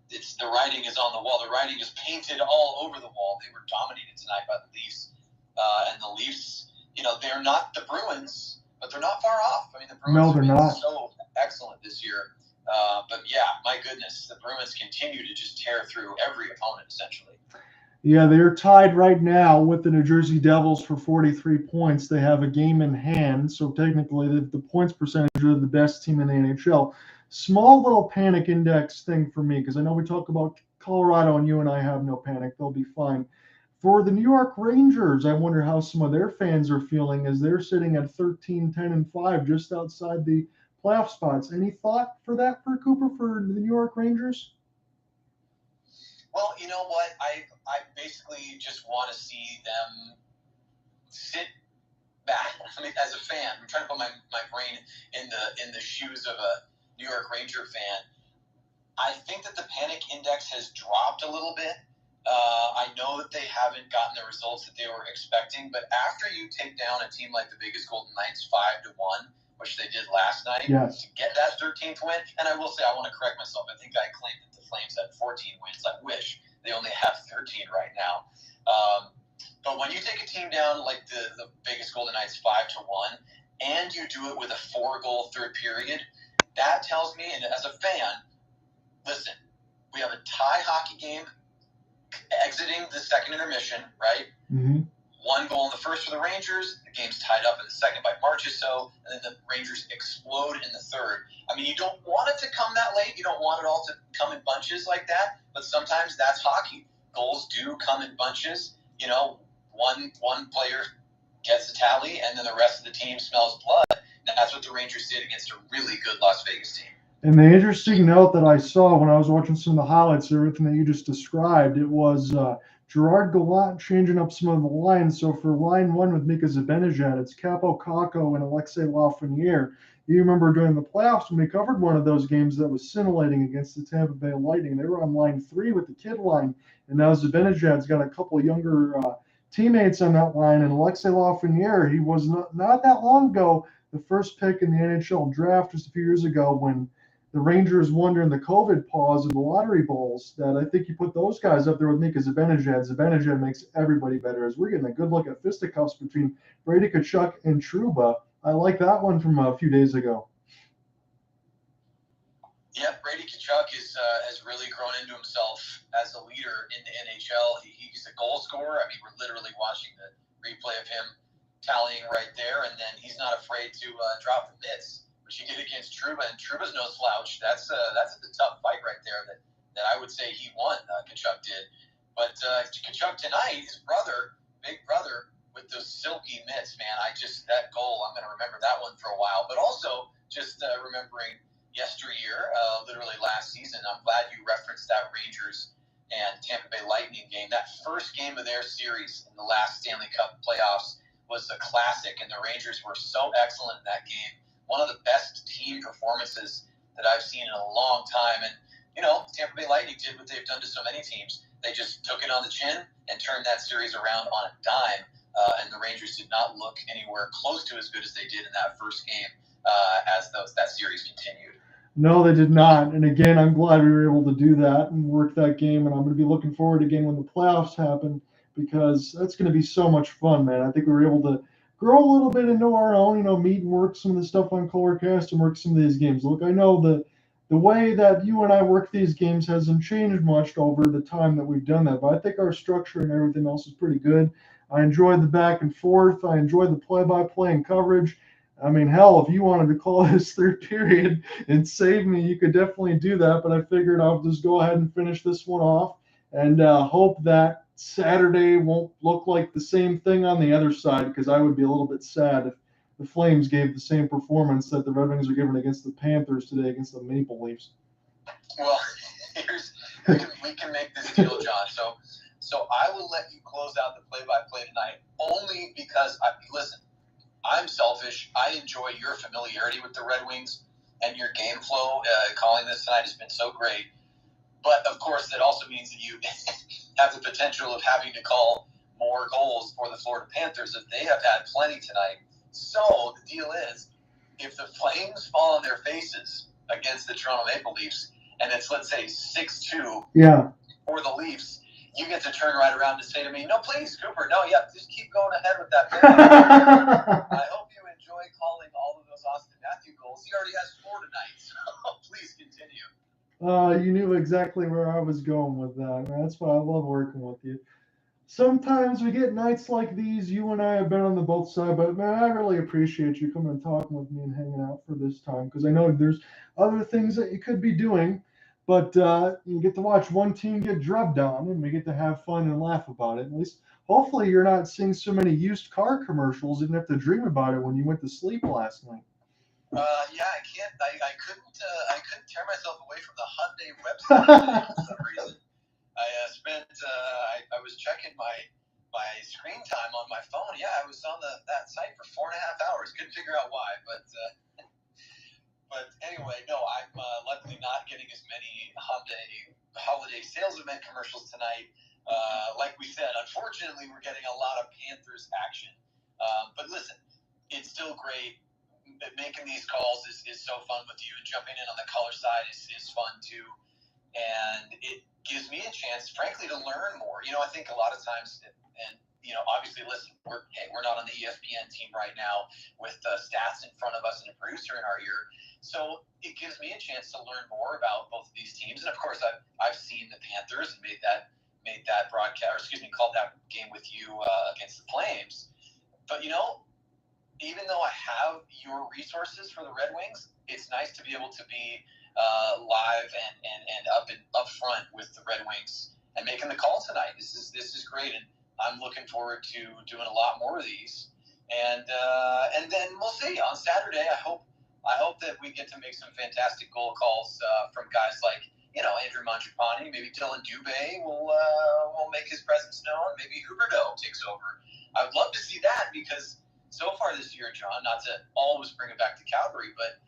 the writing is on the wall. The writing is painted all over the wall. They were dominated tonight by the Leafs, and the Leafs, they're not the Bruins, but they're not far off. I mean, the Bruins have been so excellent this year. But yeah, my goodness, the Bruins continue to just tear through every opponent essentially. Yeah, they're tied right now with the New Jersey Devils for 43 points. They have a game in hand, so technically the points percentage are the best team in the NHL. Small little panic index thing for me, because I know we talk about Colorado and you and I have no panic. They'll be fine. For the New York Rangers, I wonder how some of their fans are feeling as they're sitting at 13, 10, and 5 just outside the playoff spots. Any thought for that for Cooper for the New York Rangers? Well, you know what? I basically just want to see them sit back. I mean, as a fan, I'm trying to put my brain in the shoes of a New York Ranger fan. I think that the panic index has dropped a little bit. I know that they haven't gotten the results that they were expecting, but after you take down a team like the Vegas Golden Knights 5-1, which they did last night, Yes. to get that 13th win, and I will say, I want to correct myself. I think I claimed that the Flames had 14 wins. I wish they only have 13 right now. But when you take a team down like the Vegas Golden Knights 5-1, and you do it with a 4-goal third period, that tells me, and as a fan, listen, we have a tie hockey game exiting the second intermission, right? Mm-hmm. 1 goal in the first for the Rangers. The game's tied up in the second by Marchessault, and then the Rangers explode in the third. I mean, you don't want it to come that late. You don't want it all to come in bunches like that, but sometimes that's hockey. Goals do come in bunches. You know, one player gets a tally, and then the rest of the team smells blood. And that's what the Rangers did against a really good Las Vegas team. And the interesting note that I saw when I was watching some of the highlights, everything that you just described, it was Gerard Gallant changing up some of the lines. So for line one with Mika Zibanejad, it's Capo Kakko and Alexei Lafreniere. You remember during the playoffs when we covered one of those games that was scintillating against the Tampa Bay Lightning. They were on line 3 with the kid line, and now Zibanejad's got a couple of younger teammates on that line. And Alexei Lafreniere, he was not that long ago the first pick in the NHL draft just a few years ago when the Rangers won during the COVID pause of the lottery bowls. That I think you put those guys up there with Mika Zibanejad. Zibanejad makes everybody better as we're getting a good look at fisticuffs between Brady Tkachuk and Trouba. I like that one from a few days ago. Yeah, Brady Tkachuk has really grown into himself as a leader in the NHL. He's a goal scorer. I mean, we're literally watching the replay of him tallying right there, and then he's not afraid to drop the mitts, which he did against Trouba, and Trouba's no slouch. That's a tough fight right there that I would say he won. Tkachuk did, but Tkachuk tonight, his brother, big brother, with those silky mitts, man. That goal, I'm going to remember that one for a while. But also just remembering yesteryear, literally last season. I'm glad you referenced that Rangers and Tampa Bay Lightning game. That first game of their series in the last Stanley Cup playoffs was a classic, and the Rangers were so excellent in that game. One of the best team performances that I've seen in a long time. And, you know, Tampa Bay Lightning did what they've done to so many teams. They just took it on the chin and turned that series around on a dime. And the Rangers did not look anywhere close to as good as they did in that first game as that series continued. No, they did not. And again, I'm glad we were able to do that and work that game. And I'm going to be looking forward again when the playoffs happen because that's going to be so much fun, man. I think we were able to grow a little bit into our own, meet and work some of the stuff on Colorcast and work some of these games. Look, I know the way that you and I work these games hasn't changed much over the time that we've done that, but I think our structure and everything else is pretty good. I enjoy the back and forth. I enjoy the play-by-play and coverage. I mean, hell, if you wanted to call this third period and save me, you could definitely do that, but I figured I'll just go ahead and finish this one off and hope that Saturday won't look like the same thing on the other side, because I would be a little bit sad if the Flames gave the same performance that the Red Wings are giving against the Panthers today against the Maple Leafs. Well, we can make this deal, John. So I will let you close out the play-by-play tonight only because, listen, I'm selfish. I enjoy your familiarity with the Red Wings and your game flow. Calling this tonight has been so great. But, of course, that also means that you have the potential of having to call more goals for the Florida Panthers if they have had plenty tonight. So the deal is, if the Flames fall on their faces against the Toronto Maple Leafs, and it's, let's say, 6-2 for the Leafs, you get to turn right around and say to me, no, please, Cooper, no, just keep going ahead with that. I hope you enjoy calling all of those Austin Matthews goals. He already has 4 tonight, so please continue. You knew exactly where I was going with that, man. That's why I love working with you. Sometimes we get nights like these. You and I have been on the both sides, but man, I really appreciate you coming and talking with me and hanging out for this time, because I know there's other things that you could be doing, but you get to watch one team get drubbed on, and we get to have fun and laugh about it. At least, hopefully, you're not seeing so many used car commercials. You didn't have to dream about it when you went to sleep last night. Yeah, I can't. I couldn't tear myself away from the Hyundai website for some reason. I was checking my screen time on my phone. Yeah, I was on that site for 4.5 hours. Couldn't figure out why, but anyway, no, I'm luckily not getting as many holiday sales event commercials tonight. Like we said, unfortunately, we're getting a lot of Panthers action. But listen, it's still great. Making these calls is so fun with you, and jumping in on the color side is fun too. And it gives me a chance, frankly, to learn more. I think a lot of times, and obviously, listen, we're not on the ESPN team right now with stats in front of us and a producer in our ear. So it gives me a chance to learn more about both of these teams. And of course, I've seen the Panthers and made that broadcast, called that game with you against the Flames. But even though I have your resources for the Red Wings, it's nice to be able to be live and up front with the Red Wings and making the call tonight. This is great, and I'm looking forward to doing a lot more of these. And then we'll see on Saturday. I hope that we get to make some fantastic goal calls from guys like Andrew Mangiapane. Maybe Dylan Dubé will make his presence known. Maybe Huberdeau takes over. I would love to see that because so far this year, John, not to always bring it back to Calgary, but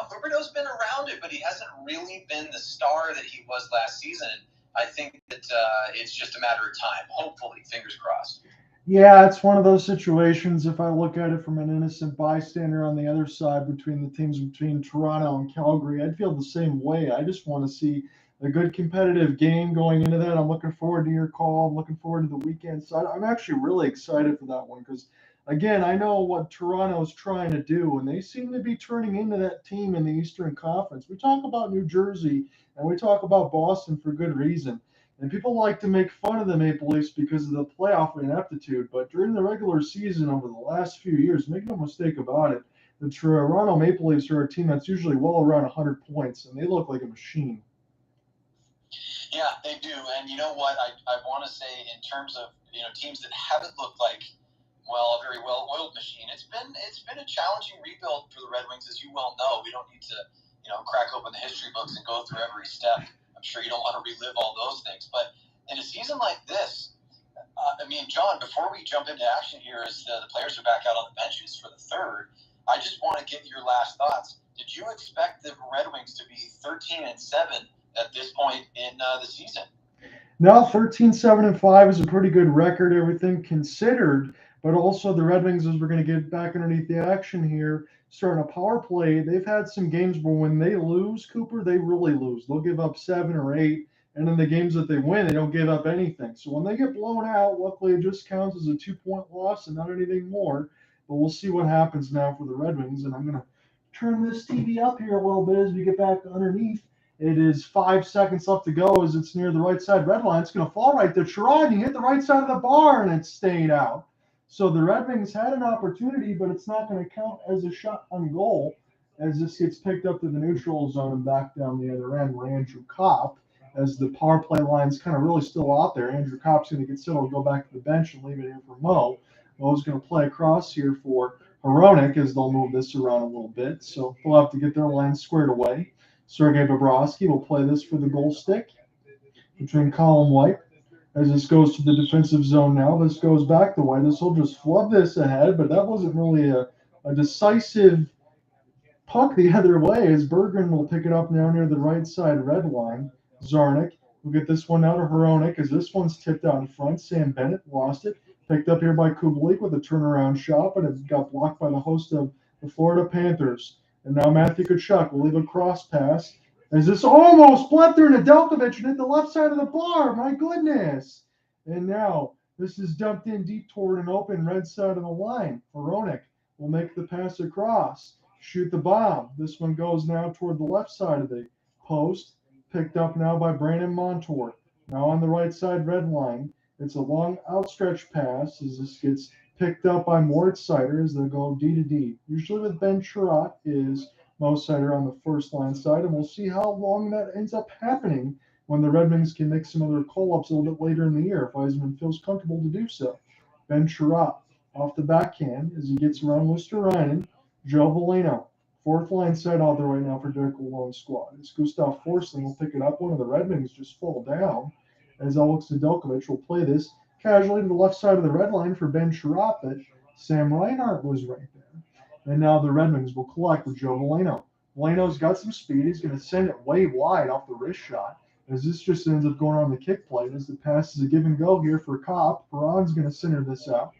Huberdeau's been around it, but he hasn't really been the star that he was last season. I think that it's just a matter of time. Hopefully, fingers crossed. Yeah, it's one of those situations. If I look at it from an innocent bystander on the other side between the teams between Toronto and Calgary, I'd feel the same way. I just want to see a good competitive game going into that. I'm looking forward to your call. I'm looking forward to the weekend. So I'm actually really excited for that one because, again, I know what Toronto's trying to do, and they seem to be turning into that team in the Eastern Conference. We talk about New Jersey and we talk about Boston for good reason. And people like to make fun of the Maple Leafs because of the playoff ineptitude. But during the regular season over the last few years, make no mistake about it, the Toronto Maple Leafs are a team that's usually well around 100 points, and they look like a machine. Yeah, they do. And you know what? I want to say in terms of teams that haven't looked like a very well-oiled machine, it's been a challenging rebuild for the Red Wings, as you well know. We don't need to crack open the history books and go through every step. I'm sure you don't want to relive all those things. But in a season like this, John, before we jump into action here, as the players are back out on the benches for the third, I just want to get your last thoughts. Did you expect the Red Wings to be 13-7 at this point in the season? No, 13-7-5 is a pretty good record, everything considered. But also the Red Wings, as we're going to get back underneath the action here, starting a power play, they've had some games where when they lose, Cooper, they really lose. They'll give up 7 or 8, and in the games that they win, they don't give up anything. So when they get blown out, luckily it just counts as a 2-point loss and not anything more. But we'll see what happens now for the Red Wings, and I'm going to turn this TV up here a little bit as we get back underneath. It is 5 seconds left to go as it's near the right side red line. It's going to fall right there. Sherrod, you hit the right side of the bar, and it stayed out. So the Red Wings had an opportunity, but it's not going to count as a shot on goal as this gets picked up to the neutral zone and back down the other end where Andrew Kopp, as the power play line's kind of really still out there. Andrew Kopp's going to get settled, go back to the bench and leave it here for Mo. Mo's going to play across here for Hronek as they'll move this around a little bit. So they'll have to get their line squared away. Sergei Bobrovsky will play this for the goal stick between Colin White. As this goes to the defensive zone now, this goes back to White. This will just flub this ahead, but that wasn't really a decisive puck the other way as Berggren will pick it up now near the right side red line. Zarnik will get this one out of Hronek as this one's tipped out in front. Sam Bennett lost it. Picked up here by Kubalik with a turnaround shot, but it got blocked by the host of the Florida Panthers. And now Matthew Tkachuk will leave a cross pass as this almost bled through Nedeljkovic and hit the left side of the bar. My goodness. And now this is dumped in deep toward an open red side of the line. Hronek will make the pass across. Shoot the bomb. This one goes now toward the left side of the post. Picked up now by Brandon Montour. Now on the right side red line. It's a long outstretched pass as this gets picked up by Moritz Seider as they go D to D. Usually with Ben Sherratt is Mo Seider on the first line side, and we'll see how long that ends up happening when the Red Wings can make some other call-ups a little bit later in the year if Yzerman feels comfortable to do so. Ben Sherratt off the backhand as he gets around Luostarinen. Joe Veleno, fourth line side out there right now for Derek Lalonde's squad. As Gustav Forsling will pick it up. One of the Red Wings just fall down. as Alex Nedeljkovic will play this casually to the left side of the red line for Ben Sherratt, but Sam Reinhart was right there. And now the Red Wings will collect with Joe Veleno. Veleno's got some speed. He's going to send it way wide off the wrist shot, as this just ends up going on the kick plate as the pass is a give and go here for Kopp. Perron's going to center this out.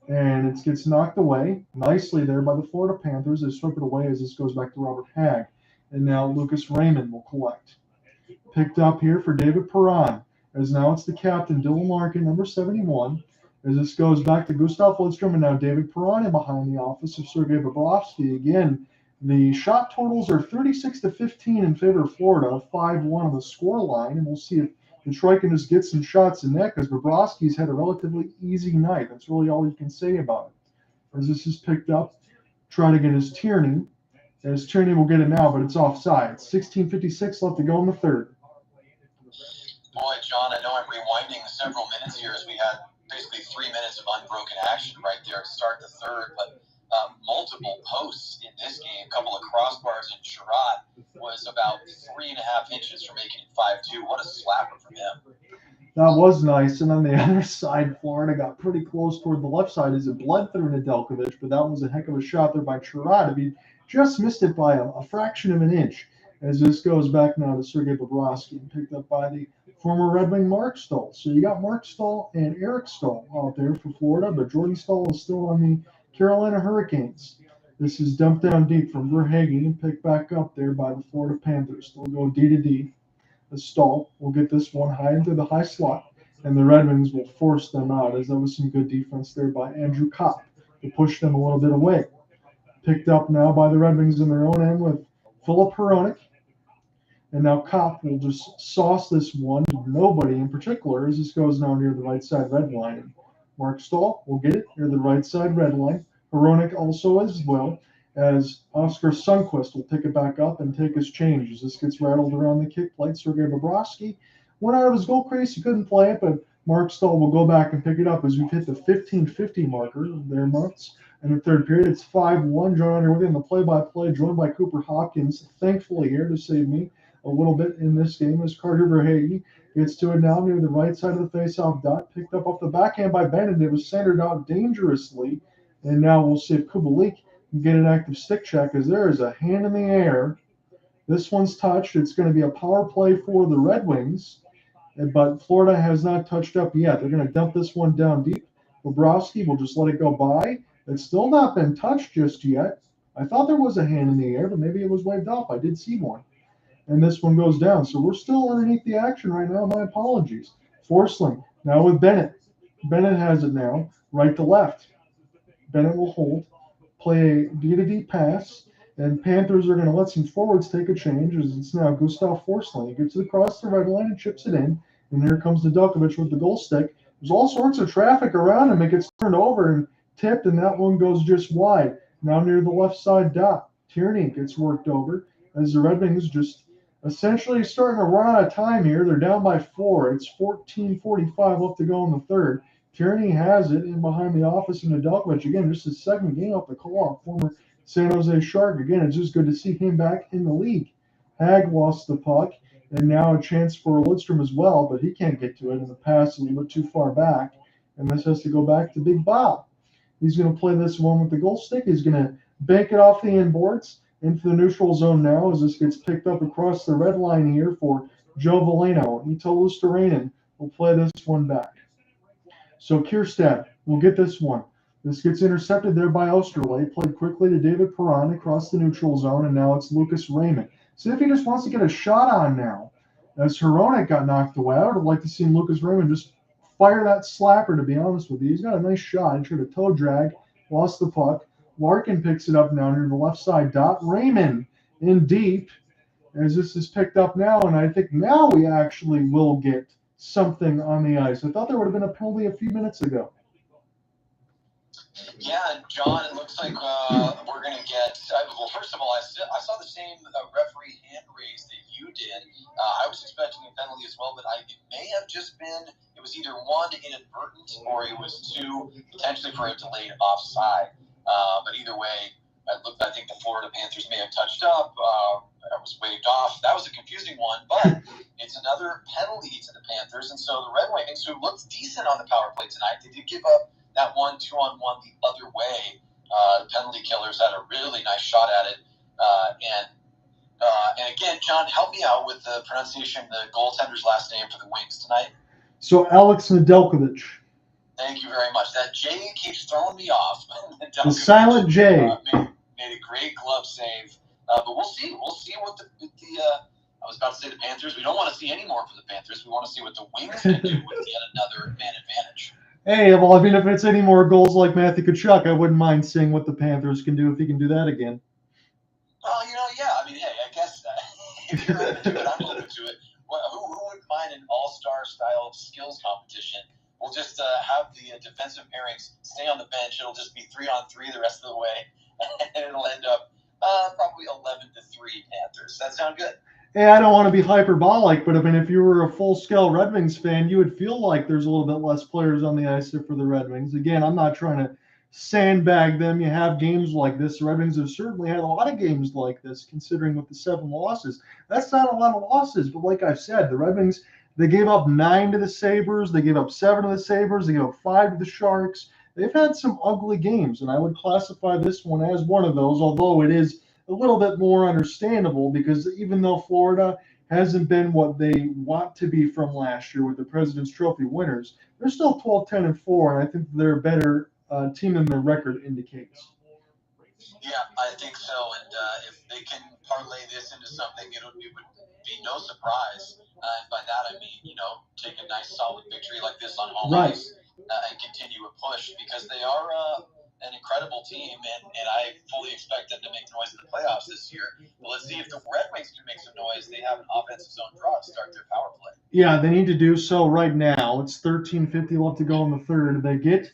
And it gets knocked away nicely there by the Florida Panthers. They strip it away as this goes back to Robert Hagg. And now Lucas Raymond will collect. Picked up here for David Perron, as now it's the captain, Dylan Larkin, number 71. As this goes back to Gustav Lidstrom, and now David Perron in behind the office of Sergei Bobrovsky. Again, the shot totals are 36-15 in favor of Florida, 5-1 on the score line, and we'll see if Detroit can just get some shots in net, because Bobrovsky's had a relatively easy night. That's really all you can say about it. As this is picked up, trying to get his Tierney. As Tierney will get it now, but it's offside. 16:56 left to go in the third. Boy, John, I know I'm rewinding several minutes here as we had basically 3 minutes of unbroken action right there to start the third, but multiple posts in this game, a couple of crossbars, and Sherratt was about 3.5 inches from making it 5-2. What a slapper from him. That was nice. And on the other side, Florida got pretty close toward the left side as it bled through Nedeljkovic, but that was a heck of a shot there by Sherratt. If he just missed it by a fraction of an inch, as this goes back now to Sergei Bobrovsky, picked up by the former Red Wing Mark Stahl. So you got Mark Stahl and Eric Stahl out there for Florida, but Jordan Stahl is still on the Carolina Hurricanes. This is dumped down deep from Verhaeghe and picked back up there by the Florida Panthers. They'll go D to D. The Stahl will get this one high into the high slot, and the Red Wings will force them out, as that was some good defense there by Andrew Kopp to push them a little bit away. Picked up now by the Red Wings in their own end with Philip Hronek. And now Kopp will just sauce this one to nobody in particular as this goes now near the right side red line. And Mark Stahl will get it near the right side red line. Hronek also as well, as Oscar Sundqvist will pick it back up and take his change as this gets rattled around the kick plate. Sergei Bobrovsky went out of his goal crease. He couldn't play it, but Mark Stahl will go back and pick it up as we've hit the 15:50 marker there, months. In the third period, it's 5-1. John here within the play-by-play, joined by Cooper Hopkins, thankfully here to save me a little bit in this game as Carter Verhaeghe gets to it now near the right side of the faceoff dot, picked up off the backhand by Bennett. It was centered out dangerously, and now we'll see if Kubalik can get an active stick check as there is a hand in the air. This one's touched. It's going to be a power play for the Red Wings, but Florida has not touched up yet. They're going to dump this one down deep. Bobrovsky will just let it go by. It's still not been touched just yet. I thought there was a hand in the air, but maybe it was waved off. I did see one. And this one goes down. So we're still underneath the action right now. My apologies. Forsling now with Bennett. Bennett has it now, right to left. Bennett will hold, play a D-to-D pass, and Panthers are going to let some forwards take a change as it's now Gustav Forsling. He gets it across the red line and chips it in. And here comes Nedeljkovic with the goal stick. There's all sorts of traffic around him. It gets turned over and tipped, and that one goes just wide. Now near the left side dot. Tierney gets worked over as the Red Wings just essentially starting to run out of time here. They're down by 4. It's 14:45 left to go in the third. Tierney has it in behind the office of Nedeljkovic. Again, just his second game off the call-off. Former San Jose Shark. Again, it's just good to see him back in the league. Hagg lost the puck, and now a chance for Lidstrom as well, but he can't get to it, and the pass is a little bit too far back, and this has to go back to Big Bob. He's going to play this one with the goal stick. He's going to bank it off the inboards into the neutral zone now as this gets picked up across the red line here for Joe Veleno. Ito Luosterainen will play this one back. So Kierstad will get this one. This gets intercepted there by Osterway. Played quickly to David Perron across the neutral zone, and now it's Lucas Raymond. See if he just wants to get a shot on now. As Hronek got knocked away, I would have liked to see Lucas Raymond just fire that slapper, to be honest with you. He's got a nice shot. He tried a toe drag, lost the puck. Larkin picks it up now near the left side dot. Raymond in deep as this is picked up now, and I think now we actually will get something on the ice. I thought there would have been a penalty a few minutes ago. Yeah, John, it looks like we're going to get well, first of all, I saw the same referee hand raise that you did. I was expecting a penalty as well, but it may have just been, it was either one, inadvertent, or it was two, potentially for a delayed offside. But either way, I think the Florida Panthers may have touched up. was waved off. That was a confusing one, but it's another penalty to the Panthers. And so the Red Wings, who looked decent on the power play tonight, they did give up that 1-2-on-1 the other way. The penalty killers had a really nice shot at it. And again, John, help me out with the pronunciation, the goaltender's last name for the Wings tonight. So Alex Nedeljkovic. Thank you very much. That J keeps throwing me off. The silent J. Made a great glove save. But we'll see. We'll see what the I was about to say the Panthers. We don't want to see any more from the Panthers. We want to see what the Wings can do with yet another man advantage. Hey, well, I mean, if it's any more goals like Matthew Tkachuk, I wouldn't mind seeing what the Panthers can do if he can do that again. Well, yeah. I mean, hey, I guess if you're open to it, I'm open to it. Well, who wouldn't mind an all-star style skills competition? We'll just have the defensive pairings stay on the bench. It'll just be 3-on-3 the rest of the way, and it'll end up probably 11-3 Panthers. Does that sound good? Hey, I don't want to be hyperbolic, but I mean, if you were a full-scale Red Wings fan, you would feel like there's a little bit less players on the ice for the Red Wings. Again, I'm not trying to sandbag them. You have games like this. The Red Wings have certainly had a lot of games like this, considering with the 7 losses. That's not a lot of losses, but like I said, the Red Wings, they gave up 9 to the Sabres. They gave up 7 to the Sabres. They gave up 5 to the Sharks. They've had some ugly games, and I would classify this one as one of those, although it is a little bit more understandable because even though Florida hasn't been what they want to be from last year with the President's Trophy winners, they're still 12-10-4, and I think they're a better team than their record indicates. Yeah, I think so. And if they can parlay this into something, it would be no surprise. And by that, I mean, take a nice solid victory like this on home ice and continue a push because they are an incredible team, and I fully expect them to make noise in the playoffs this year. But let's see if the Red Wings can make some noise. They have an offensive zone draw to start their power play. Yeah, they need to do so right now. It's 13:50 left to go in the third. They get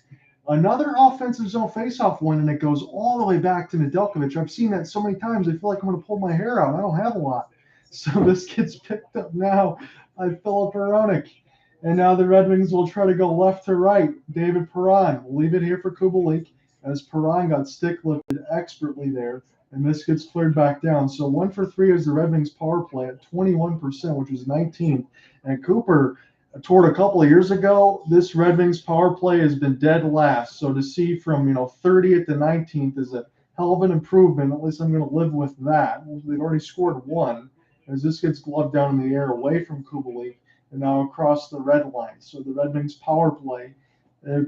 another offensive zone faceoff win, and it goes all the way back to Nedeljkovic. I've seen that so many times, I feel like I'm going to pull my hair out. I don't have a lot. So this gets picked up now by Filip Hronek. And now the Red Wings will try to go left to right. David Perron will leave it here for Kubalik as Perron got stick lifted expertly there. And this gets cleared back down. So 1 for 3 is the Red Wings power play at 21%, which is 19th. And Cooper, toward a couple of years ago, this Red Wings power play has been dead last. So to see from 30th to 19th is a hell of an improvement. At least I'm going to live with that. They've already scored 1 as this gets gloved down in the air away from Kubalik and now across the red line. So the Red Wings power play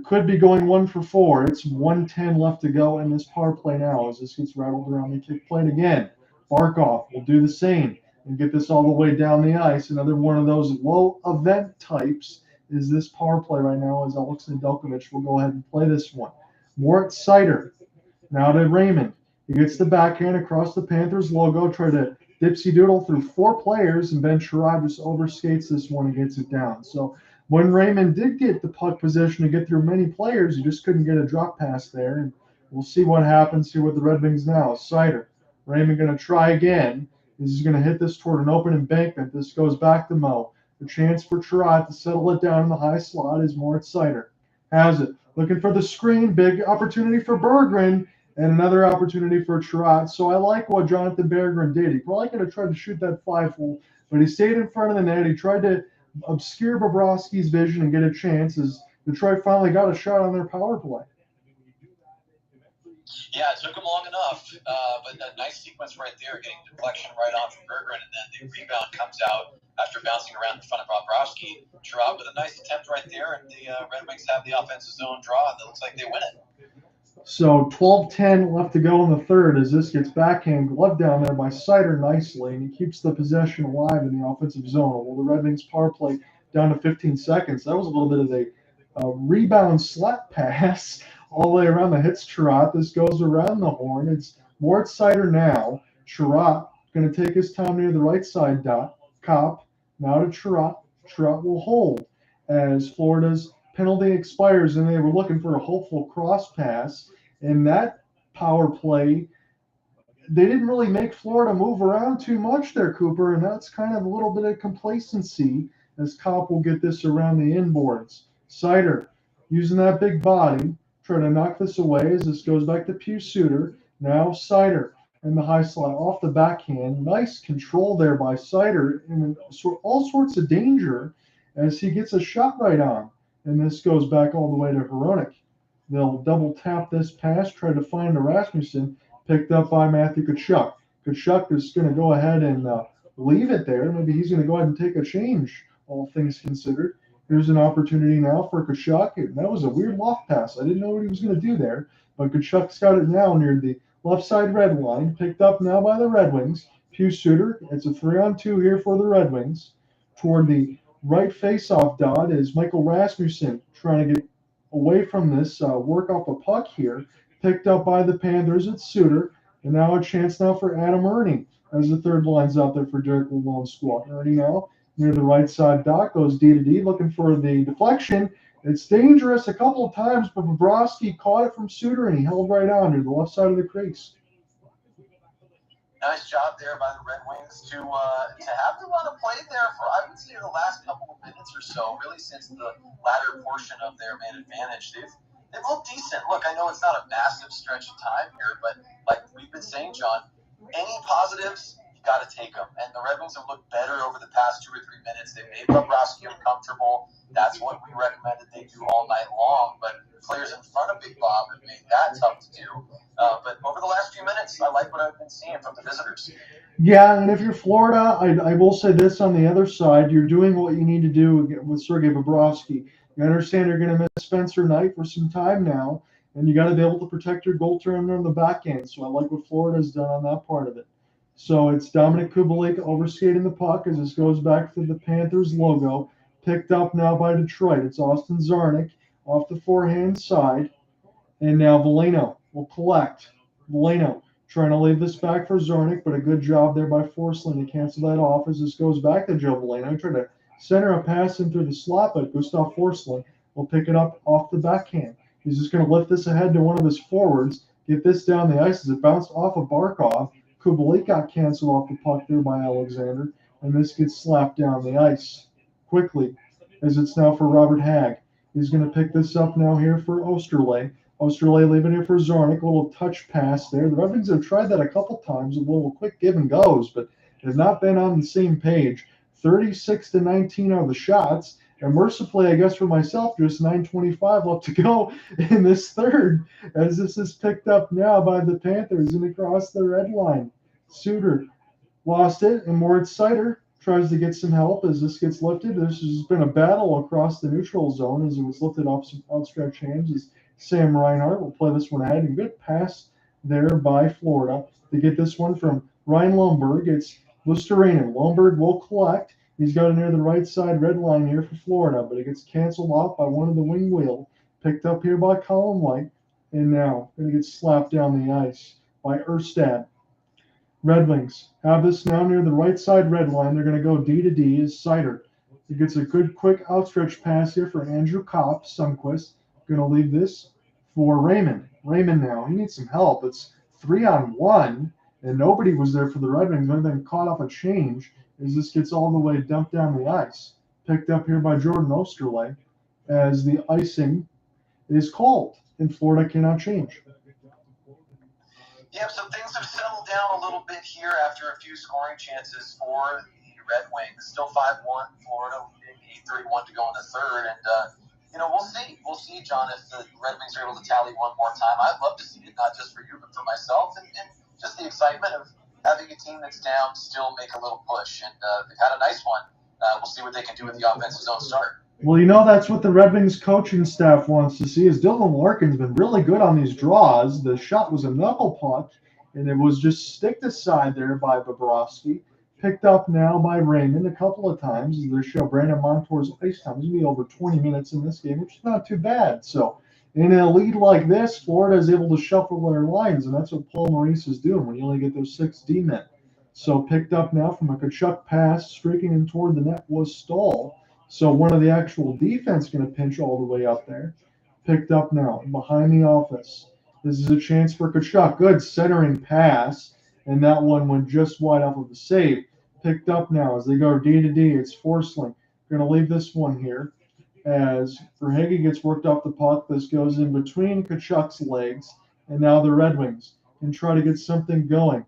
could be going 1 for 4. It's 1:10 left to go in this power play now as this gets rattled around the kick plate again. Barkov will do the same and get this all the way down the ice. Another one of those low event types is this power play right now as Alex Nedeljkovic will go ahead and play this one. Moritz Seider now to Raymond. He gets the backhand across the Panthers logo, try to dipsy doodle through 4 players, and Ben Sherrod just overskates this one and gets it down. So when Raymond did get the puck possession to get through many players, he just couldn't get a drop pass there. And we'll see what happens here with the Red Wings now. Seider, Raymond going to try again. He's going to hit this toward an open embankment. This goes back to Mo. The chance for Sherrod to settle it down in the high slot is Moritz Seider. Has it. Looking for the screen. Big opportunity for Berggren. And another opportunity for Sherrod. So I like what Jonathan Berggren did. He probably could have tried to shoot that 5-hole, but he stayed in front of the net. He tried to obscure Bobrovsky's vision and get a chance as Detroit finally got a shot on their power play. Yeah, it took him long enough, but a nice sequence right there, getting deflection right on from Berggren, and then the rebound comes out after bouncing around in front of Bobrovsky. Sherrod with a nice attempt right there, and the Red Wings have the offensive zone draw, and it looks like they win it. So 12:10 left to go in the third as this gets backhand gloved down there by Seider nicely, and he keeps the possession alive in the offensive zone. Well, the Red Wings power play down to 15 seconds. That was a little bit of a rebound slap pass all the way around the hits Sherrod. This goes around the horn. It's Moritz Seider now. Sherrod going to take his time near the right side dot. Cop now to Sherrod. Sherrod will hold as Florida's penalty expires, and they were looking for a hopeful cross pass. In that power play, they didn't really make Florida move around too much there, Cooper, and that's kind of a little bit of complacency as Kopp will get this around the inboards. Seider using that big body, trying to knock this away as this goes back to Pius Suter. Now Seider and the high slot off the backhand. Nice control there by Sider, and all sorts of danger as he gets a shot right on. And this goes back all the way to Hronek. They'll double tap this pass, try to find Rasmussen, picked up by Matthew Tkachuk. Tkachuk is going to go ahead and leave it there. Maybe he's going to go ahead and take a change, all things considered. Here's an opportunity now for Tkachuk. That was a weird loft pass. I didn't know what he was going to do there, but Tkachuk's got it now near the left side red line, picked up now by the Red Wings. Pius Suter. It's a 3-on-2 here for the Red Wings. Toward the right face-off dot is Michael Rasmussen trying to get away from this work off a puck here. Picked up by the Panthers. It's Suter. And now a chance now for Adam Ernie as the third line's out there for Derek Lalone's squad. Ernie now near the right side dot goes D to D looking for the deflection. It's dangerous a couple of times, but Bobrovsky caught it from Suter and he held right on near the left side of the crease. Nice job there by the Red Wings to have them on a play there for, I would say, the last couple of minutes or so, really since the latter portion of their man advantage. They've looked decent. Look, I know it's not a massive stretch of time here, but like we've been saying, John, any positives, you got to take them. And the Red Wings have looked better over the past 2 or 3 minutes. They made Bobrovsky uncomfortable. That's what we recommended they do all night long. But players in front of Big Bob have made that tough to do. But over the last few minutes, I like what I've been seeing from the visitors. Yeah, and if you're Florida, I will say this on the other side. You're doing what you need to do with Sergei Bobrovsky. You understand you're going to miss Spencer Knight for some time now, and you got to be able to protect your goaltender on the back end. So I like what Florida's done on that part of it. So it's Dominic Kubalik overskating the puck as this goes back to the Panthers logo. Picked up now by Detroit. It's Austin Czarnik off the forehand side. And now Veleno will collect. Veleno trying to leave this back for Czarnik, but a good job there by Forsling to cancel that off as this goes back to Joe Veleno. Trying to center a pass in through the slot, but Gustav Forsling will pick it up off the backhand. He's just going to lift this ahead to one of his forwards, get this down the ice as it bounced off of Barkov. Kubalik got canceled off the puck there by Alexander, and this gets slapped down the ice quickly as it's now for Robert Hagg. He's going to pick this up now here for Osterley. Osterley leaving it for Czarnik. A little touch pass there. The Red Wings have tried that a couple times, a little quick give and goes, but have not been on the same page. 36-19 are the shots. And mercifully, I guess for myself, just 9:25 left to go in this third, as this is picked up now by the Panthers and across the red line. Suter lost it, and Moritz Sider tries to get some help as this gets lifted. This has been a battle across the neutral zone as it was lifted off some outstretched hands. As Sam Reinhart will play this one ahead. And good pass there by Florida to get this one from Ryan Lomberg. It's Lusterinen. Lomberg will collect. He's got it near the right side red line here for Florida, but it gets canceled off by one of the wing wheel. Picked up here by Colin White. And now going to get slapped down the ice by Erstad. Red Wings have this now near the right side red line. They're going to go D to D as Sider. He gets a good quick outstretched pass here for Andrew Kopp. Sundqvist going to leave this for Raymond. Raymond now, he needs some help. It's 3-on-1, and nobody was there for the Red Wings. They've been caught off a change as this gets all the way dumped down the ice. Picked up here by Jordan Osterley as the icing is called, and Florida cannot change. Yep, so things have settled down a little bit here after a few scoring chances for the Red Wings. Still 5-1, Florida leading 8:31 to go in the third, and we'll see, John, if the Red Wings are able to tally one more time. I'd love to see it, not just for you, but for myself, and just the excitement of having a team that's down still make a little push. And they've had a nice one. We'll see what they can do with the offensive zone start. Well, that's what the Red Wings coaching staff wants to see is Dylan Larkin's been really good on these draws. The shot was a knuckle puck, and it was just sticked aside there by Bobrovsky. Picked up now by Raymond a couple of times. As they show Brandon Montour's ice time. He's going to be over 20 minutes in this game, which is not too bad. So in a lead like this, Florida is able to shuffle their lines, and that's what Paul Maurice is doing when you only get those 6 D-men. So picked up now from a Tkachuk pass, streaking in toward the net was Stahl. So one of the actual defense going to pinch all the way up there. Picked up now behind the office. This is a chance for Tkachuk. Good centering pass, and that one went just wide off of the save. Picked up now as they go D to D. It's Forsling. Going to leave this one here as Verhaeghe gets worked off the puck. This goes in between Tkachuk's legs, and now the Red Wings can try to get something going.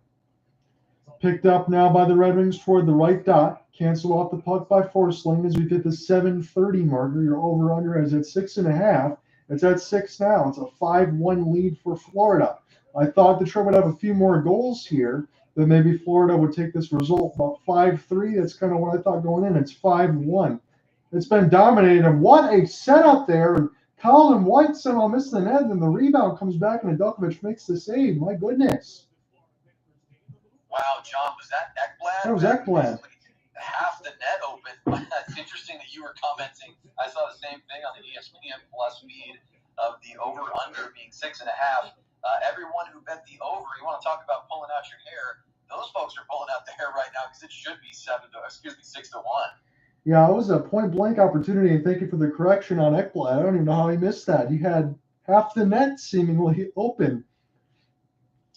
Picked up now by the Red Wings toward the right dot. Cancel off the puck by Forsling as we hit the 7:30 marker. Your over-under is at 6.5. It's at 6 now. It's a 5-1 lead for Florida. I thought Detroit would have a few more goals here, that maybe Florida would take this result. About 5-3, that's kind of what I thought going in. It's 5-1. It's been dominated, and what a setup there. Colin White somehow missed the net, and the rebound comes back, and Nedeljkovic makes the save. My goodness. Wow, John, was that Ekblad? That was Ekblad. Half the net open. It's interesting that you were commenting. I saw the same thing on the ESPN Plus feed of the over/under being 6.5. Everyone who bet the over, you want to talk about pulling out your hair? Those folks are pulling out their hair right now because it should be 6-1. Yeah, it was a point-blank opportunity, and thank you for the correction on Ekblad. I don't even know how he missed that. He had half the net seemingly open.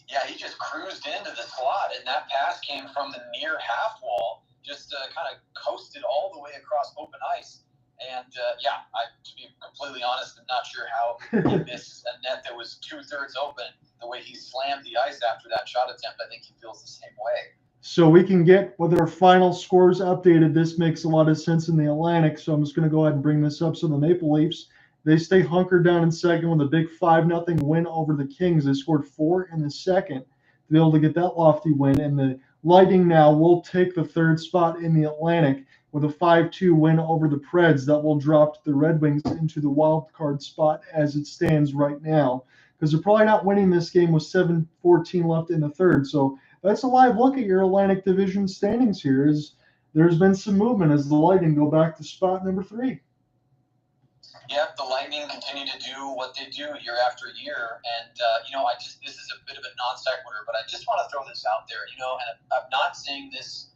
Yeah, he just cruised into the slot, and that pass came from the near half wall, just kind of coasted all the way across open ice. And, to be completely honest, I'm not sure how he missed a net that was 2/3 open. The way he slammed the ice after that shot attempt, I think he feels the same way. So we can get with our final scores updated. This makes a lot of sense in the Atlantic, so I'm just going to go ahead and bring this up. So the Maple Leafs, they stay hunkered down in second with a big 5-0 win over the Kings. They scored 4 in the second to be able to get that lofty win. And the Lightning now will take the third spot in the Atlantic with a 5-2 win over the Preds. That will drop the Red Wings into the wild card spot as it stands right now, because they're probably not winning this game with 7:14 left in the third. So that's a live look at your Atlantic Division standings here. Is there's been some movement as the Lightning go back to spot number 3. Yep, the Lightning continue to do what they do year after year, and this is a bit of a non sequitur, but I just want to throw this out there, and I'm not saying this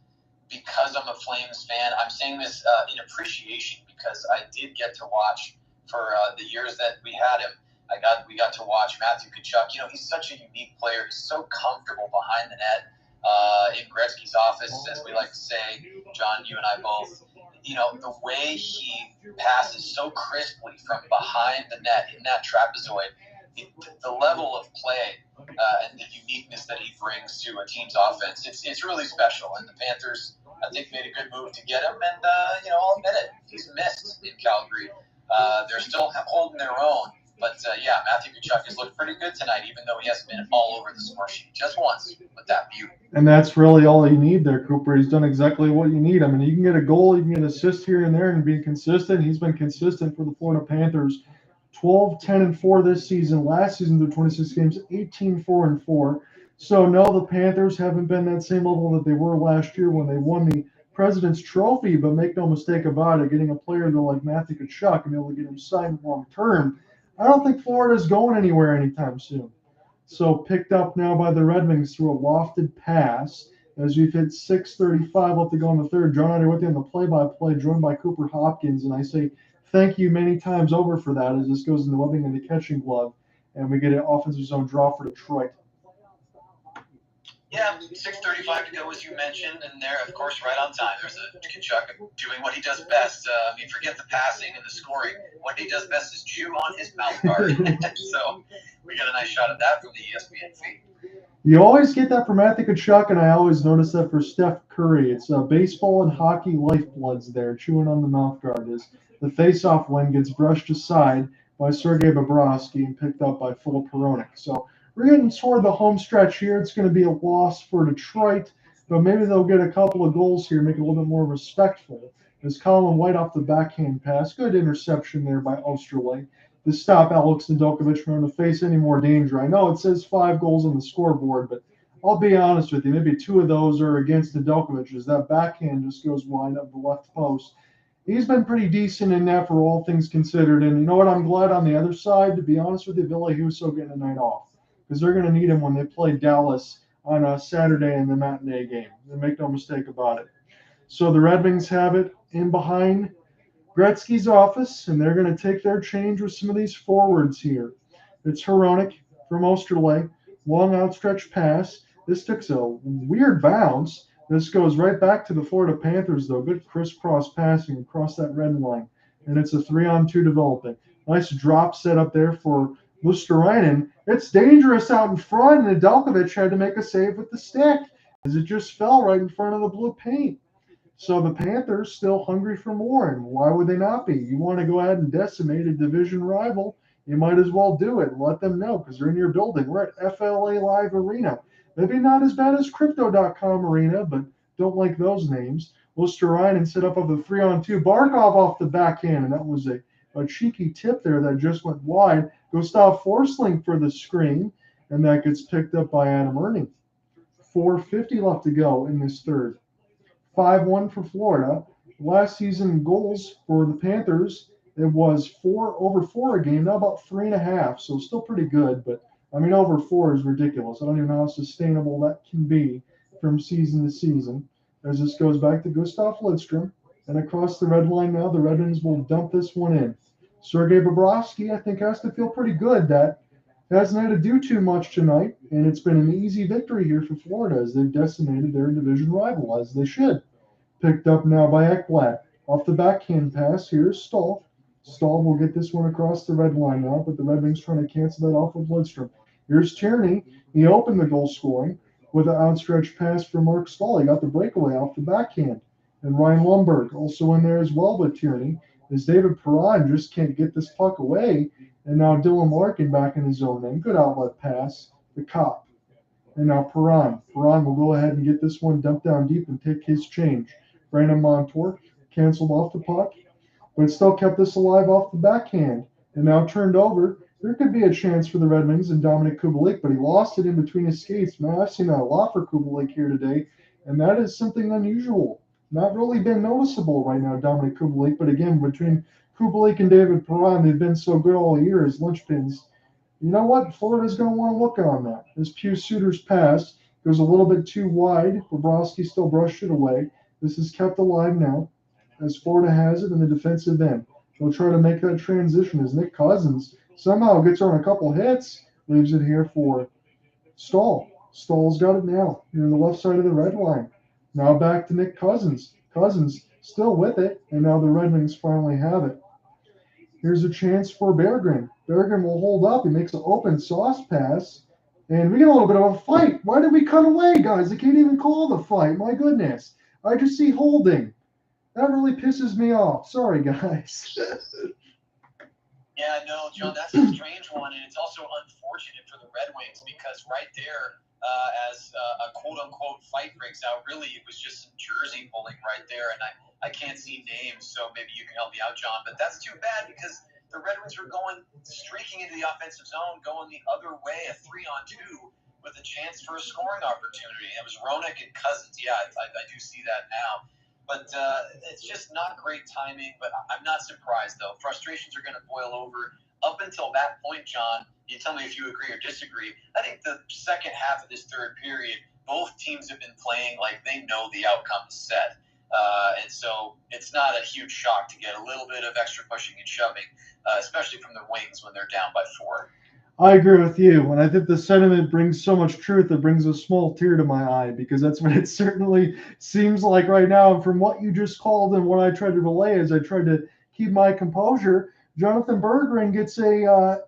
because I'm a Flames fan. I'm saying this in appreciation because I did get to watch for the years that we had him. We got to watch Matthew Tkachuk. He's such a unique player. He's so comfortable behind the net in Gretzky's office, as we like to say. John, you and I both. The way he passes so crisply from behind the net in that trapezoid, the level of play and the uniqueness that he brings to a team's offense, it's really special. And the Panthers, I think, made a good move to get him. And, I'll admit it, he's missed in Calgary. They're still holding their own. But, Matthew Tkachuk has looked pretty good tonight, even though he hasn't been all over the score sheet just once with that view. And that's really all you need there, Cooper. He's done exactly what you need. I mean, you can get a goal, you can get an assist here and there and be consistent. He's been consistent for the Florida Panthers. 12-10-4 this season. Last season, through 26 games, 18-4-4. So, no, the Panthers haven't been that same level that they were last year when they won the President's Trophy. But make no mistake about it, getting a player like Matthew Tkachuk and be able to get him signed long-term, I don't think Florida's going anywhere anytime soon. So picked up now by the Red Wings through a lofted pass as we've hit 6:35 left to go in the third. John and I with you on the play-by-play, joined by Cooper Hopkins, and I say thank you many times over for that as this goes in the webbing and the catching glove, and we get an offensive zone draw for Detroit. Yeah, 6:35 to go, as you mentioned, and they're, of course, right on time. There's a Tkachuk doing what he does best. Forget the passing and the scoring. What he does best is chew on his mouth guard. So we got a nice shot at that from the ESPN feed. You always get that from Matthew Tkachuk, and I always notice that for Steph Curry. It's baseball and hockey lifebloods there, chewing on the mouth guard as the face-off win gets brushed aside by Sergei Bobrovsky and picked up by Filip Hronek. So we're getting toward the home stretch here. It's going to be a loss for Detroit, but maybe they'll get a couple of goals here, make it a little bit more respectful. As Colin White off the backhand pass, good interception there by Osterley to stop Alex Nedeljkovic from having to face any more danger. I know it says 5 goals on the scoreboard, but I'll be honest with you, maybe 2 of those are against Nedeljkovic as that backhand just goes wide of the left post. He's been pretty decent in that for all things considered. And you know what? I'm glad on the other side, to be honest with you, Ville Husso getting a night off, because they're going to need him when they play Dallas on a Saturday in the matinee game. And make no mistake about it. So the Red Wings have it in behind Gretzky's office, and they're going to take their change with some of these forwards here. It's Hronek from Osterley. Long outstretched pass. This took a weird bounce. This goes right back to the Florida Panthers, though. Good crisscross passing across that red line. And it's a 3-on-2 developing. Nice drop set up there for Luosterainen. It's dangerous out in front, and Nedeljkovic had to make a save with the stick. as it just fell right in front of the blue paint. So the Panthers still hungry for more, and why would they not be? You want to go ahead and decimate a division rival, you might as well do it and let them know because they're in your building. We're at FLA Live Arena. Maybe not as bad as Crypto.com Arena, but don't like those names. Luster-Ryan set up of the 3-on-2. Barkov off the backhand, and that was a cheeky tip there that just went wide. Gustav Forsling for the screen, and that gets picked up by Adam Erning. 4:50 left to go in this third. 5-1 for Florida. Last season goals for the Panthers, it was over 4 a game, now about 3.5, so still pretty good, but I mean over 4 is ridiculous. I don't even know how sustainable that can be from season to season. As this goes back to Gustav Lidstrom, and across the red line now, the Red Wings will dump this one in. Sergei Bobrovsky, I think, has to feel pretty good that hasn't had to do too much tonight, and it's been an easy victory here for Florida as they've decimated their division rival, as they should. Picked up now by Ekblad. Off the backhand pass, here's Stahl. Stahl will get this one across the red line now, but the Red Wings trying to cancel that off of Lidstrom. Here's Tierney. He opened the goal scoring with an outstretched pass for Mark Stahl. He got the breakaway off the backhand. And Ryan Lundberg also in there as well with Tierney, as David Perron just can't get this puck away. And now Dylan Larkin back in his own end. Good outlet pass. The Cop. And now Perron. Perron will go ahead and get this one dumped down deep and take his change. Brandon Montour canceled off the puck, but still kept this alive off the backhand. And now turned over. There could be a chance for the Red Wings and Dominic Kubalik, but he lost it in between his skates. Man, I've seen that a lot for Kubalik here today, and that is something unusual. Not really been noticeable right now, Dominic Kubalik, but again, between Kubalik and David Perron, they've been so good all year as linchpins. You know what? Florida's going to want to look on that. This Pius Suter's pass goes a little bit too wide. Bobrovsky still brushed it away. This is kept alive now as Florida has it in the defensive end. They'll try to make that transition as Nick Cousins somehow gets on a couple hits, leaves it here for Stahl. Stahl's got it now near the left side of the red line. Now back to Nick Cousins. Cousins still with it, and now the Red Wings finally have it. Here's a chance for Berggren. Berggren will hold up. He makes an open sauce pass. And we get a little bit of a fight. Why did we cut away, guys? I can't even call the fight. My goodness. I just see holding. That really pisses me off. Sorry, guys. Yeah, no, John, that's a strange one. And it's also unfortunate for the Red Wings because right there, as a quote-unquote fight breaks out, really it was just some jersey pulling right there. And I can't see names, so maybe you can help me out, John. But that's too bad because the Red Wings were streaking into the offensive zone, going the other way, a 3-on-2 with a chance for a scoring opportunity. It was Roenick and Cousins. Yeah, I do see that now. But it's just not great timing. But I'm not surprised, though. Frustrations are going to boil over. Up until that point, John, you tell me if you agree or disagree. I think the second half of this third period, both teams have been playing like they know the outcome is set. And so it's not a huge shock to get a little bit of extra pushing and shoving, especially from the Wings when they're down by 4. I agree with you, and I think the sentiment brings so much truth it brings a small tear to my eye because that's what it certainly seems like right now. And from what you just called and what I tried to relay as I tried to keep my composure, Jonathan Berggren gets a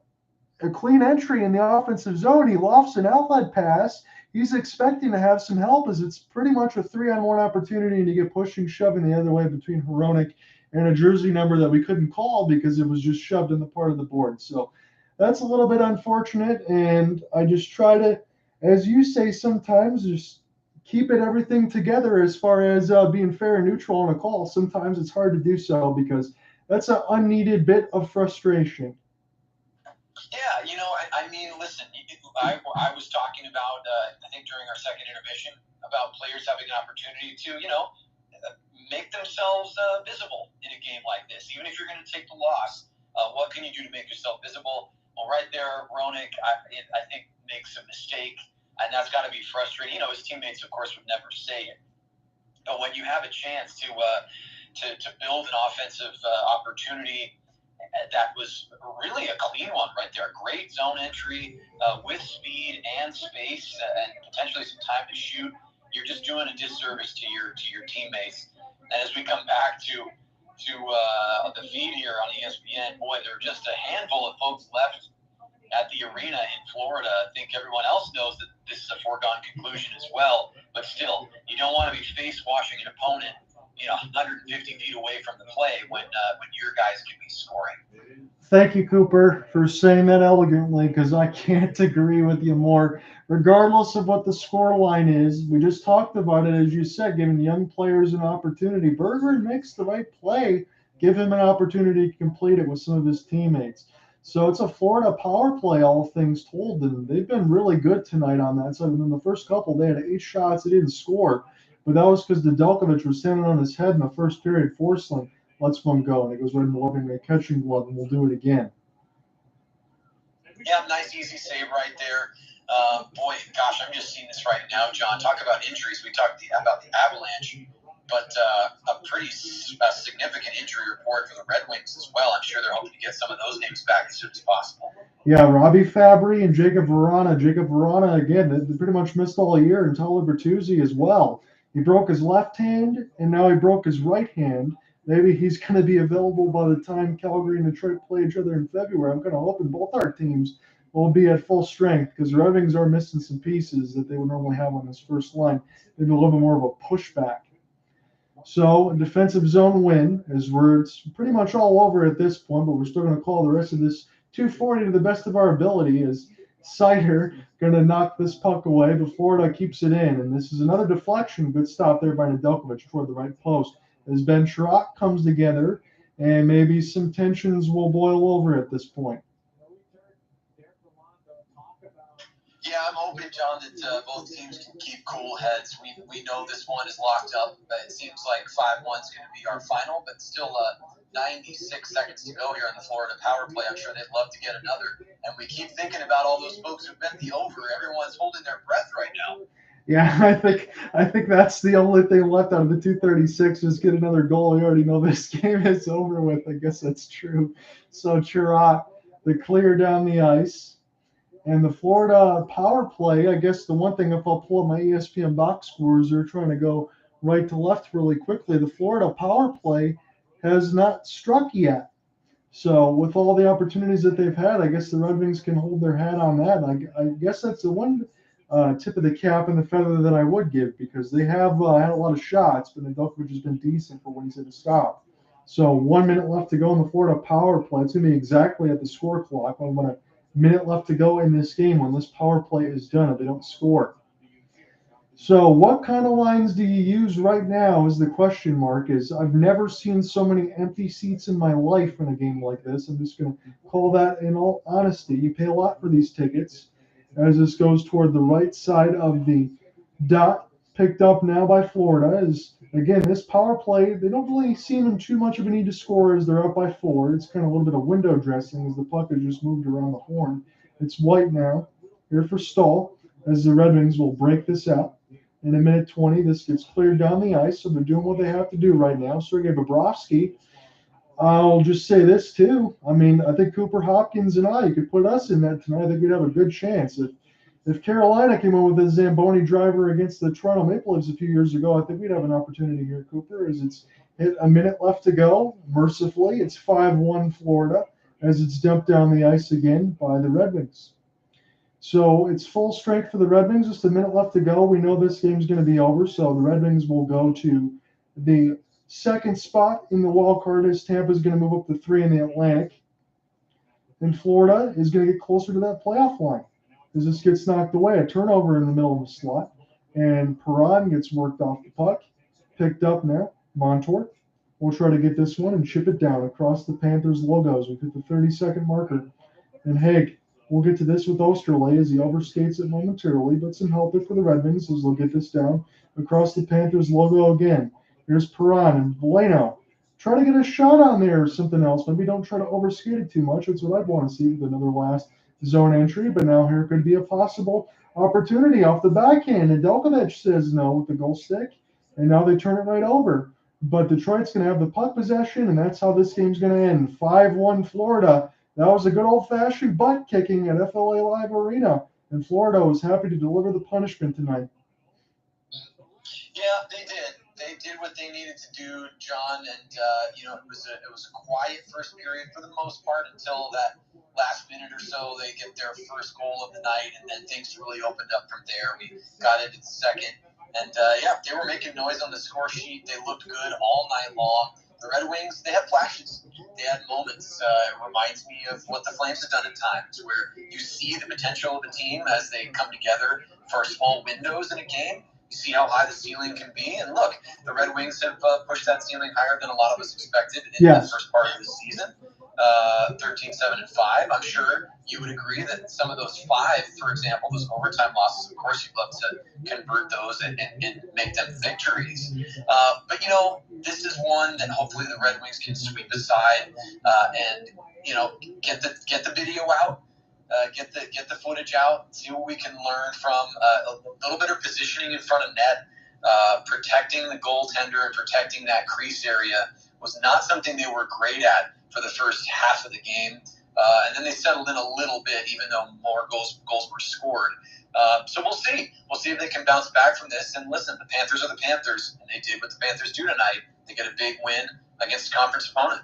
clean entry in the offensive zone. He lofts an outlet pass. He's expecting to have some help as it's pretty much a 3-on-1 opportunity to get pushing, shoving the other way between Hronek and a jersey number that we couldn't call because it was just shoved in the part of the board. So that's a little bit unfortunate, and I just try to, as you say sometimes, just keep everything together as far as being fair and neutral on a call. Sometimes it's hard to do so because that's an unneeded bit of frustration. Yeah, I mean, listen, I was talking about, I think during our second intermission, about players having an opportunity to, make themselves visible in a game like this. Even if you're going to take the loss, what can you do to make yourself visible? Well, right there, Roenick, I think, makes a mistake, and that's got to be frustrating. His teammates, of course, would never say it. But when you have a chance to build an offensive opportunity, that was really a clean one right there. Great zone entry with speed and space and potentially some time to shoot. You're just doing a disservice to your teammates. And as we come back to the feed here on ESPN, boy, there are just a handful of folks left at the arena in Florida. I think everyone else knows that this is a foregone conclusion as well. but still, you don't want to be face washing an opponent, 150 feet away from the play when your guys can be scoring. Thank you, Cooper, for saying that elegantly, because I can't agree with you more. Regardless of what the score line is, we just talked about it, as you said, giving young players an opportunity. Bergeron makes the right play, give him an opportunity to complete it with some of his teammates. So it's a Florida power play, all things told, and they've been really good tonight on that side. In the first couple, they had 8 shots, they didn't score, but that was because Nedeljkovic was standing on his head in the first period. Forsling lets one go, and it goes right in the loving catching glove, and we'll do it again. Yeah, nice, easy save right there. Boy, gosh, I'm just seeing this right now, John. Talk about injuries. We talked about the Avalanche, but a pretty significant injury report for the Red Wings as well. I'm sure they're hoping to get some of those names back as soon as possible. Yeah, Robbie Fabry and Jacob Verana. Jacob Verana, again, they pretty much missed all year, and Tyler Bertuzzi as well. He broke his left hand, and now he broke his right hand. Maybe he's going to be available by the time Calgary and Detroit play each other in February. I'm going to hope both our teams will be at full strength, because the Red Wings are missing some pieces that they would normally have on this first line. Maybe a little bit more of a pushback. So a defensive zone win is where it's pretty much all over at this point, but we're still going to call the rest of this 240 to the best of our ability, as Sider going to knock this puck away, but Florida keeps it in. And this is another deflection. Good stop there by Nedeljkovic toward the right post as Ben Chirac comes together, and maybe some tensions will boil over at this point. Yeah, I'm hoping, John, that both teams can keep cool heads. We know this one is locked up. It seems like 5-1 is going to be our final, but still 96 seconds to go here on the Florida power play. I'm sure they'd love to get another. And we keep thinking about all those folks who bet the over. Everyone's holding their breath right now. Yeah, I think that's the only thing left out of the 236 is get another goal. We already know this game is over with. I guess that's true. So Chirac, the clear down the ice. And the Florida power play, I guess the one thing, if I'll pull up my ESPN box scores, they're trying to go right to left really quickly. The Florida power play has not struck yet. So with all the opportunities that they've had, I guess the Red Wings can hold their hat on that. I guess that's the one tip of the cap and the feather that I would give, because they have had a lot of shots, but Nedeljkovic has been decent for when he's at a stop. So 1 minute left to go in the Florida power play. It's going to be exactly at the score clock. I'm going to minute left to go in this game when this power play is done if they don't score. So what kind of lines do you use right now is the question mark. Is I've never seen so many empty seats in my life in a game like this. I'm just going to call that in all honesty. You pay a lot for these tickets as this goes toward the right side of the dot, picked up now by Florida. Is again, this power play, they don't really seem in too much of a need to score as they're up by 4. It's kind of a little bit of window dressing as the puck has just moved around the horn. It's White now, here for Stahl, as the Red Wings will break this out. In a minute 20, this gets cleared down the ice, so they're doing what they have to do right now. Sergei Bobrovsky, I'll just say this too. I mean, I think Cooper Hopkins and you could put us in that tonight. I think we'd have a good chance. If Carolina came in with a Zamboni driver against the Toronto Maple Leafs a few years ago, I think we'd have an opportunity here, Cooper, as it's hit a minute left to go. Mercifully, it's 5-1 Florida as it's dumped down the ice again by the Red Wings. So it's full strength for the Red Wings. Just a minute left to go. We know this game's going to be over, so the Red Wings will go to the second spot in the wild card as Tampa's going to move up to 3 in the Atlantic. And Florida is going to get closer to that playoff line as this gets knocked away. A turnover in the middle of the slot, and Perron gets worked off the puck. Picked up now. Montour will try to get this one and chip it down across the Panthers logos. We hit the 30-second marker. And Haig will get to this with Osterley as he overskates it momentarily, but some help it for the Red Wings as they'll get this down across the Panthers logo again. Here's Perron and Bueno. Try to get a shot on there or something else. Maybe don't try to overskate it too much. That's what I'd want to see with another last zone entry. But now here could be a possible opportunity off the backhand. And Nedeljkovic says no with the goal stick. And now they turn it right over. But Detroit's going to have the puck possession, and that's how this game's going to end. 5-1 Florida. That was a good old-fashioned butt kicking at FLA Live Arena. And Florida was happy to deliver the punishment tonight. Yeah, they did. They did what they needed to do, John, and it was a quiet first period for the most part until that last minute or so. They get their first goal of the night, and then things really opened up from there. We got into the second, And, yeah, they were making noise on the score sheet. They looked good all night long. The Red Wings, they had flashes. They had moments. It reminds me of what the Flames have done at times, where you see the potential of a team as they come together for small windows in a game. You see how high the ceiling can be. And look, the Red Wings have pushed that ceiling higher than a lot of us expected in the first part of the season. 13-7-5. I'm sure you would agree that some of those 5, for example, those overtime losses, of course, you'd love to convert those and make them victories. But, this is one that hopefully the Red Wings can sweep aside and, get the video out. Get the footage out, see what we can learn from a little bit of positioning in front of net, protecting the goaltender and protecting that crease area was not something they were great at for the first half of the game. And then they settled in a little bit, even though more goals were scored. So we'll see. We'll see if they can bounce back from this. And listen, the Panthers are the Panthers, and they did what the Panthers do tonight. They get a big win against a conference opponent.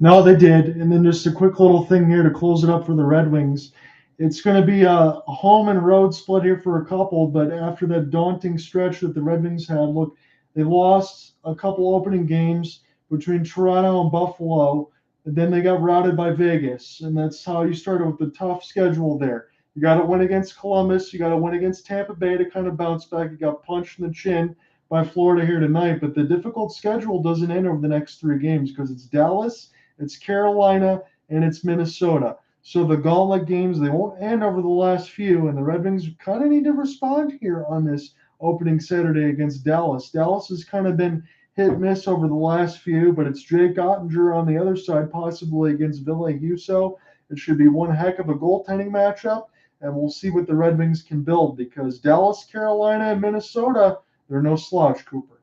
No, they did. And then just a quick little thing here to close it up for the Red Wings. It's going to be a home and road split here for a couple, but after that daunting stretch that the Red Wings had, look, they lost a couple opening games between Toronto and Buffalo, and then they got routed by Vegas, and that's how you started with the tough schedule there. You got to win against Columbus. You got to win against Tampa Bay to kind of bounce back. You got punched in the chin by Florida here tonight, but the difficult schedule doesn't end over the next 3 games because it's Dallas, it's Carolina, and it's Minnesota. So the gauntlet games, they won't end over the last few, and the Red Wings kind of need to respond here on this opening Saturday against Dallas. Dallas has kind of been hit miss over the last few, but it's Jake Ottinger on the other side, possibly against Ville Husso. It should be one heck of a goaltending matchup, and we'll see what the Red Wings can build because Dallas, Carolina, and Minnesota, they're no slouch, Cooper.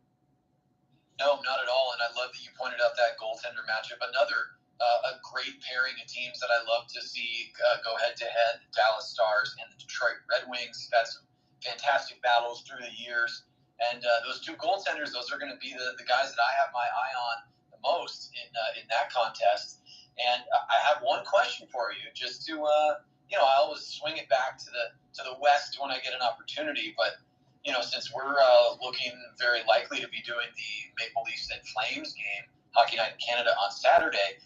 No, not at all, and I love that you pointed out that goaltender matchup. Another a great pairing of teams that I love to see go head-to-head, the Dallas Stars and the Detroit Red Wings. Had some fantastic battles through the years. And those 2 goaltenders, those are going to be the guys that I have my eye on the most in that contest. And I have one question for you, just to I always swing it back to the West when I get an opportunity. But since we're looking very likely to be doing the Maple Leafs and Flames game, Hockey Night in Canada on Saturday,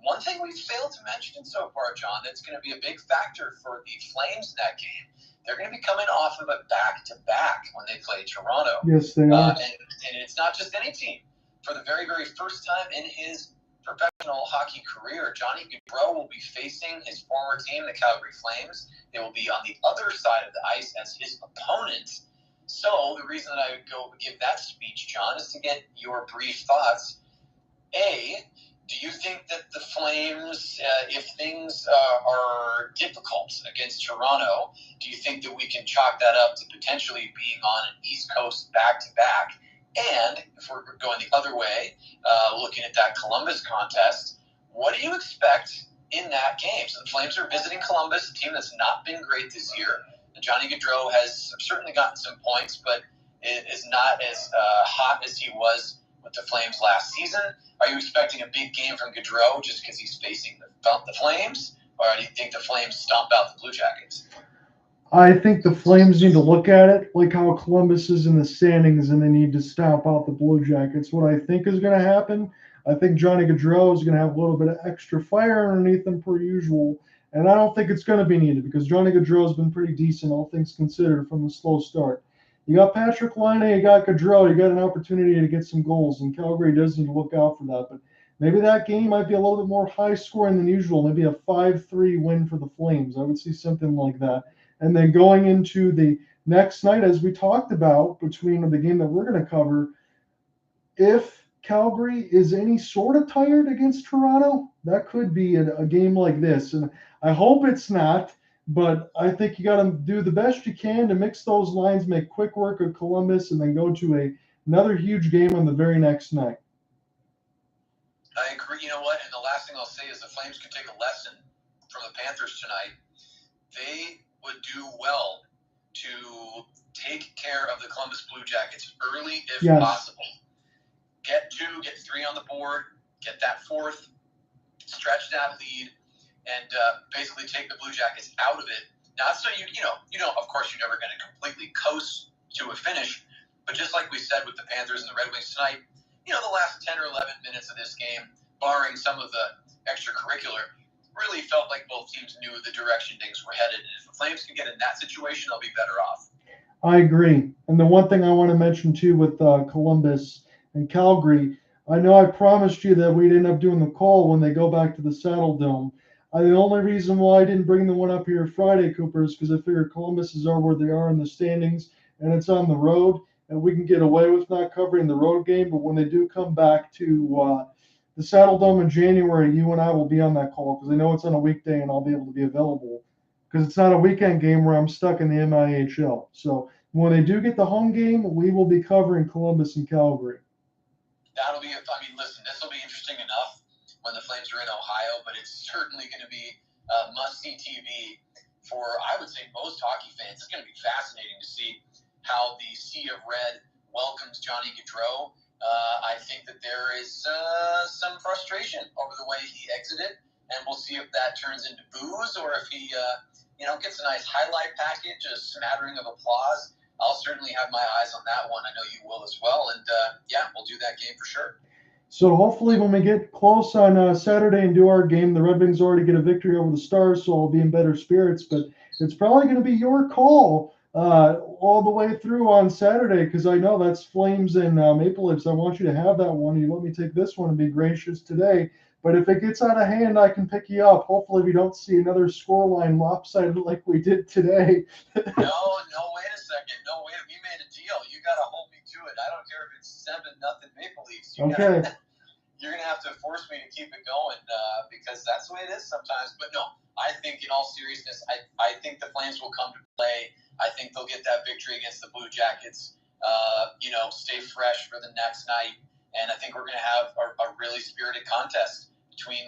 one thing we've failed to mention so far, John, that's going to be a big factor for the Flames in that game. They're going to be coming off of a back-to-back when they play Toronto. Yes, they are. And it's not just any team. For the very, very first time in his professional hockey career, Johnny Gaudreau will be facing his former team, the Calgary Flames. They will be on the other side of the ice as his opponent. So the reason that I would go give that speech, John, is to get your brief thoughts. A, do you think that the Flames, if things are difficult against Toronto, do you think that we can chalk that up to potentially being on an East Coast back-to-back? And if we're going the other way, looking at that Columbus contest, what do you expect in that game? So the Flames are visiting Columbus, a team that's not been great this year. And Johnny Gaudreau has certainly gotten some points, but is not as hot as he was with the Flames last season. Are you expecting a big game from Gaudreau just because he's facing the Flames? Or do you think the Flames stomp out the Blue Jackets? I think the Flames need to look at it like how Columbus is in the standings and they need to stomp out the Blue Jackets. What I think is going to happen, I think Johnny Gaudreau is going to have a little bit of extra fire underneath him per usual. And I don't think it's going to be needed because Johnny Gaudreau has been pretty decent, all things considered, from the slow start. You got Patrick Laine, you got Gaudreau, you got an opportunity to get some goals, and Calgary does need to look out for that. But maybe that game might be a little bit more high scoring than usual, maybe a 5-3 win for the Flames. I would see something like that. And then going into the next night, as we talked about, between the game that we're going to cover, if Calgary is any sort of tired against Toronto, that could be a game like this. And I hope it's not. But I think you got to do the best you can to mix those lines, make quick work of Columbus, and then go to another huge game on the very next night. I agree. You know what? And the last thing I'll say is the Flames could take a lesson from the Panthers tonight. They would do well to take care of the Columbus Blue Jackets early if possible. Get 2, get 3 on the board, get that 4th, stretch that lead, and basically take the Blue Jackets out of it. Not so of course, you're never going to completely coast to a finish. But just like we said with the Panthers and the Red Wings tonight, the last 10 or 11 minutes of this game, barring some of the extracurricular, really felt like both teams knew the direction things were headed. And if the Flames can get in that situation, they'll be better off. I agree. And the one thing I want to mention too with Columbus and Calgary, I know I promised you that we'd end up doing the call when they go back to the Saddle Dome. The only reason why I didn't bring the one up here Friday, Cooper, is because I figured Columbus is where they are in the standings, and it's on the road, and we can get away with not covering the road game. But when they do come back to the Saddle Dome in January, you and I will be on that call because I know it's on a weekday and I'll be able to be available because it's not a weekend game where I'm stuck in the MIHL. So when they do get the home game, we will be covering Columbus and Calgary. That'll be, listen, this will be interesting enough when the Flames are in Ohio, but it's certainly going to be must-see TV for, I would say, most hockey fans. It's going to be fascinating to see how the Sea of Red welcomes Johnny Gaudreau. I think that there is some frustration over the way he exited, and we'll see if that turns into booze or if he, gets a nice highlight package, a smattering of applause. I'll certainly have my eyes on that one. I know you will as well, and we'll do that game for sure. So hopefully when we get close on Saturday and do our game, the Red Wings already get a victory over the Stars, so I'll be in better spirits. But it's probably going to be your call all the way through on Saturday because I know that's Flames and Maple Leafs. I want you to have that one. You let me take this one and be gracious today. But if it gets out of hand, I can pick you up. Hopefully we don't see another scoreline lopsided like we did today. No, wait a second. No, wait. We made a deal. You got to hold me to it. I don't care if it's 7-0 Maple Leafs. Okay. You're going to have to force me to keep it going because that's the way it is sometimes. But no, I think in all seriousness, I think the Flames will come to play. I think they'll get that victory against the Blue Jackets, stay fresh for the next night. And I think we're going to have a really spirited contest between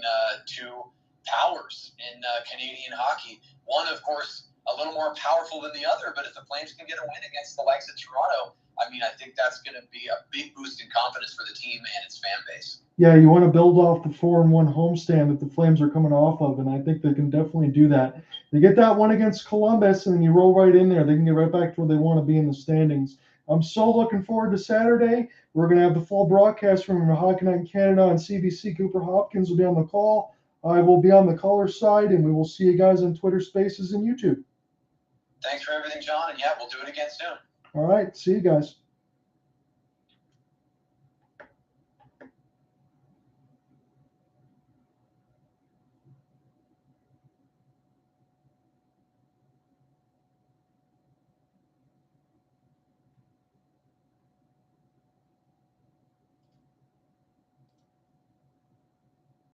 two powers in Canadian hockey. One, of course, a little more powerful than the other, but if the Flames can get a win against the likes of Toronto, I think that's going to be a big boost in confidence for the team and its fan base. Yeah, you want to build off the 4-1 homestand that the Flames are coming off of, and I think they can definitely do that. They get that one against Columbus, and you roll right in there. They can get right back to where they want to be in the standings. I'm so looking forward to Saturday. We're going to have the full broadcast from Hockey Night in Canada on CBC. Cooper Hopkins will be on the call. I will be on the color side, and we will see you guys on Twitter Spaces and YouTube. Thanks for everything, John, and we'll do it again soon. All right, see you guys.